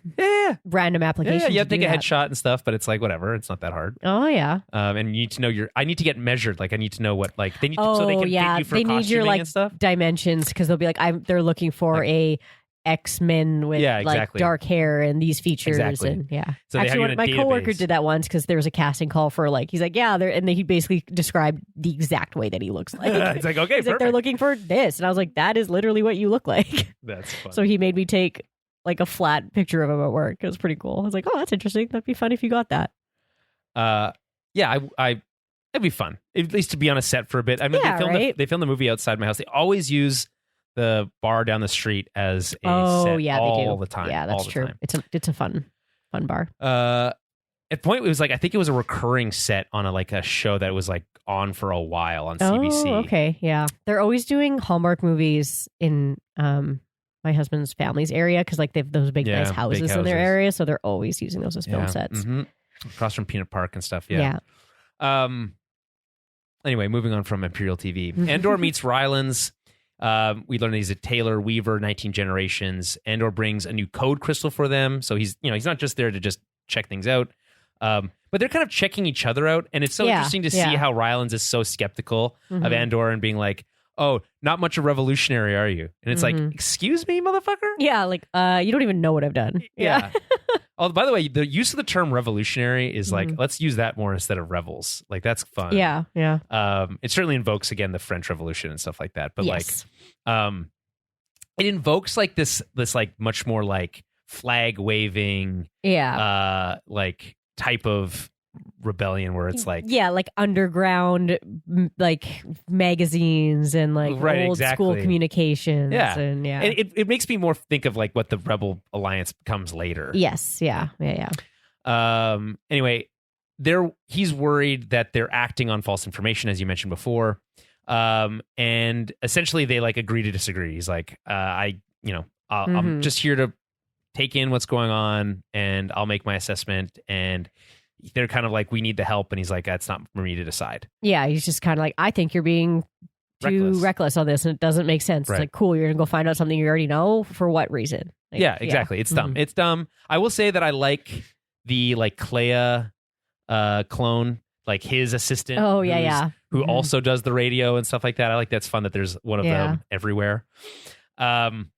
B: random application.
A: Yeah, you have to take a headshot and stuff, but it's like whatever. It's not that hard.
B: Oh yeah.
A: And you need to know I need to get measured. Like I need to know what like they need to, so they can fit you for
B: they need your like
A: and stuff.
B: Dimensions because they'll be like they're looking for a X-Men with like dark hair and these features and
A: so
B: actually my coworker did that once because there was a casting call for like he's like and he basically described the exact way that he looks like.
A: It's like okay,
B: like, they're looking for this and I was like that is literally what you look like.
A: That's fun.
B: So he made me take like a flat picture of him at work. It was pretty cool. I was like, oh, that's interesting. That'd be fun if you got that.
A: It'd be fun at least to be on a set for a bit. I mean, they filmed the movie outside my house. They always use the bar down the street as a set all the time.
B: Yeah, that's true.
A: Time.
B: It's a fun bar.
A: At point, it was like I think it was a recurring set on a show that was like on for a while on CBC.
B: Oh, okay, yeah. They're always doing Hallmark movies in my husband's family's area because like they have those big nice houses in their area, so they're always using those as film sets.
A: Mm-hmm. Across from Peanut Park and stuff. Yeah. Anyway, moving on from Imperial TV. Andor meets Rylands. We learn that he's a Taylor Weaver, 19 generations. Andor brings a new code crystal for them, so he's not just there to just check things out. But they're kind of checking each other out, and it's so interesting to see how Rylands is so skeptical of Andor and being like, "Oh, not much of a revolutionary, are you?" And it's like, "Excuse me, motherfucker."
B: Yeah, like you don't even know what I've done.
A: Yeah. Oh, by the way, the use of the term revolutionary is like, let's use that more instead of rebels. Like that's fun.
B: Yeah, yeah.
A: It certainly invokes again the French Revolution and stuff like that. But it invokes like this like much more like flag waving, like type of rebellion where it's like
B: like underground like magazines and like old school communications and
A: it makes me more think of like what the Rebel Alliance becomes later. Anyway, he's worried that they're acting on false information, as you mentioned before, and essentially they like agree to disagree. He's like I'm just here to take in what's going on and I'll make my assessment, and they're kind of like, we need the help. And he's like, that's not for me to decide. Yeah.
B: He's just kind of like, I think you're being too reckless on this and it doesn't make sense. Right. It's like, cool. You're going to go find out something you already know. For what reason? Like,
A: exactly. It's dumb. It's dumb. I will say that I like the like Clea clone, like his assistant.
B: Oh,
A: who also does the radio and stuff like that. I like that's fun that there's one of them everywhere. And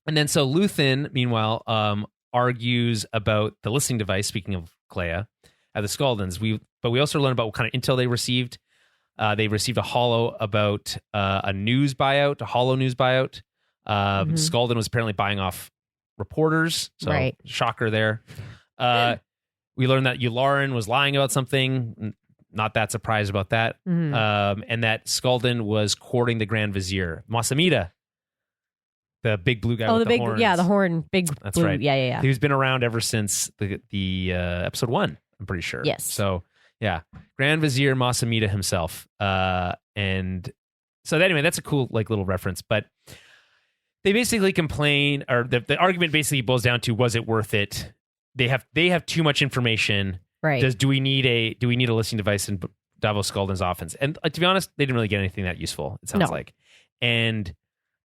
A: then so Luthen, meanwhile, argues about the listening device, speaking of Clea, at the Skaldans. We also learn about what kind of intel they received. They received a holo about a holo news buyout. Skaldan was apparently buying off reporters, so shocker there. We learned that Yularen was lying about something. Not that surprised about that. And that Skaldan was courting the Grand Vizier, Masamita. The big blue guy with the horns.
B: The horn.
A: That's
B: blue.
A: right.
B: Yeah.
A: He's been around ever since the episode 1, I'm pretty sure.
B: Yes.
A: So, yeah. Grand Vizier Masamita himself. And so anyway, that's a cool like little reference. But they basically complain, or the argument basically boils down to, was it worth it? They have too much information.
B: Right.
A: Do we need a listening device in Davos Skaldan's offense? And to be honest, they didn't really get anything that useful, it sounds like. And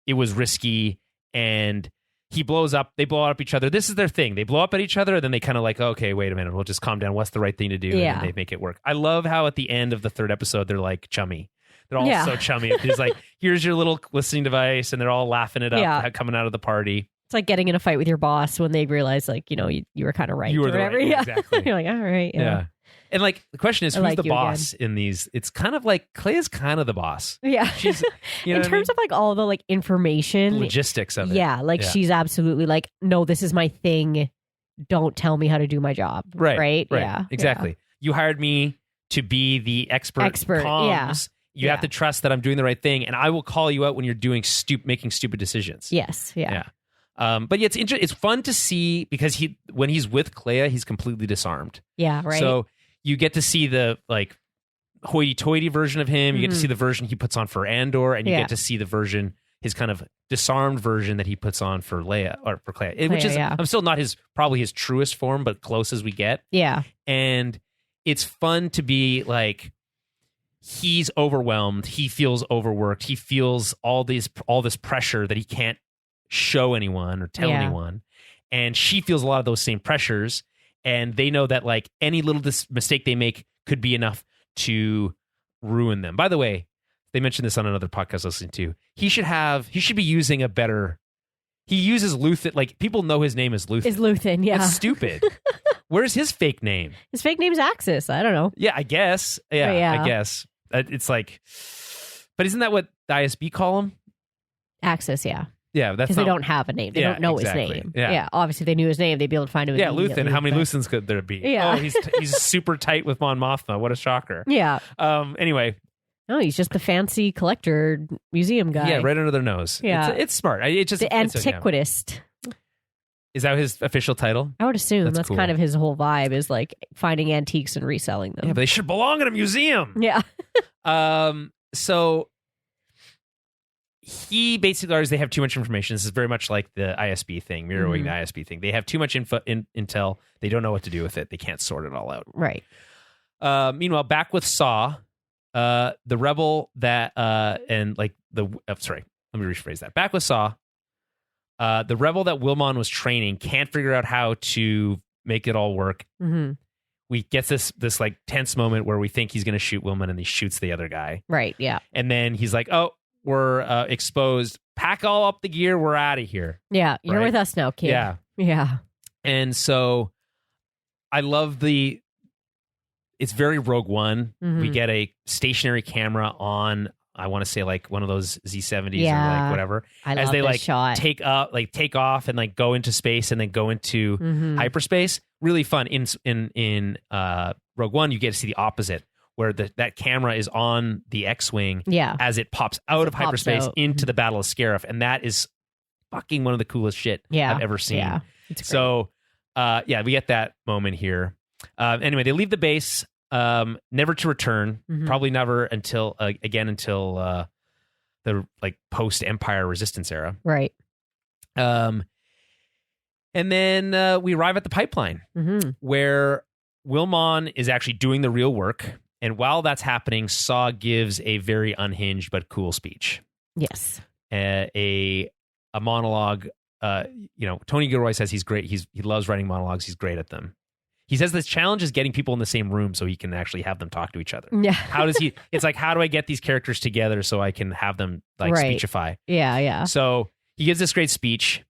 A: it was risky. And they blow up each other. This is their thing. They blow up at each other, and then they kind of like, okay, wait a minute, we'll just calm down. What's the right thing to do?
B: Yeah.
A: And then they make it work. I love how at the end of the 3rd episode, they're like chummy. They're all so chummy. It's like, here's your little listening device, and they're all laughing it up coming out of the party.
B: It's like getting in a fight with your boss when they realize, like, you were kind of right.
A: You were
B: or whatever.
A: Right. Yeah, exactly.
B: You're like, all right.
A: Yeah. And like the question is, who's the boss in these? It's kind of like Clea's kind of the boss.
B: Yeah,
A: she's
B: in terms of like all the like information,
A: logistics of it.
B: Yeah, like she's absolutely like, no, this is my thing. Don't tell me how to do my job. Right. Yeah,
A: exactly. You hired me to be the expert comms.
B: Yeah.
A: You have to trust that I'm doing the right thing, and I will call you out when you're doing making stupid decisions.
B: Yes. Yeah.
A: But yeah, it's fun to see because when he's with Clea, he's completely disarmed.
B: Yeah. Right.
A: So you get to see the like hoity-toity version of him. You get to see the version he puts on for Andor, and you get to see the version, his kind of disarmed version that he puts on for Leia or for Clea, which is I'm still not probably his truest form, but close as we get.
B: Yeah,
A: and it's fun to be like, he's overwhelmed, he feels overworked, he feels all this pressure that he can't show anyone or tell anyone, and she feels a lot of those same pressures. And they know that like any little mistake they make could be enough to ruin them. By the way, they mentioned this on another podcast I was listening to. He should be using a better. He uses Luthen. Like, people know his name is Luthen.
B: Is Luthen? Yeah.
A: That's stupid. Where's his fake name?
B: His fake name's Axis. I don't know.
A: Yeah, I guess. Yeah, I guess. It's like, but isn't that what the ISB call him?
B: Axis. Yeah.
A: Yeah, that's
B: because they don't have a name. They don't know his name.
A: Yeah.
B: Obviously, if they knew his name, they'd be able to find him.
A: Yeah, Luthen. How many Luthens could there be?
B: Yeah.
A: Oh, he's super tight with Mon Mothma. What a shocker.
B: Yeah.
A: Anyway.
B: No, he's just the fancy collector museum guy.
A: Yeah, right under their nose.
B: Yeah,
A: it's smart. It's just
B: the antiquist.
A: Is that his official title?
B: I would assume that's
A: cool.
B: kind of his whole vibe is like finding antiques and reselling them.
A: Yeah, but they should belong in a museum.
B: Yeah.
A: So he basically argues they have too much information. This is very much like the ISB thing, mirroring the ISB thing. They have too much intel. They don't know what to do with it. They can't sort it all out.
B: Right.
A: Meanwhile, back with Saw, the rebel that and like the sorry, let me rephrase that. Back with Saw, the rebel that Wilmon was training can't figure out how to make it all work.
B: Mm-hmm.
A: We get this like tense moment where we think he's going to shoot Wilmon, and he shoots the other guy.
B: Right. Yeah.
A: And then he's like, "Oh, we're exposed. Pack all up the gear. We're out of here."
B: Yeah, you're
A: right?
B: with us now, kid.
A: Yeah.
B: Yeah.
A: And so I love it's very Rogue One.
B: Mm-hmm.
A: We get a stationary camera on, I want to say like one of those Z70s or
B: Yeah.
A: like whatever.
B: I
A: as
B: love
A: they
B: this
A: like
B: shot.
A: take off and like go into space and then go into hyperspace. Really fun. In Rogue One, you get to see the opposite, where that camera is on the X-Wing as it pops out of hyperspace into the Battle of Scarif, and that is fucking one of the coolest shit I've ever seen.
B: Yeah, it's great.
A: So, we get that moment here. Anyway, they leave the base, never to return. Probably never until the like post Empire Resistance era.
B: Right.
A: And then we arrive at the pipeline where Wilmon is actually doing the real work. And while that's happening, Saw gives a very unhinged but cool speech.
B: Yes.
A: A monologue. Tony Gilroy says he's great. He loves writing monologues. He's great at them. He says the challenge is getting people in the same room so he can actually have them talk to each other.
B: Yeah.
A: How does he? It's like, how do I get these characters together so I can have them like speechify?
B: Yeah, yeah.
A: So he gives this great speech.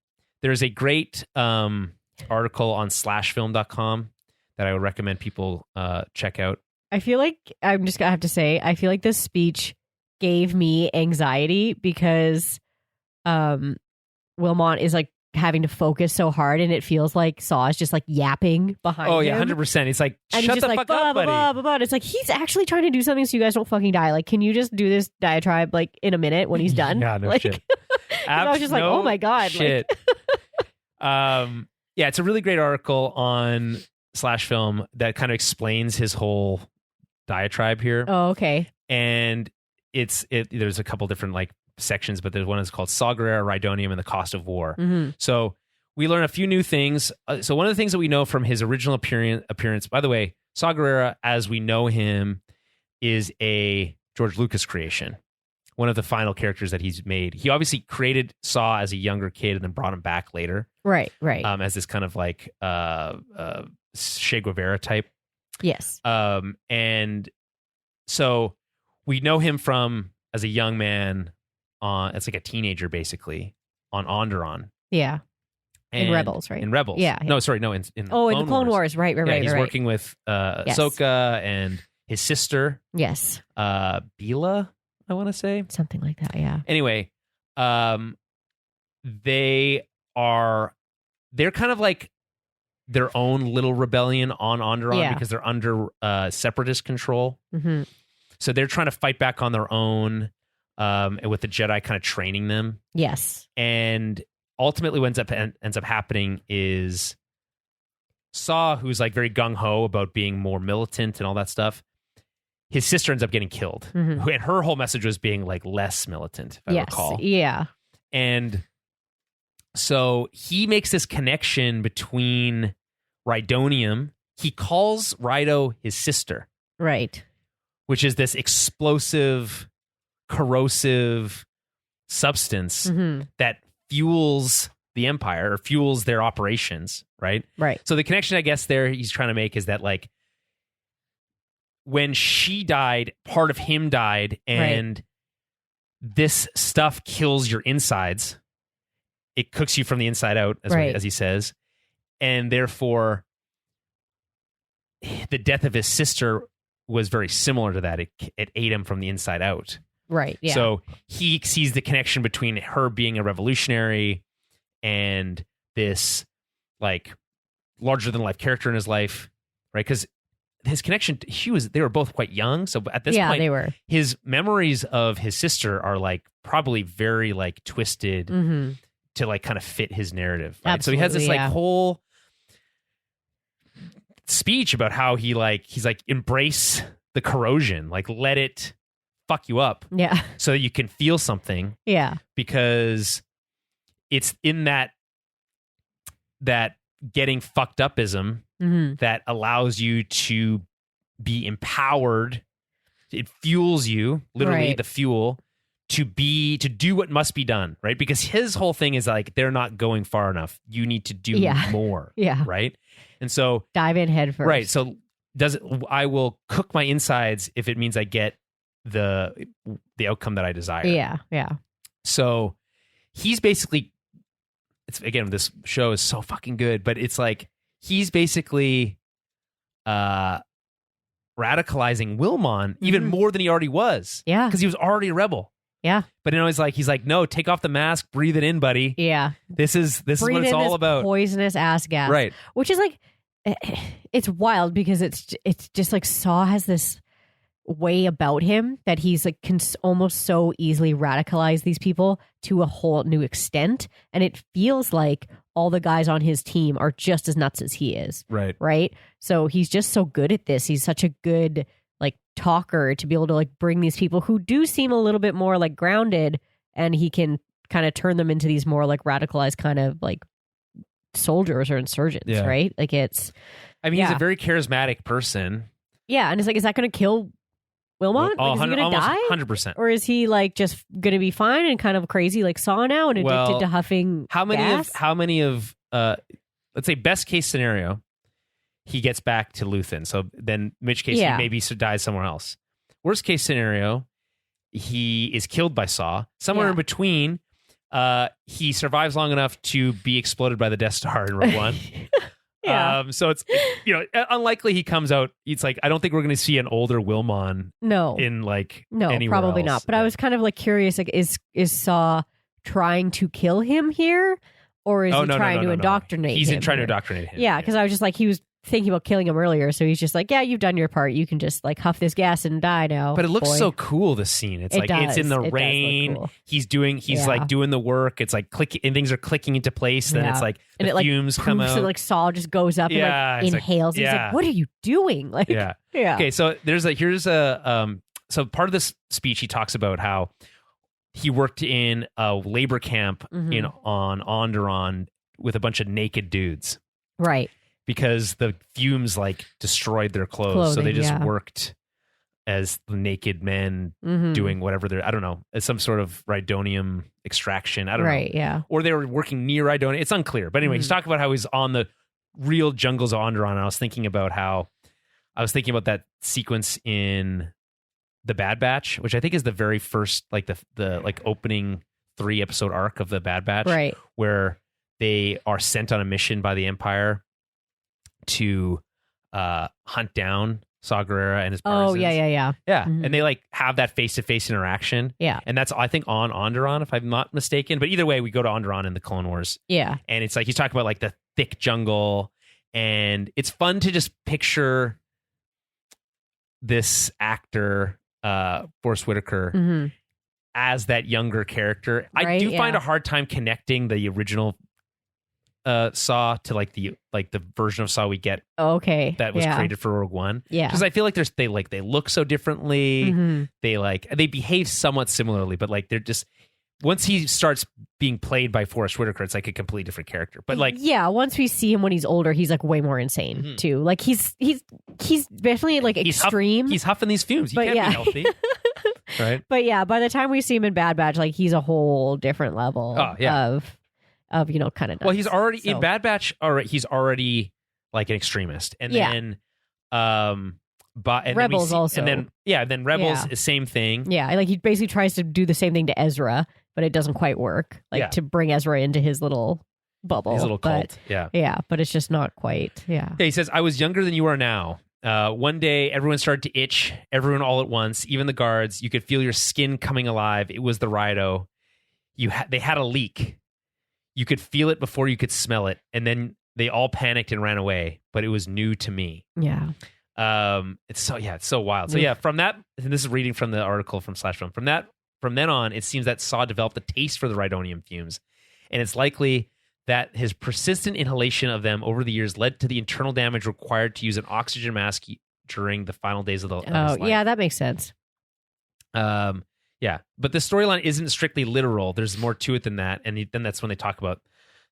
A: There's a great article on slashfilm.com that I would recommend people check out.
B: I feel like I'm just gonna have to say, I feel like this speech gave me anxiety because Wilmot is like having to focus so hard, and it feels like Saw is just like yapping behind him.
A: Oh yeah, 100%. It's like,
B: and
A: shut
B: just
A: the
B: like,
A: fuck
B: blah,
A: up,
B: blah,
A: buddy.
B: blah, blah, blah. It's like he's actually trying to do something so you guys don't fucking die. Like, can you just do this diatribe like in a minute when he's done?
A: Yeah, no
B: like,
A: shit.
B: I was just like, oh my god,
A: shit. Yeah, it's a really great article on Slash Film that kind of explains his whole diatribe here.
B: Oh, okay.
A: And there's a couple different like sections, but there's one that's called Saw Gerrera, Rhydonium, and the Cost of War. So we learn a few new things. So one of the things that we know from his original appearance, by the way, Saw Gerrera, as we know him, is a George Lucas creation. One of the final characters that he's made. He obviously created Saw as a younger kid and then brought him back later.
B: Right.
A: As this kind of like Che Guevara type.
B: Yes.
A: And so we know him from as a young man it's like a teenager basically on Onderon.
B: Yeah. In Rebels, right?
A: In Rebels.
B: Yeah.
A: No, sorry, no, in
B: in the Clone Wars. Right.
A: He's working with Ahsoka and his sister.
B: Yes.
A: Bila, I want to say.
B: Something like that, yeah.
A: Anyway, they're kind of like their own little rebellion on Onderon because they're under separatist control. So they're trying to fight back on their own, with the Jedi kind of training them.
B: Yes.
A: And ultimately what ends up happening is Saw, who's like very gung-ho about being more militant and all that stuff, his sister ends up getting killed. And her whole message was being like less militant, if I recall.
B: Yeah.
A: And so he makes this connection between Rhydonium. He calls Rhydo his sister.
B: Right.
A: Which is this explosive, corrosive substance that fuels the Empire or fuels their operations, right?
B: Right.
A: So the connection, I guess, there he's trying to make is that like when she died, part of him died, and this stuff kills your insides. It cooks you from the inside out, as he says. And therefore, the death of his sister was very similar to that. It ate him from the inside out.
B: Right, yeah.
A: So he sees the connection between her being a revolutionary and this like larger than life character in his life, right? Because his connection, they were both quite young. So at this point,
B: they were.
A: His memories of his sister are like probably very like twisted to like kind of fit his narrative. Right? So he has this like whole speech about how he's like embrace the corrosion, like let it fuck you up, so that you can feel something, because it's in that getting fucked upism that allows you to be empowered. It fuels you, literally the fuel to do what must be done, right? Because his whole thing is like, they're not going far enough. You need to do more, right? And so
B: dive in head first,
A: right? So I will cook my insides if it means I get the outcome that I desire.
B: Yeah.
A: So he's basically, this show is so fucking good, but it's like he's basically radicalizing Wilmon even more than he already was.
B: Yeah,
A: because he was already a rebel.
B: Yeah,
A: but he's like, no, take off the mask, breathe it in, buddy.
B: Yeah,
A: this is what it's all about.
B: Poisonous ass gas,
A: right?
B: Which is like, it's wild because it's just like Saw has this way about him that he's like can almost so easily radicalize these people to a whole new extent, and it feels like all the guys on his team are just as nuts as he is. Right. So he's just so good at this. He's such a good like talker to be able to like bring these people who do seem a little bit more like grounded, and he can kind of turn them into these more like radicalized kind of like soldiers or insurgents, right? Like he's
A: a very charismatic person.
B: Yeah, and it's like, is that going to kill Wilmot? Like, is he going to die?
A: 100%.
B: Or is he like just going to be fine and kind of crazy like Saw now and addicted to huffing gas?
A: How many of let's say best case scenario, he gets back to Luthen. So then in which case he maybe dies somewhere else. Worst case scenario, he is killed by Saw. Somewhere in between, he survives long enough to be exploded by the Death Star in Rogue One. So it's unlikely he comes out. It's like I don't think we're going to see an older Wilmon. In like anywhere
B: probably
A: else.
B: not. But I was kind of like curious. Like, is Saw trying to kill him here, or is he trying to indoctrinate?
A: He's
B: him
A: trying to indoctrinate him.
B: Yeah, because I was just like, he was thinking about killing him earlier, so he's just like, yeah, you've done your part. You can just like huff this gas and die now.
A: But it looks so cool. This scene. It's it's in the rain.
B: Cool.
A: He's like doing the work. It's like clicking, and things are clicking into place. Then it's like
B: and
A: the fumes come out.
B: And like Saw just goes up and like inhales. He's like, what are you doing? Like,
A: Okay, so here's a so part of this speech he talks about how he worked in a labor camp on Onderon with a bunch of naked dudes.
B: Right.
A: Because the fumes like destroyed their clothes, so they just worked as naked men doing whatever they're, I don't know, as some sort of Rhydonium extraction. I don't know.
B: Right, yeah.
A: Or they were working near Rhydonium. It's unclear. But anyway, he's talking about how he's on the real jungles of Onderon. And I was thinking about that sequence in The Bad Batch, which I think is the very first, like the like opening 3-episode arc of The Bad Batch.
B: Right.
A: Where they are sent on a mission by the Empire to hunt down Saw Gerrera and his partisans.
B: Yeah.
A: And they like have that face-to-face interaction.
B: Yeah.
A: And that's, I think, on Onderon, if I'm not mistaken. But either way, we go to Onderon in the Clone Wars.
B: Yeah.
A: And it's like he's talking about like the thick jungle, and it's fun to just picture this actor, Forrest Whitaker, as that younger character.
B: Right,
A: I do find a hard time connecting the original Saw to like the version of Saw we get that was created for Rogue One, because I feel like they look so differently, they behave somewhat similarly, but like they're just, once he starts being played by Forrest Whitaker, it's like a completely different character. But like,
B: once we see him when he's older, he's like way more insane too. Like he's definitely like extreme.
A: He's huffing these fumes. He can't be healthy. Right.
B: But yeah, by the time we see him in Bad Batch, like he's a whole different level of kind of nuts.
A: Well, he's already in Bad Batch. All right, he's already like an extremist, and then
B: Rebels also,
A: and then Rebels is same thing.
B: Yeah, like he basically tries to do the same thing to Ezra, but it doesn't quite work. Like to bring Ezra into his little bubble,
A: his little cult.
B: But it's just not quite. Yeah.
A: He says, "I was younger than you are now. One day, everyone started to itch. Everyone all at once, even the guards. You could feel your skin coming alive. It was the Rhydo. They had a leak. You could feel it before you could smell it, and then they all panicked and ran away. But it was new to me."
B: Yeah.
A: It's so wild. So from that, and this is reading from the article from /Film. From then on, it seems that Saw developed a taste for the Rhydonium fumes, and it's likely that his persistent inhalation of them over the years led to the internal damage required to use an oxygen mask during the final days of his life.
B: Yeah, that makes sense.
A: Yeah, but the storyline isn't strictly literal. There's more to it than that, and then that's when they talk about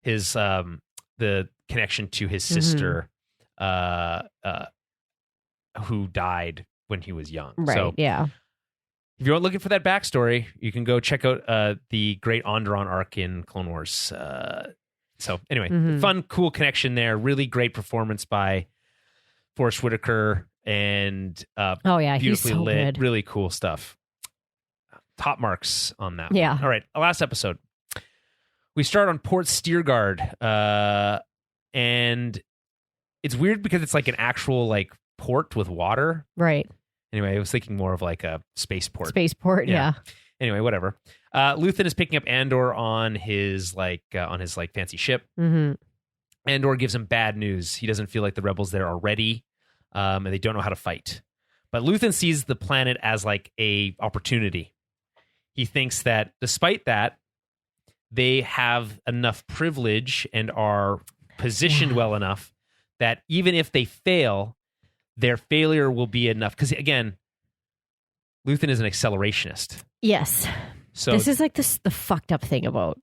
A: his the connection to his sister, who died when he was young.
B: Right.
A: So,
B: yeah.
A: if you're looking for that backstory, you can go check out the great Andor arc in Clone Wars. So anyway, fun, cool connection there. Really great performance by Forrest Whitaker, and beautifully
B: he's so
A: lit.
B: good.
A: Really cool stuff. Top marks on that.
B: Yeah.
A: All right, last episode. We start on Port Steergard, and it's weird because it's like an actual like port with water.
B: Right.
A: Anyway, I was thinking more of like a spaceport.
B: Spaceport, yeah.
A: Anyway, whatever. Luthen is picking up Andor on his fancy ship.
B: Mm-hmm.
A: Andor gives him bad news. He doesn't feel like the rebels there are ready, and they don't know how to fight. But Luthen sees the planet as like a opportunity. He thinks that despite that, they have enough privilege and are positioned well enough that even if they fail, their failure will be enough. Because again, Luthen is an accelerationist.
B: Yes.
A: So
B: this is like the fucked up thing about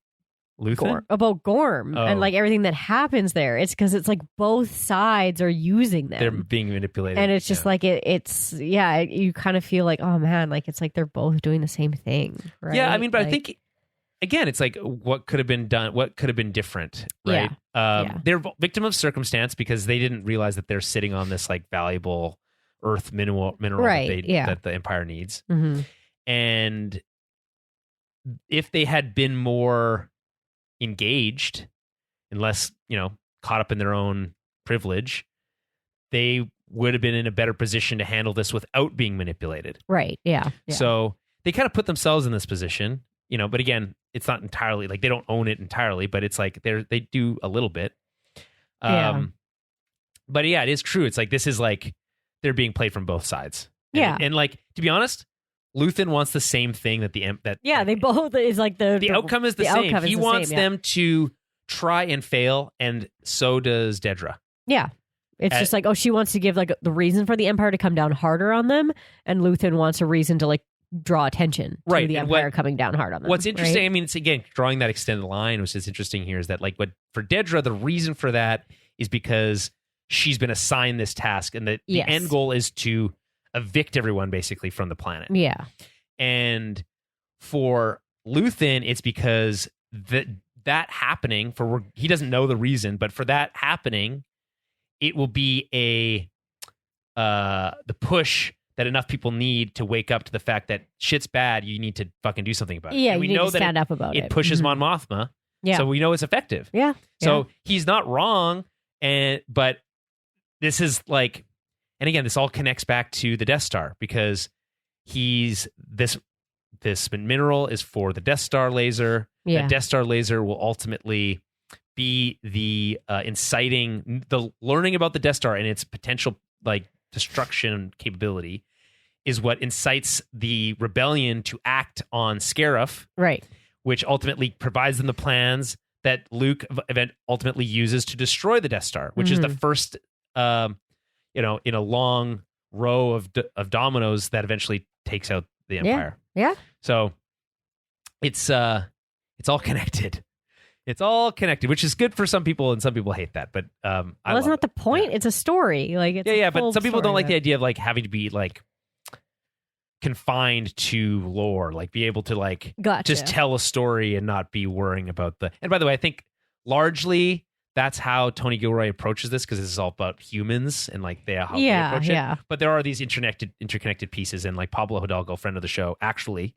A: Luthen?
B: Gorm and like everything that happens there. It's because it's like both sides are using them.
A: They're being manipulated.
B: And it's just like you kind of feel like, oh man, like it's like they're both doing the same thing. Right?
A: Yeah, I mean, but
B: like,
A: I think again, it's like what could have been done, what could have been different, right? They're victim of circumstance because they didn't realize that they're sitting on this like valuable earth mineral
B: right,
A: that the Empire needs.
B: Mm-hmm.
A: And if they had been more engaged and less, caught up in their own privilege, they would have been in a better position to handle this without being manipulated.
B: Right. Yeah.
A: So they kind of put themselves in this position, but again, it's not entirely like they don't own it entirely, but it's like they do a little bit. But yeah, it is true. It's like, this is like they're being played from both sides. And like, to be honest, Luthen wants the same thing that
B: they both is like the
A: outcome is the same. He wants them to try and fail, and so does Dedra.
B: Yeah. It's just like, she wants to give like the reason for the Empire to come down harder on them, and Luthen wants a reason to like draw attention to the Empire coming down hard on them.
A: What's interesting,
B: right?
A: I mean, it's again drawing that extended line, which is interesting here, is that like what for Dedra, the reason for that is because she's been assigned this task, and the end goal is to evict everyone basically from the planet.
B: Yeah.
A: And for Luthen, it's because that happening, he doesn't know the reason, but for that happening, it will be the push that enough people need to wake up to the fact that shit's bad. You need to fucking do something about it.
B: Yeah,
A: and we
B: you need
A: know
B: to
A: that
B: stand up about it.
A: It pushes Mon Mothma.
B: Yeah.
A: So we know it's effective.
B: Yeah.
A: So he's not wrong, but this is like, and again, this all connects back to the Death Star, because this mineral is for the Death Star laser.
B: Yeah.
A: The Death Star laser will ultimately be the inciting, the learning about the Death Star and its potential like destruction capability is what incites the rebellion to act on Scarif, right? Which ultimately provides them the plans that Luke ultimately uses to destroy the Death Star, which is the first, in a long row of dominoes that eventually takes out the Empire.
B: Yeah.
A: So it's all connected. It's all connected, which is good for some people, and some people hate that. But
B: that's not the point. Yeah. It's a story. Like it's
A: but some people don't like the idea of like having to be like confined to lore, like be able to like just tell a story and not be worrying about the. And by the way, I think largely that's how Tony Gilroy approaches this, because this is all about humans and like how they approach it. But there are these interconnected pieces, and like Pablo Hidalgo, friend of the show, actually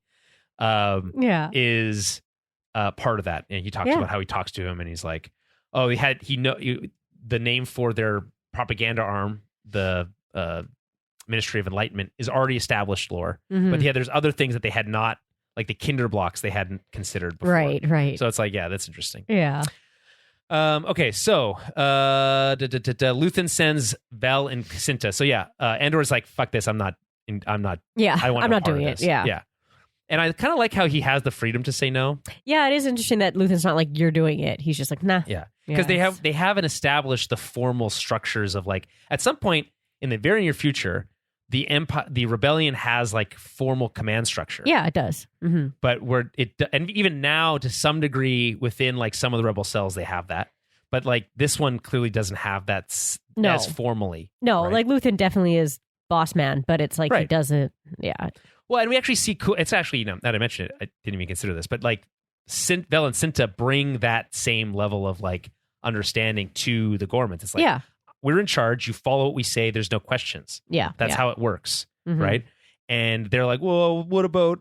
A: is part of that. And he talks about how he talks to him, and he's like, the name for their propaganda arm, the Ministry of Enlightenment, is already established lore. But there's other things that they had not, like the Kinder blocks they hadn't considered before. Right. So it's like, that's interesting.
B: Yeah.
A: Okay, so Luthen sends Vel and Casinta. So Andor's like, fuck this, I'm not.
B: Yeah, I'm not doing it. Yeah.
A: And I kind of like how he has the freedom to say no.
B: Yeah, it is interesting that Luthen's not like, you're doing it. He's just like, nah.
A: Yeah. Because they haven't established the formal structures of like, at some point in the very near future, the rebellion has like formal command structure.
B: Yeah, it does. Mm-hmm.
A: But and even now to some degree within like some of the rebel cells, they have that. But like this one clearly doesn't have that as formally.
B: No,
A: right?
B: like Luthen definitely is boss man, but it's like he doesn't. Yeah.
A: Well, and we actually see it's actually, now that I mentioned it, I didn't even consider this, but like Vel and Cinta bring that same level of like understanding to the Gormans. It's like, we're in charge. You follow what we say. There's no questions.
B: Yeah.
A: That's how it works. Mm-hmm. Right. And they're like, well, what about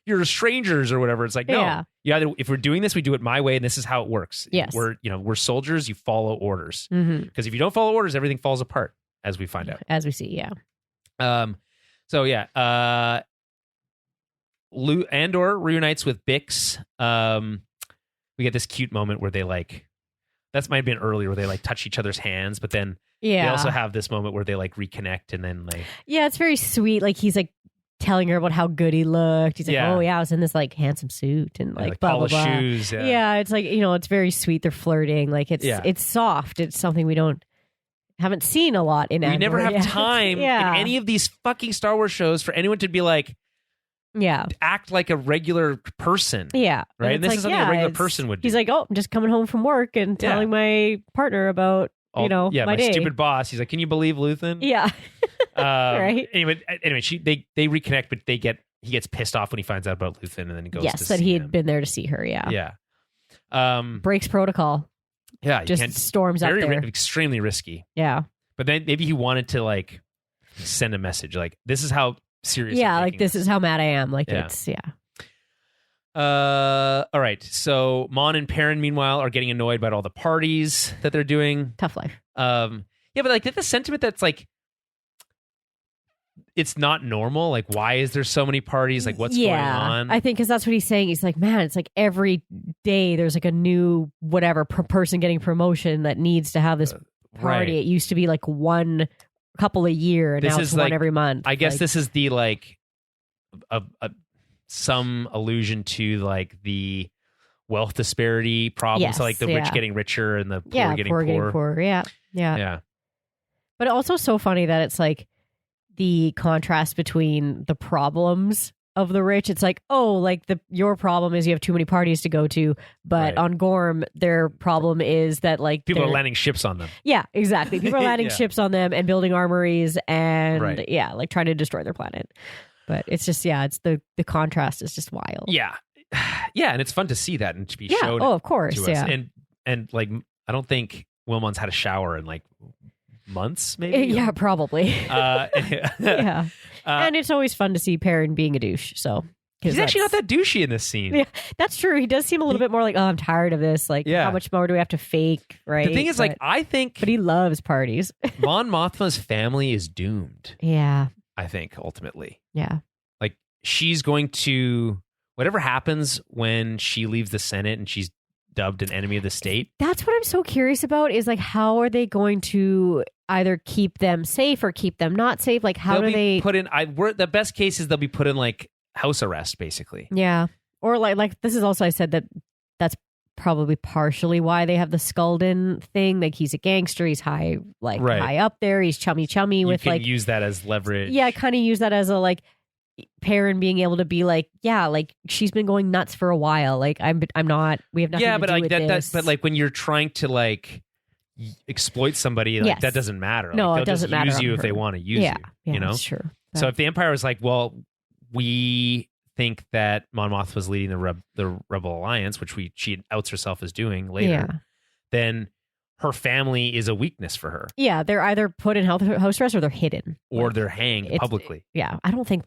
A: you're strangers or whatever? It's like, no, if we're doing this, we do it my way. And this is how it works.
B: Yes.
A: We're soldiers. You follow orders.
B: Mm-hmm.
A: Because if you don't follow orders, everything falls apart, as we find out.
B: As we see. Yeah.
A: So yeah, Andor reunites with Bix. We get this cute moment where they like, that might have been earlier, where they like touch each other's hands, but then they also have this moment where they like reconnect and then like,
B: it's very sweet. Like he's like telling her about how good he looked. He's like, oh yeah, I was in this like handsome suit and like blah,
A: polished
B: blah, blah.
A: shoes.
B: Yeah, it's like, it's very sweet. They're flirting. Like it's soft. It's something we haven't seen a lot in Andor.
A: We never have time in any of these fucking Star Wars shows for anyone to be like, act like a regular person.
B: Yeah.
A: Right? And this is something a regular person would do.
B: He's like, oh, I'm just coming home from work and telling my partner about, my day.
A: Stupid boss. He's like, can you believe Luthen?
B: Yeah. Right.
A: Anyway, they reconnect, but he gets pissed off when he finds out about Luthen and then he goes to see
B: that he had
A: him.
B: been there to see her. Yeah.
A: Yeah.
B: Breaks protocol.
A: Yeah.
B: Just storms up there.
A: Extremely risky.
B: Yeah.
A: But then maybe he wanted to like send a message like, this is how serious.
B: Yeah. Like this is how mad I am. Like it's.
A: All right. So Mon and Perrin, meanwhile, are getting annoyed about all the parties that they're doing.
B: Tough life.
A: But like the sentiment that's like, it's not normal. Like, why is there so many parties? Like, what's going on?
B: I think because that's what he's saying. He's like, man, it's like every day there's like a new whatever person getting promotion that needs to have this party. It used to be like one couple a year, and now it's one every month.
A: I guess this is the like some allusion to like the wealth disparity problem.
B: Yes,
A: so like the rich getting richer and the poor getting poor.
B: Yeah. But also so funny that it's like the contrast between the problems of the rich. It's like, oh, like your problem is you have too many parties to go to, but on Gorm, their problem is that like
A: people are landing ships on them.
B: Yeah, exactly. People are landing ships on them and building armories and like trying to destroy their planet. But it's just it's the contrast is just wild.
A: Yeah, and it's fun to see that and to be shown.
B: Oh, of course,
A: to us. And like I don't think Wilmon's had a shower in like months, maybe.
B: Yeah, probably. And it's always fun to see Perrin being a douche. So
A: he's actually not that douchey in this scene.
B: Yeah, that's true. He does seem a little bit more like, oh, I'm tired of this. Like, how much more do we have to fake? Right.
A: The thing is, I think,
B: but he loves parties.
A: Mon Mothma's family is doomed.
B: Yeah.
A: I think ultimately.
B: Yeah.
A: Like she's going to whatever happens when she leaves the Senate and she's dubbed an enemy of the state.
B: That's what I'm so curious about is like, how are they going to either keep them safe or keep them not safe? Like, how do they
A: put in? The best case is they'll be put in like house arrest, basically.
B: Yeah, or like this is also I said that's probably partially why they have the Skulldin thing. Like he's a gangster, he's high up there, he's chummy with like
A: use that as leverage.
B: Yeah, kind of use that as a like Perrin being able to be like, like she's been going nuts for a while. Like I'm not. We have nothing.
A: Yeah,
B: to
A: but
B: do
A: like
B: with
A: that.
B: this.
A: But like when you're trying to like exploit somebody, like that doesn't matter.
B: No,
A: like,
B: it doesn't matter.
A: Use you if they want to use you. You know,
B: that's true.
A: So if the Empire was like, well, we think that Mon Mothma was leading the Rebel Alliance, which she outs herself as doing later, then her family is a weakness for her.
B: Yeah, they're either put in house arrest or they're hidden,
A: or they're hanged publicly.
B: Yeah, I don't think.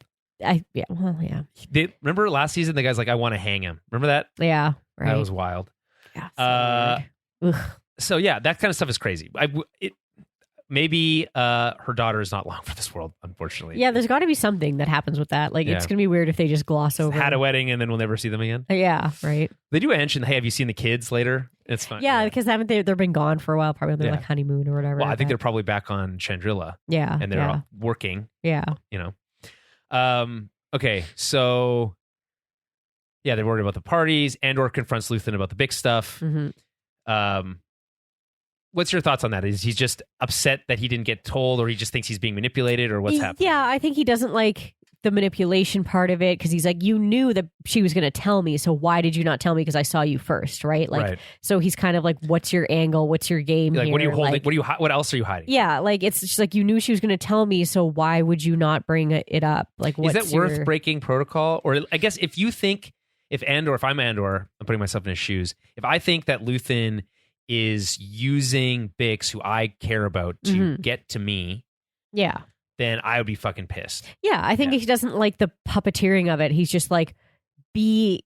A: Remember last season, the guy's like, I want to hang him. Remember that?
B: Yeah, right.
A: That was wild.
B: Yeah.
A: So yeah, that kind of stuff is crazy. Maybe her daughter is not long for this world, unfortunately.
B: Yeah, there's got to be something that happens with that. Like it's gonna be weird if they just gloss over.
A: Had a wedding and then we'll never see them again.
B: Yeah, right.
A: They do mention, hey, have you seen the kids later? It's fine.
B: Yeah, because haven't they've been gone for a while, probably on their like honeymoon or whatever.
A: Well, I think they're probably back on Chandrila.
B: Yeah,
A: and they're working.
B: Yeah,
A: Okay, so Yeah, they're worried about the parties. Andor confronts Luthen about the big stuff.
B: Mm-hmm.
A: What's your thoughts on that? Is he just upset that he didn't get told, or he just thinks he's being manipulated, or what's happening?
B: Yeah, I think he doesn't like the manipulation part of it because he's like, you knew that she was going to tell me, so why did you not tell me? Because I saw you first, right? Like,
A: Right.
B: So he's kind of like, what's your angle? What's your game
A: Like,
B: here?
A: what are you holding?
B: Like,
A: What else are you hiding?
B: yeah, like it's just like you knew she was going to tell me, so why would you not bring it up? Like,
A: Is
B: what's
A: that worth breaking protocol? Or I guess if I'm Andor, I'm putting myself in his shoes. If I think that Luthen is using Bix, who I care about, to get to me,
B: Yeah.
A: then I would be fucking pissed.
B: Yeah, I think he doesn't like the puppeteering of it. He's just like, be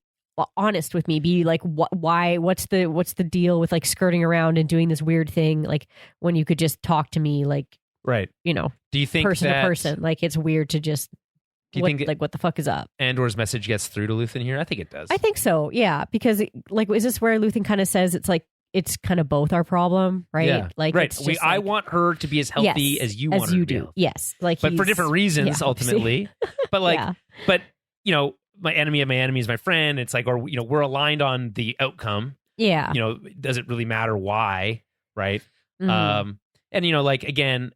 B: honest with me. Be like, why? What's the deal with like skirting around and doing this weird thing? Like when you could just talk to me, like,
A: Right.
B: you know,
A: Do you think
B: person
A: that,
B: to person? Like it's weird to just.
A: Do you think
B: like what the fuck is up?
A: Andor's message gets through to Luthen here? I think it does.
B: I think so. Yeah, because like, is this where Luthen kind of says it's like it's kind of both our problem, right?
A: Yeah.
B: Like,
A: right.
B: It's just
A: I
B: like,
A: want her to be as healthy as you want her to be healthy.
B: Yes, like,
A: But for different reasons,
B: yeah,
A: ultimately. But like, but you know, my enemy of my enemy is my friend. It's like, or you know, we're aligned on the outcome.
B: Yeah.
A: You know, does it really matter why? Right.
B: Mhm.
A: And you know, like again,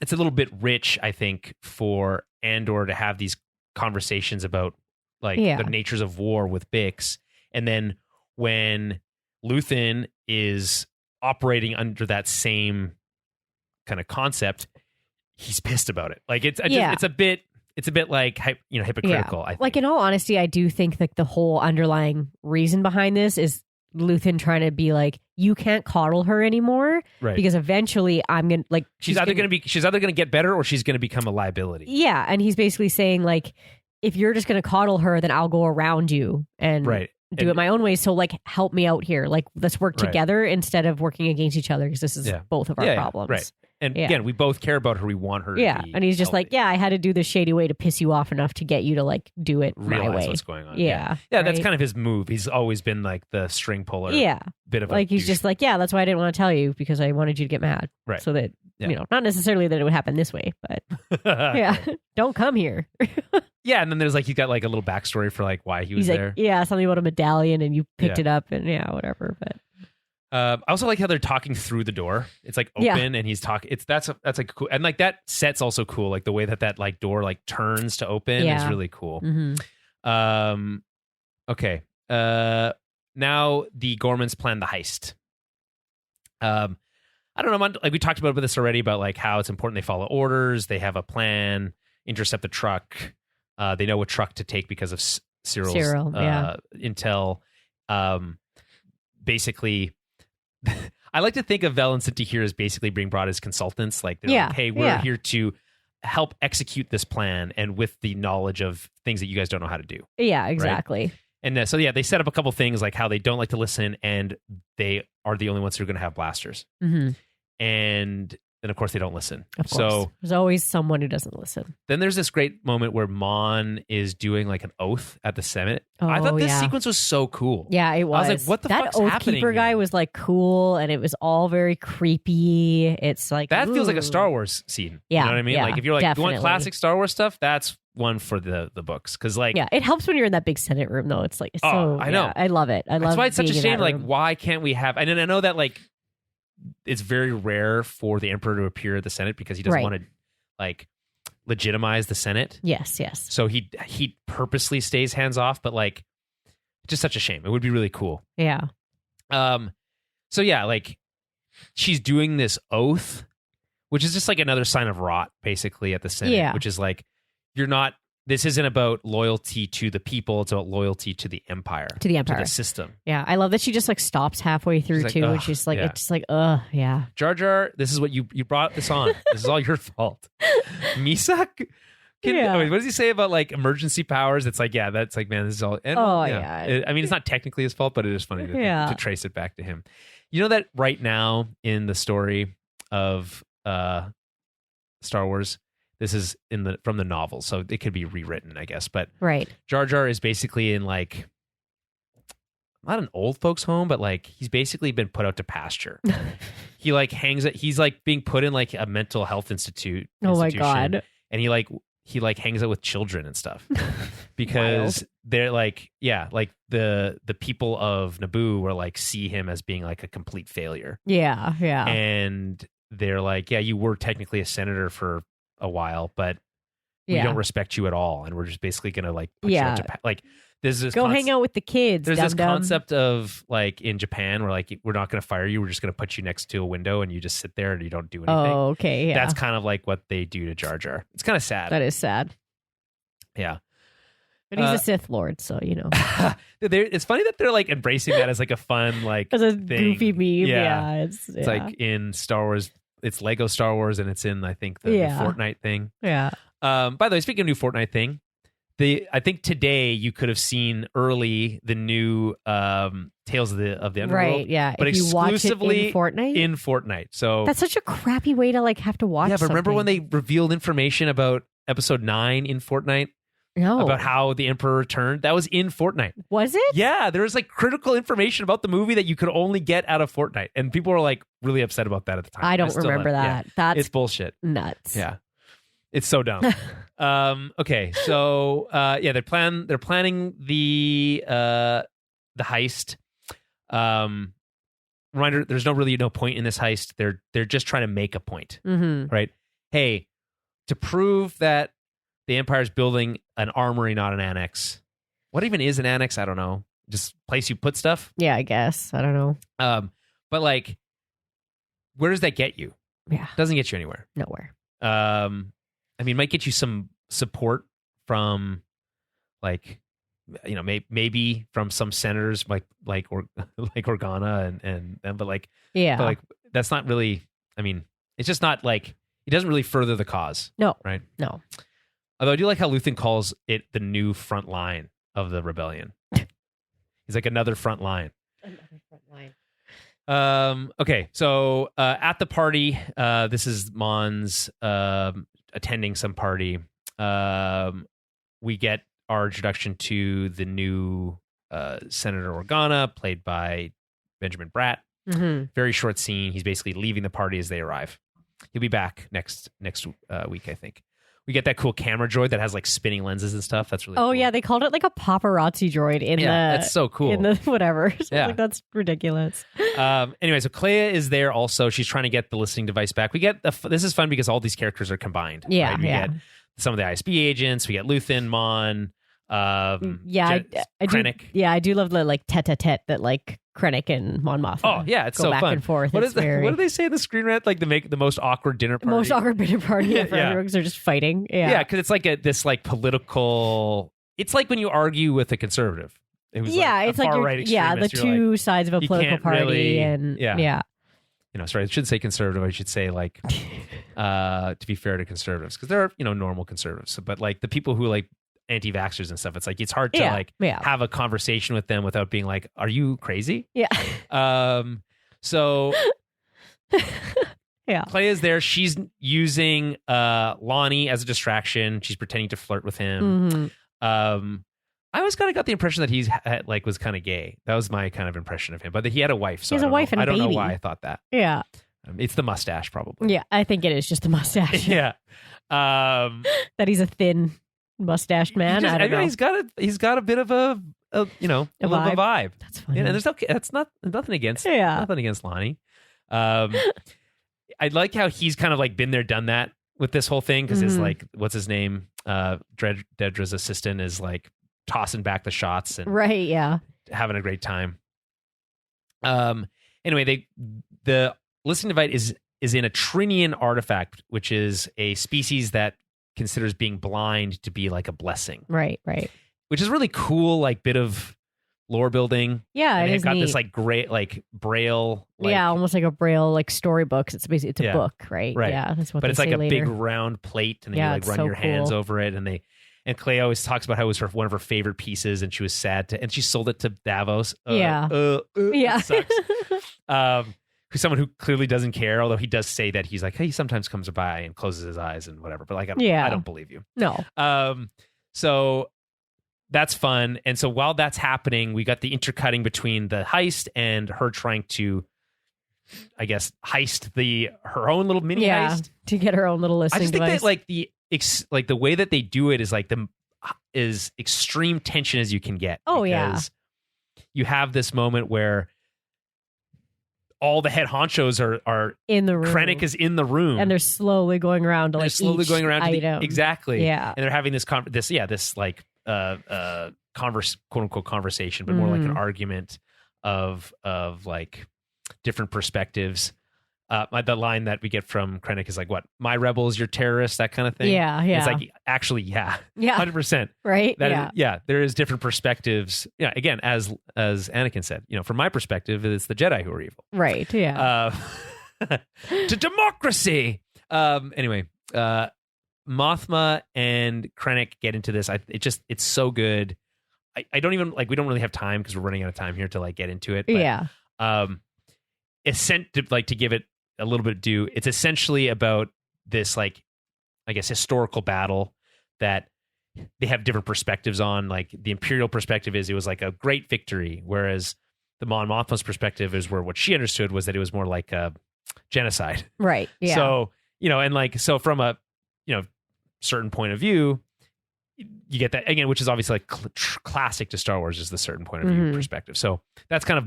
A: it's a little bit rich, I think, for Andor to have these conversations about like the natures of war with Bix, and then when Luthen is operating under that same kind of concept, he's pissed about it. Like it's a bit like hypocritical. I think.
B: Like in all honesty, I do think like the whole underlying reason behind this is Luthen trying to be like, you can't coddle her anymore,
A: right? Because
B: eventually I'm gonna like
A: she's either gonna get better or she's gonna become a liability.
B: Yeah, and he's basically saying like, if you're just gonna coddle her, then I'll go around you and do it my own way. So like, help me out here. Like, let's work together instead of working against each other because this is both of our problems.
A: Right. And again, we both care about her. We want her.
B: Yeah,
A: to be
B: and he's just
A: healthy.
B: like, I had to do this shady way to piss you off enough to get you to like do it
A: Realize
B: my way.
A: What's going on?
B: Yeah,
A: that's kind of his move. He's always been like the string puller.
B: Yeah,
A: bit of
B: like he's just like, that's why I didn't want to tell you because I wanted you to get mad,
A: right?
B: So that you know, not necessarily that it would happen this way, but don't come here.
A: Yeah, and then there's like, he's got like a little backstory for like why he was
B: he's
A: there.
B: Like, something about a medallion and you picked it up and whatever. But
A: I also like how they're talking through the door. It's like open and he's talking. That's like cool, and like that set's also cool. Like the way that like door like turns to open is really cool.
B: Mm-hmm.
A: Okay. Now the Gormans plan the heist. I don't know. Like we talked about this already about like how it's important they follow orders. They have a plan. Intercept the truck. They know what truck to take because of Cyril's intel. Basically, I like to think of Vel and Sintahir as basically being brought as consultants. Like, they're like, hey, we're here to help execute this plan, and with the knowledge of things that you guys don't know how to do.
B: Yeah, exactly.
A: Right? And so, they set up a couple things like how they don't like to listen, and they are the only ones who are going to have blasters.
B: Mm-hmm.
A: And then, of course, they don't listen.
B: Of course.
A: So
B: there's always someone who doesn't listen.
A: Then there's this great moment where Mon is doing like an oath at the Senate. I thought this sequence was so cool.
B: Yeah, it was.
A: I was like, what the fuck's happening?
B: That oath keeper guy was like cool, and it was all very creepy. It's like,
A: that feels like a Star Wars scene.
B: Yeah,
A: you know what I mean?
B: Yeah,
A: like if you're like,
B: definitely.
A: you want classic Star Wars stuff, that's one for the books. Because like,
B: it helps when you're in that big Senate room though. It's like,
A: I know.
B: I love it.
A: That's why it's such a shame. Like, why can't we have? And then I know that like, it's very rare for the Emperor to appear at the Senate because he doesn't want to like legitimize the Senate.
B: Yes.
A: So he purposely stays hands off, but like, just such a shame. It would be really cool.
B: Yeah.
A: So like she's doing this oath, which is just like another sign of rot, basically, at the Senate, which is like, this isn't about loyalty to the people, it's about loyalty to the Empire. To the system.
B: Yeah. I love that she just like stops halfway through
A: like,
B: too. And she's like, it's just like, yeah.
A: Jar Jar, this is what you brought this on. This is all your fault. Misak? What does he say about like emergency powers? It's like, that's like, man, this is all. And, I mean, it's not technically his fault, but it is funny to trace it back to him. You know that right now in the story of Star Wars, this is from the novel, so it could be rewritten, I guess. But Jar Jar is basically in like, not an old folks home, but like he's basically been put out to pasture. He like he's like being put in like a mental health institution.
B: Oh my God.
A: And he like he like hangs out with children and stuff because they're like, like the people of Naboo were like see him as being like a complete failure.
B: Yeah.
A: And they're like, yeah, you were technically a senator for a while, but we don't respect you at all, and we're just basically gonna like put you in Japan. Like there's this
B: hang out with the kids.
A: There's this concept of like in Japan where like we're not gonna fire you, we're just gonna put you next to a window and you just sit there and you don't do anything.
B: Oh, okay. Yeah.
A: That's kind of like what they do to Jar Jar. It's kind of sad.
B: That is sad.
A: Yeah.
B: But he's a Sith Lord, so you know.
A: It's funny that they're like embracing that as like a fun like
B: as a
A: thing.
B: goofy meme.
A: Yeah.
B: It's
A: like in Star Wars. It's Lego Star Wars, and it's in I think the new Fortnite thing.
B: Yeah.
A: By the way, speaking of new Fortnite thing, I think today you could have seen early the new Tales of the Underworld.
B: Right, yeah.
A: But
B: if
A: exclusively
B: you watch it in
A: Fortnite. So
B: that's such a crappy way to like have to watch.
A: Yeah, but remember
B: something.
A: when they revealed information about Episode 9 in Fortnite?
B: No.
A: About how the Emperor returned? That was in Fortnite.
B: Was it?
A: Yeah, there was like critical information about the movie that you could only get out of Fortnite. And people were like really upset about that at the time.
B: I don't remember that.
A: Yeah,
B: That's
A: it's bullshit.
B: Nuts.
A: Yeah. It's so dumb. Okay, so they're planning the heist. Reminder: there's no point in this heist. They're just trying to make a point, right? Hey, to prove that the Empire's building an armory, not an annex. What even is an annex? I don't know. Just place you put stuff.
B: Yeah, I guess. I don't know.
A: But like, where does that get you?
B: Yeah,
A: doesn't get you anywhere.
B: Nowhere.
A: I mean, it might get you some support from, like, you know, maybe from some senators like Organa and but like,
B: yeah,
A: but like that's not really. I mean, it's just not like it doesn't really further the cause.
B: No,
A: right?
B: No.
A: Although I do like how Luthen calls it the new front line of the rebellion. He's like another front line.
B: Another front line.
A: Okay, so at the party, this is Mon's attending some party. We get our introduction to the new Senator Organa, played by Benjamin Bratt. Very short scene. He's basically leaving the party as they arrive. He'll be back next week, I think. We get that cool camera droid that has like spinning lenses and stuff. That's really cool.
B: Yeah, they called it like a paparazzi droid in
A: that's so cool.
B: In the whatever. So
A: yeah.
B: like, that's ridiculous.
A: Anyway, so Clea is there also. She's trying to get the listening device back. We get this is fun because all these characters are combined.
B: Yeah,
A: right? We get some of the ISB agents. We get Luthen, Mon, Krennic.
B: I do love the like tete-a-tete that like Krennic and Mon Mothma.
A: Oh yeah, it's
B: go
A: so
B: back
A: fun.
B: And forth.
A: What do they say in the screen rant? Like to make the most awkward dinner party.
B: Most awkward dinner party ever.
A: Yeah.
B: Everyone's just fighting.
A: Yeah, because it's like this like political. It's like when you argue with a conservative.
B: It's like
A: right
B: the two sides of a political party,
A: really,
B: and
A: yeah. You know, sorry, I shouldn't say conservative. I should say like, to be fair to conservatives, because there are normal conservatives, but like the people who like anti-vaxxers and stuff, it's like it's hard to have a conversation with them without being like, are you crazy?
B: Yeah.
A: So
B: yeah,
A: Clay is there. She's using Lonnie as a distraction. She's pretending to flirt with him. I always kind of got the impression that he's like was kind of gay. That was my kind of impression of him. But he had a wife. So
B: he has a wife and a baby.
A: I don't know why I thought that.
B: Yeah.
A: It's the mustache, probably.
B: Yeah, I think it is just the mustache.
A: Yeah.
B: That he's a thin mustached man. I don't know.
A: He's got a bit of a vibe. That's
B: funny.
A: Yeah, and there's nothing against Lonnie. I like how he's kind of like been there, done that with this whole thing because it's like what's his name? Dedra's assistant is like tossing back the shots and having a great time. Anyway, the listening device is in a Trinian artifact, which is a species that considers being blind to be like a blessing.
B: Right.
A: Which is really cool, like bit of lore building.
B: Yeah,
A: and
B: it's
A: got
B: neat.
A: this like great like braille.
B: Almost like a braille like storybooks. It's a book, right?
A: Right.
B: Yeah, that's what.
A: But
B: they
A: it's like
B: say
A: a
B: later.
A: big round plate, and then you like run
B: so
A: your hands
B: cool.
A: over it, and Clay always talks about how it was one of her favorite pieces, and she was sad and she sold it to Davos.
B: It
A: sucks. Who's someone who clearly doesn't care, although he does say that he's like, hey, he sometimes comes by and closes his eyes and whatever. But like, I don't believe you.
B: No.
A: So that's fun. And so while that's happening, we got the intercutting between the heist and her trying to, I guess, heist her own little mini heist
B: to get her own little listening
A: I just
B: device.
A: think that like the like the way that they do it is like is extreme tension as you can get.
B: Oh, yeah.
A: Because you have this moment where all the head honchos are
B: in the room.
A: Krennic is in the room,
B: and they're slowly going around to like
A: slowly
B: each
A: going around
B: item.
A: exactly.
B: Yeah.
A: And they're having this like quote unquote conversation, but more like an argument of like different perspectives. The line that we get from Krennic is like, "What? My rebels, your terrorists," that kind of thing.
B: Yeah, yeah.
A: It's like actually, yeah,
B: 100%. Right?
A: There is different perspectives. Yeah, again, as Anakin said, from my perspective, it's the Jedi who are evil.
B: Right. Yeah.
A: To democracy. Anyway, Mothma and Krennic get into this. It's so good. I don't even we don't really have time because we're running out of time here to like get into it. But,
B: yeah.
A: It's sent to to give it a little bit due. It's essentially about this like, I guess, historical battle that they have different perspectives on. Like the Imperial perspective is it was like a great victory, whereas the Mon Mothma's perspective is where what she understood was that it was more like a genocide.
B: Right. Yeah.
A: So so from a certain point of view, you get that again, which is obviously like classic to Star Wars, is the certain point of view perspective. So that's kind of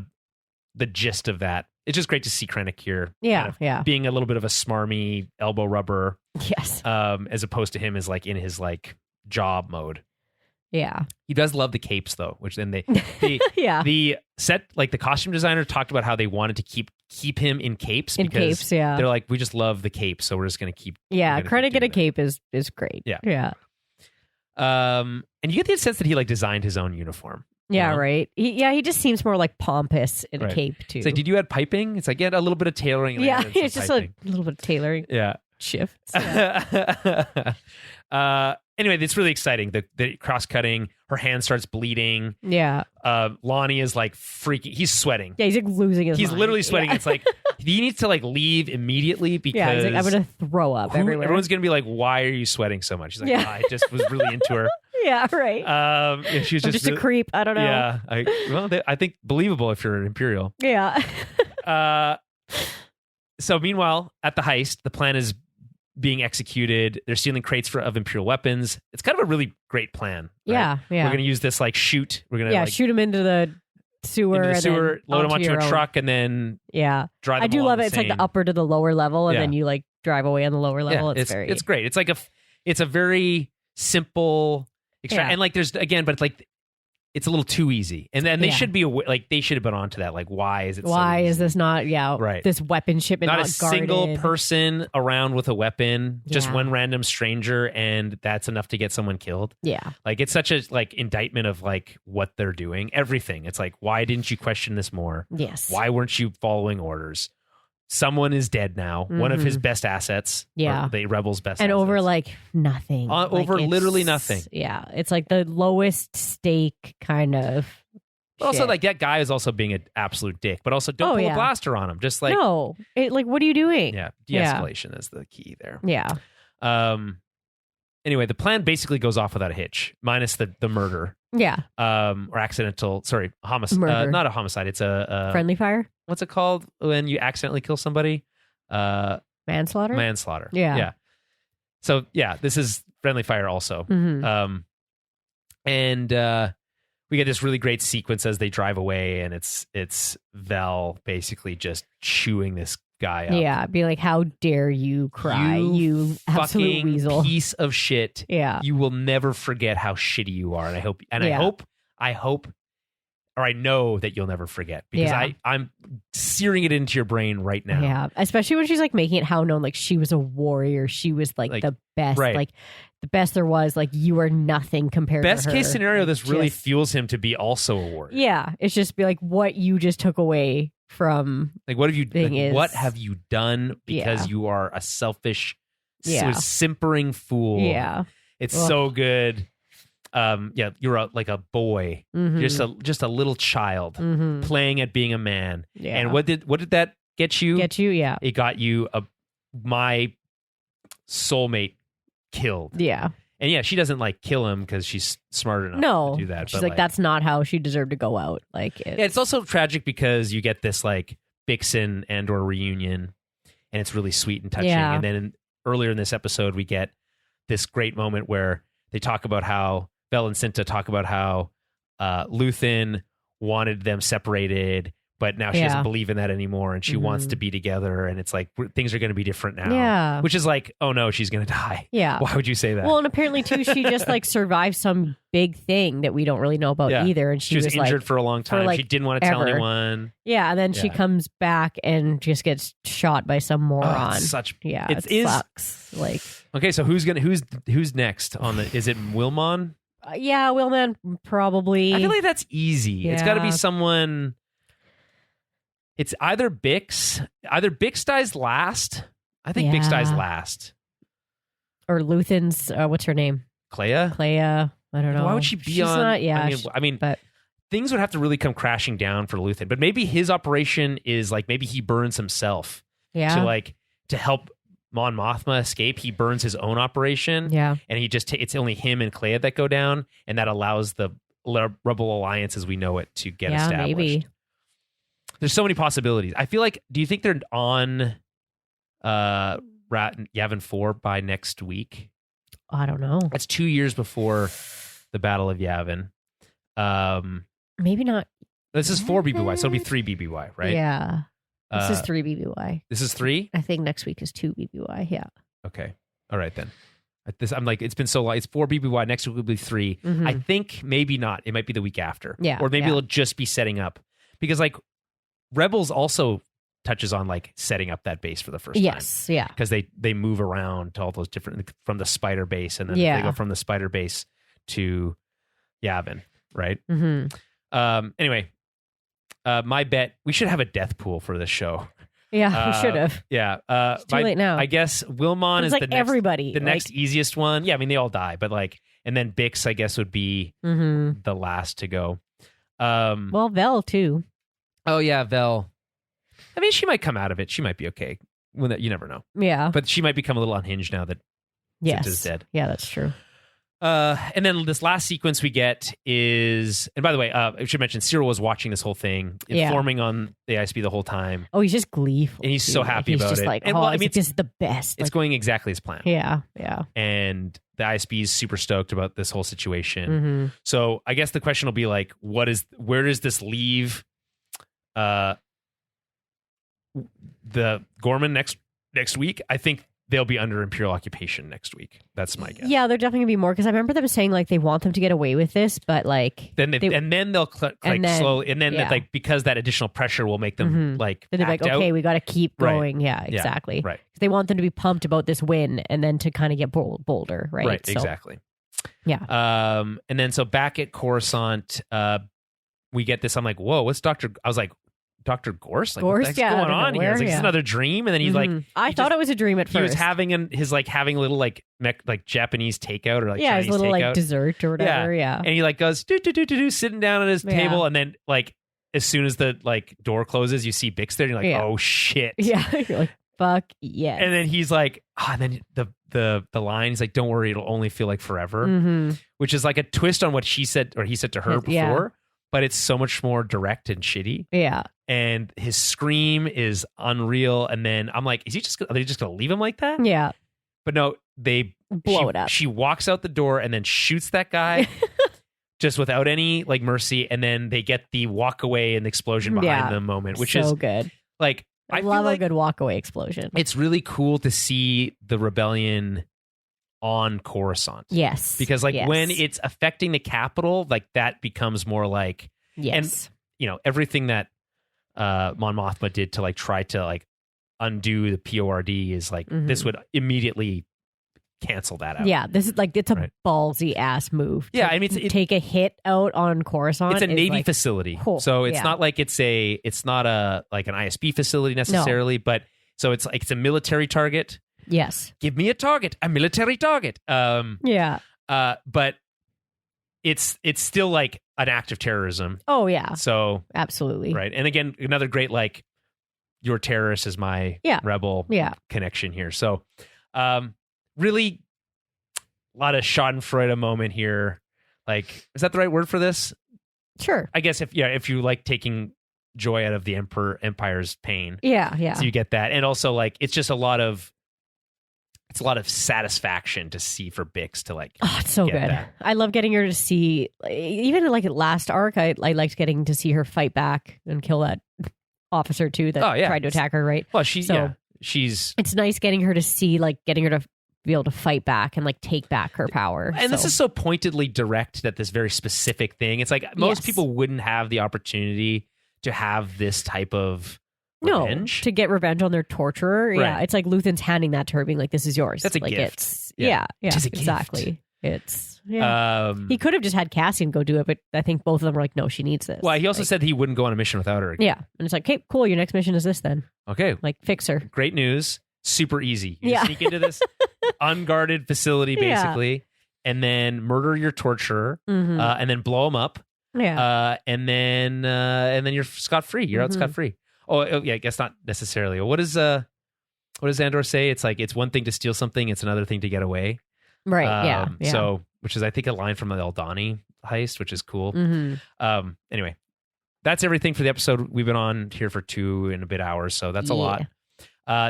A: the gist of that. It's just great to see Krennic here.
B: Yeah,
A: being a little bit of a smarmy elbow rubber.
B: Yes.
A: As opposed to him as like in his like job mode.
B: Yeah.
A: He does love the capes though, which then the costume designer talked about how they wanted to keep him in capes because they're like, we just love the cape, so we're just gonna keep.
B: Yeah, Krennic in a cape is great.
A: Yeah.
B: Yeah.
A: And you get the sense that he like designed his own uniform.
B: Yeah, right. He just seems more like pompous in a cape too.
A: It's like, did you add piping? It's like, yeah, a little bit of tailoring.
B: Yeah, it's just piping. A little bit of tailoring.
A: Yeah.
B: Shifts. Yeah.
A: Anyway, it's really exciting. The cross-cutting, her hand starts bleeding.
B: Yeah.
A: Lonnie is like freaking, he's sweating.
B: Yeah, he's like losing his mind.
A: Literally sweating. Yeah. It's like, he needs to like leave immediately because
B: he's like, I'm going to throw up everywhere.
A: Everyone's going to be like, why are you sweating so much? She's like, I just was really into her.
B: Yeah, right.
A: She was
B: just a creep. I don't know.
A: Yeah. I think believable if you're an Imperial.
B: Yeah.
A: So meanwhile, at the heist, the plan is being executed. They're stealing crates of Imperial weapons. It's kind of a really great plan. Right?
B: Yeah.
A: We're going to use this like shoot. We're going to
B: shoot him into the sewer,
A: load him onto a truck, and then drive.
B: I do love it. It's like the upper to the lower level, and then you like drive away on the lower level.
A: It's great. It's like it's a very simple and like there's again, but it's like it's a little too easy, and then they should be they should have been onto that. Like, why is it?
B: Why
A: so
B: is this not?
A: Right.
B: This weapon shipment not
A: a
B: guarded.
A: Single person around with a weapon, just one random stranger, and that's enough to get someone killed.
B: Yeah,
A: like it's such a indictment of like what they're doing. Everything. It's like, why didn't you question this more?
B: Yes.
A: Why weren't you following orders? Someone is dead now. One of his best assets.
B: Yeah.
A: The rebels' best
B: and
A: assets.
B: over like nothing.
A: Over literally nothing.
B: Yeah. It's like the lowest stake kind of.
A: Also, like that guy is also being an absolute dick, but also don't pull a blaster on him. Just like.
B: No. What are you doing?
A: Yeah. De-escalation is the key there.
B: Yeah.
A: Anyway, the plan basically goes off without a hitch, minus the murder.
B: Yeah.
A: Or accidental, homicide. Not a homicide. It's a
B: friendly fire.
A: What's it called when you accidentally kill somebody?
B: Manslaughter.
A: Yeah. So this is friendly fire also.
B: Mm-hmm.
A: And we get this really great sequence as they drive away, and it's Vel basically just chewing this guy up.
B: Yeah, be like, how dare you cry, you absolute weasel,
A: piece of shit.
B: Yeah,
A: you will never forget how shitty you are, and I hope, or I know that you'll never forget, because I'm searing it into your brain right now.
B: Yeah, especially when she's like making it how known, like she was a warrior, she was like the best, like the best there was. Like you are nothing compared to her.
A: Best case scenario, this really fuels him to be also a warrior.
B: Yeah, it's just be like what you just took away from.
A: Like what have you? What have you done? Because you are a selfish, simpering fool.
B: Yeah,
A: it's so good. You're like a boy, just a little child playing at being a man. Yeah. And what did that get you?
B: Yeah.
A: It got you my soulmate killed.
B: Yeah.
A: And she doesn't like kill him because she's smart enough to do that.
B: She's like that's not how she deserved to go out. Like
A: it's also tragic because you get this like Bixen Andor reunion, and it's really sweet and touching.
B: Yeah.
A: And then earlier in this episode, we get this great moment where they talk about how Vel and Cinta talk about how Luthen wanted them separated, but now she doesn't believe in that anymore, and she wants to be together, and it's like things are going to be different now.
B: Yeah.
A: Which is like, oh no, she's going to die.
B: Yeah.
A: Why would you say that?
B: Well, and apparently too, she just like survived some big thing that we don't really know about either, and she
A: was injured
B: like,
A: for a long time. She didn't want to tell anyone.
B: Yeah, and then she comes back and just gets shot by some moron.
A: It
B: sucks. Like,
A: okay, so who's next on the? Is it Wilmon?
B: Yeah, Wilmon probably.
A: I feel like that's easy. Yeah. It's got to be someone. It's either Bix. Either Bix dies last. I think Bix dies last.
B: Or Luthen's. What's her name?
A: Clea.
B: I don't know.
A: Why would she be
B: She's
A: on?
B: Not, yeah.
A: I mean,
B: but
A: things would have to really come crashing down for Luthen. But maybe his operation is like maybe he burns himself.
B: Yeah.
A: To help Mon Mothma escape, he burns his own operation.
B: Yeah.
A: And he just it's only him and Clea that go down, and that allows the Rebel Alliance as we know it to get established.
B: Maybe.
A: There's so many possibilities. I feel like, do you think they're on Yavin 4 by next week?
B: I don't know.
A: That's 2 years before the Battle of Yavin.
B: Maybe not.
A: This is 4 BBY, so it'll be 3 BBY, right?
B: Yeah. This is 3 BBY.
A: This is 3?
B: I think next week is 2 BBY. Yeah.
A: Okay. All right, then. I'm like, it's been so long. It's 4 BBY. Next week will be 3.
B: Mm-hmm.
A: I think maybe not. It might be the week after.
B: Yeah.
A: Or maybe it'll just be setting up. Because, like, Rebels also touches on, like, setting up that base for the first time.
B: Yes, yeah.
A: Because they move around to all those different, from the spider base, and then they go from the spider base to Yavin, right?
B: Mm-hmm.
A: Anyway, my bet, we should have a death pool for this show.
B: Yeah, we should have.
A: Yeah.
B: It's too late now.
A: I guess Wilmon is
B: like
A: the next,
B: everybody.
A: The next easiest one. Yeah, I mean, they all die, but like, and then Bix, I guess, would be the last to go.
B: Well, Vel, too.
A: Oh, yeah, Vel. I mean, she might come out of it. She might be okay. You never know.
B: Yeah.
A: But she might become a little unhinged now that Cinta's dead.
B: Yeah, that's true.
A: And then this last sequence we get is, and by the way, I should mention Cyril was watching this whole thing, informing on the ISB the whole time.
B: Oh, he's just gleeful.
A: And he's so happy about it.
B: He's just like,
A: and,
B: I mean, this is the best.
A: It's going exactly as planned.
B: Yeah, yeah.
A: And the ISB is super stoked about this whole situation.
B: Mm-hmm.
A: So I guess the question will be like, where does this leave the Gorman next week? I think they'll be under Imperial occupation next week. That's my guess.
B: Yeah, they're definitely gonna be more, because I remember them saying like they want them to get away with this, but like
A: then they'll slowly, and then like because that additional pressure will make them like
B: then they're like, okay, we got to keep going.
A: Right.
B: Yeah, exactly.
A: Yeah, right.
B: They want them to be pumped about this win, and then to kind of get bolder. Right.
A: Right.
B: So,
A: exactly.
B: Yeah.
A: And then so back at Coruscant, we get this. I'm like, whoa, what's Dr. I was like, Dr. Gorse? Like, what the heck's going on here? It's like, it's another dream. And then he's like,
B: I thought it was a dream at first.
A: He was having having a little like Japanese takeout or like Chinese
B: his little
A: takeout.
B: Like dessert or whatever. Yeah.
A: And he like goes do sitting down at his table, and then like as soon as the like door closes, you see Bix there, and you're like, oh shit.
B: Yeah. You're like, fuck yes.
A: And then he's like, and then the line, he's like, don't worry, it'll only feel like forever, which is like a twist on what she said or he said to her before, but it's so much more direct and shitty.
B: Yeah.
A: And his scream is unreal. And then I'm like, are they just going to leave him like that?
B: Yeah.
A: But no, they
B: blow it up.
A: She walks out the door and then shoots that guy just without any like mercy. And then they get the walk away and the explosion behind them moment, which is
B: good.
A: Like,
B: I love a good walk away explosion.
A: It's really cool to see the rebellion on Coruscant.
B: Yes.
A: Because when it's affecting the capital, like that becomes more like,
B: yes.
A: And everything that Mon Mothma did to like try to like undo the PORD is like, this would immediately cancel that out.
B: Yeah, this is like, it's a ballsy ass move.
A: Yeah, I mean,
B: take a hit out on Coruscant.
A: It's a Navy facility, so it's not like it's not a like an ISB facility necessarily, but so it's like it's a military target.
B: Yes,
A: give me a military target. But it's still like an act of terrorism.
B: Oh yeah,
A: so
B: absolutely
A: right. And again, another great like your terrorist is my rebel connection here. So really a lot of schadenfreude moment here. Like, is that the right word for this?
B: Sure.
A: I guess if you like taking joy out of the empire's pain.
B: Yeah.
A: So you get that. And also like it's just a lot of it's a lot of satisfaction to see for Bix to like.
B: Oh, it's so
A: get
B: good.
A: that.
B: I love getting her to see, even like last arc, I liked getting to see her fight back and kill that officer too that tried to attack her, right?
A: Well, she's
B: it's nice getting her to see, like getting her to be able to fight back and like take back her power.
A: And this is so pointedly directed at this very specific thing. It's like most people wouldn't have the opportunity to have this type of revenge.
B: To get revenge on their torturer.
A: Right.
B: Yeah, it's like Luthen's handing that to her, being like, "This is yours."
A: That's a
B: like
A: gift.
B: It's
A: Yeah.
B: yeah,
A: It is a gift.
B: exactly. It's he could have just had Cassian go do it, but I think both of them were like, "No, she needs this."
A: Well, he also said he wouldn't go on a mission without her.
B: Yeah, and it's like, "Okay, cool. Your next mission is this then."
A: Okay,
B: Like, fix her.
A: great news. Super easy. You just sneak into this unguarded facility, basically, and then murder your torturer, and then blow him up.
B: Yeah,
A: and then you're scot free. You're out scot free. Oh, yeah, I guess not necessarily. What does Andor say? It's like it's one thing to steal something; it's another thing to get away.
B: right. Yeah.
A: So, which is I think a line from the Eldani heist, which is cool. Anyway, that's everything for the episode. We've been on here for 2 and a bit hours, so that's a lot.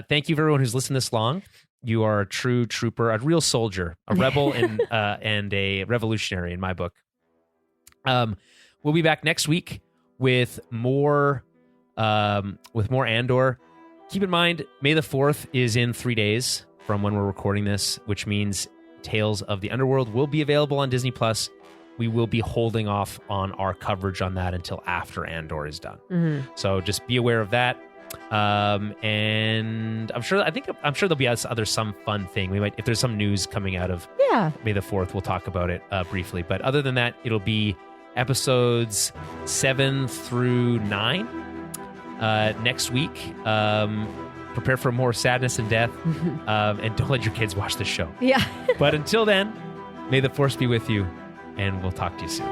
A: Thank you for everyone who's listened this long. You are a true trooper, a real soldier, a rebel, and a revolutionary in my book. We'll be back next week with more Andor. Keep in mind, May the 4th is in 3 days from when we're recording this, which means Tales of the Underworld will be available on Disney+. We will be holding off on our coverage on that until after Andor is done. So just be aware of that. And I'm sure there'll be some fun thing. We might, if there's some news coming out of May the 4th, we'll talk about it briefly. But other than that, it'll be episodes 7 through 9 next week. Prepare for more sadness and death, and don't let your kids watch this show.
B: Yeah.
A: But until then, may the Force be with you, and we'll talk to you soon.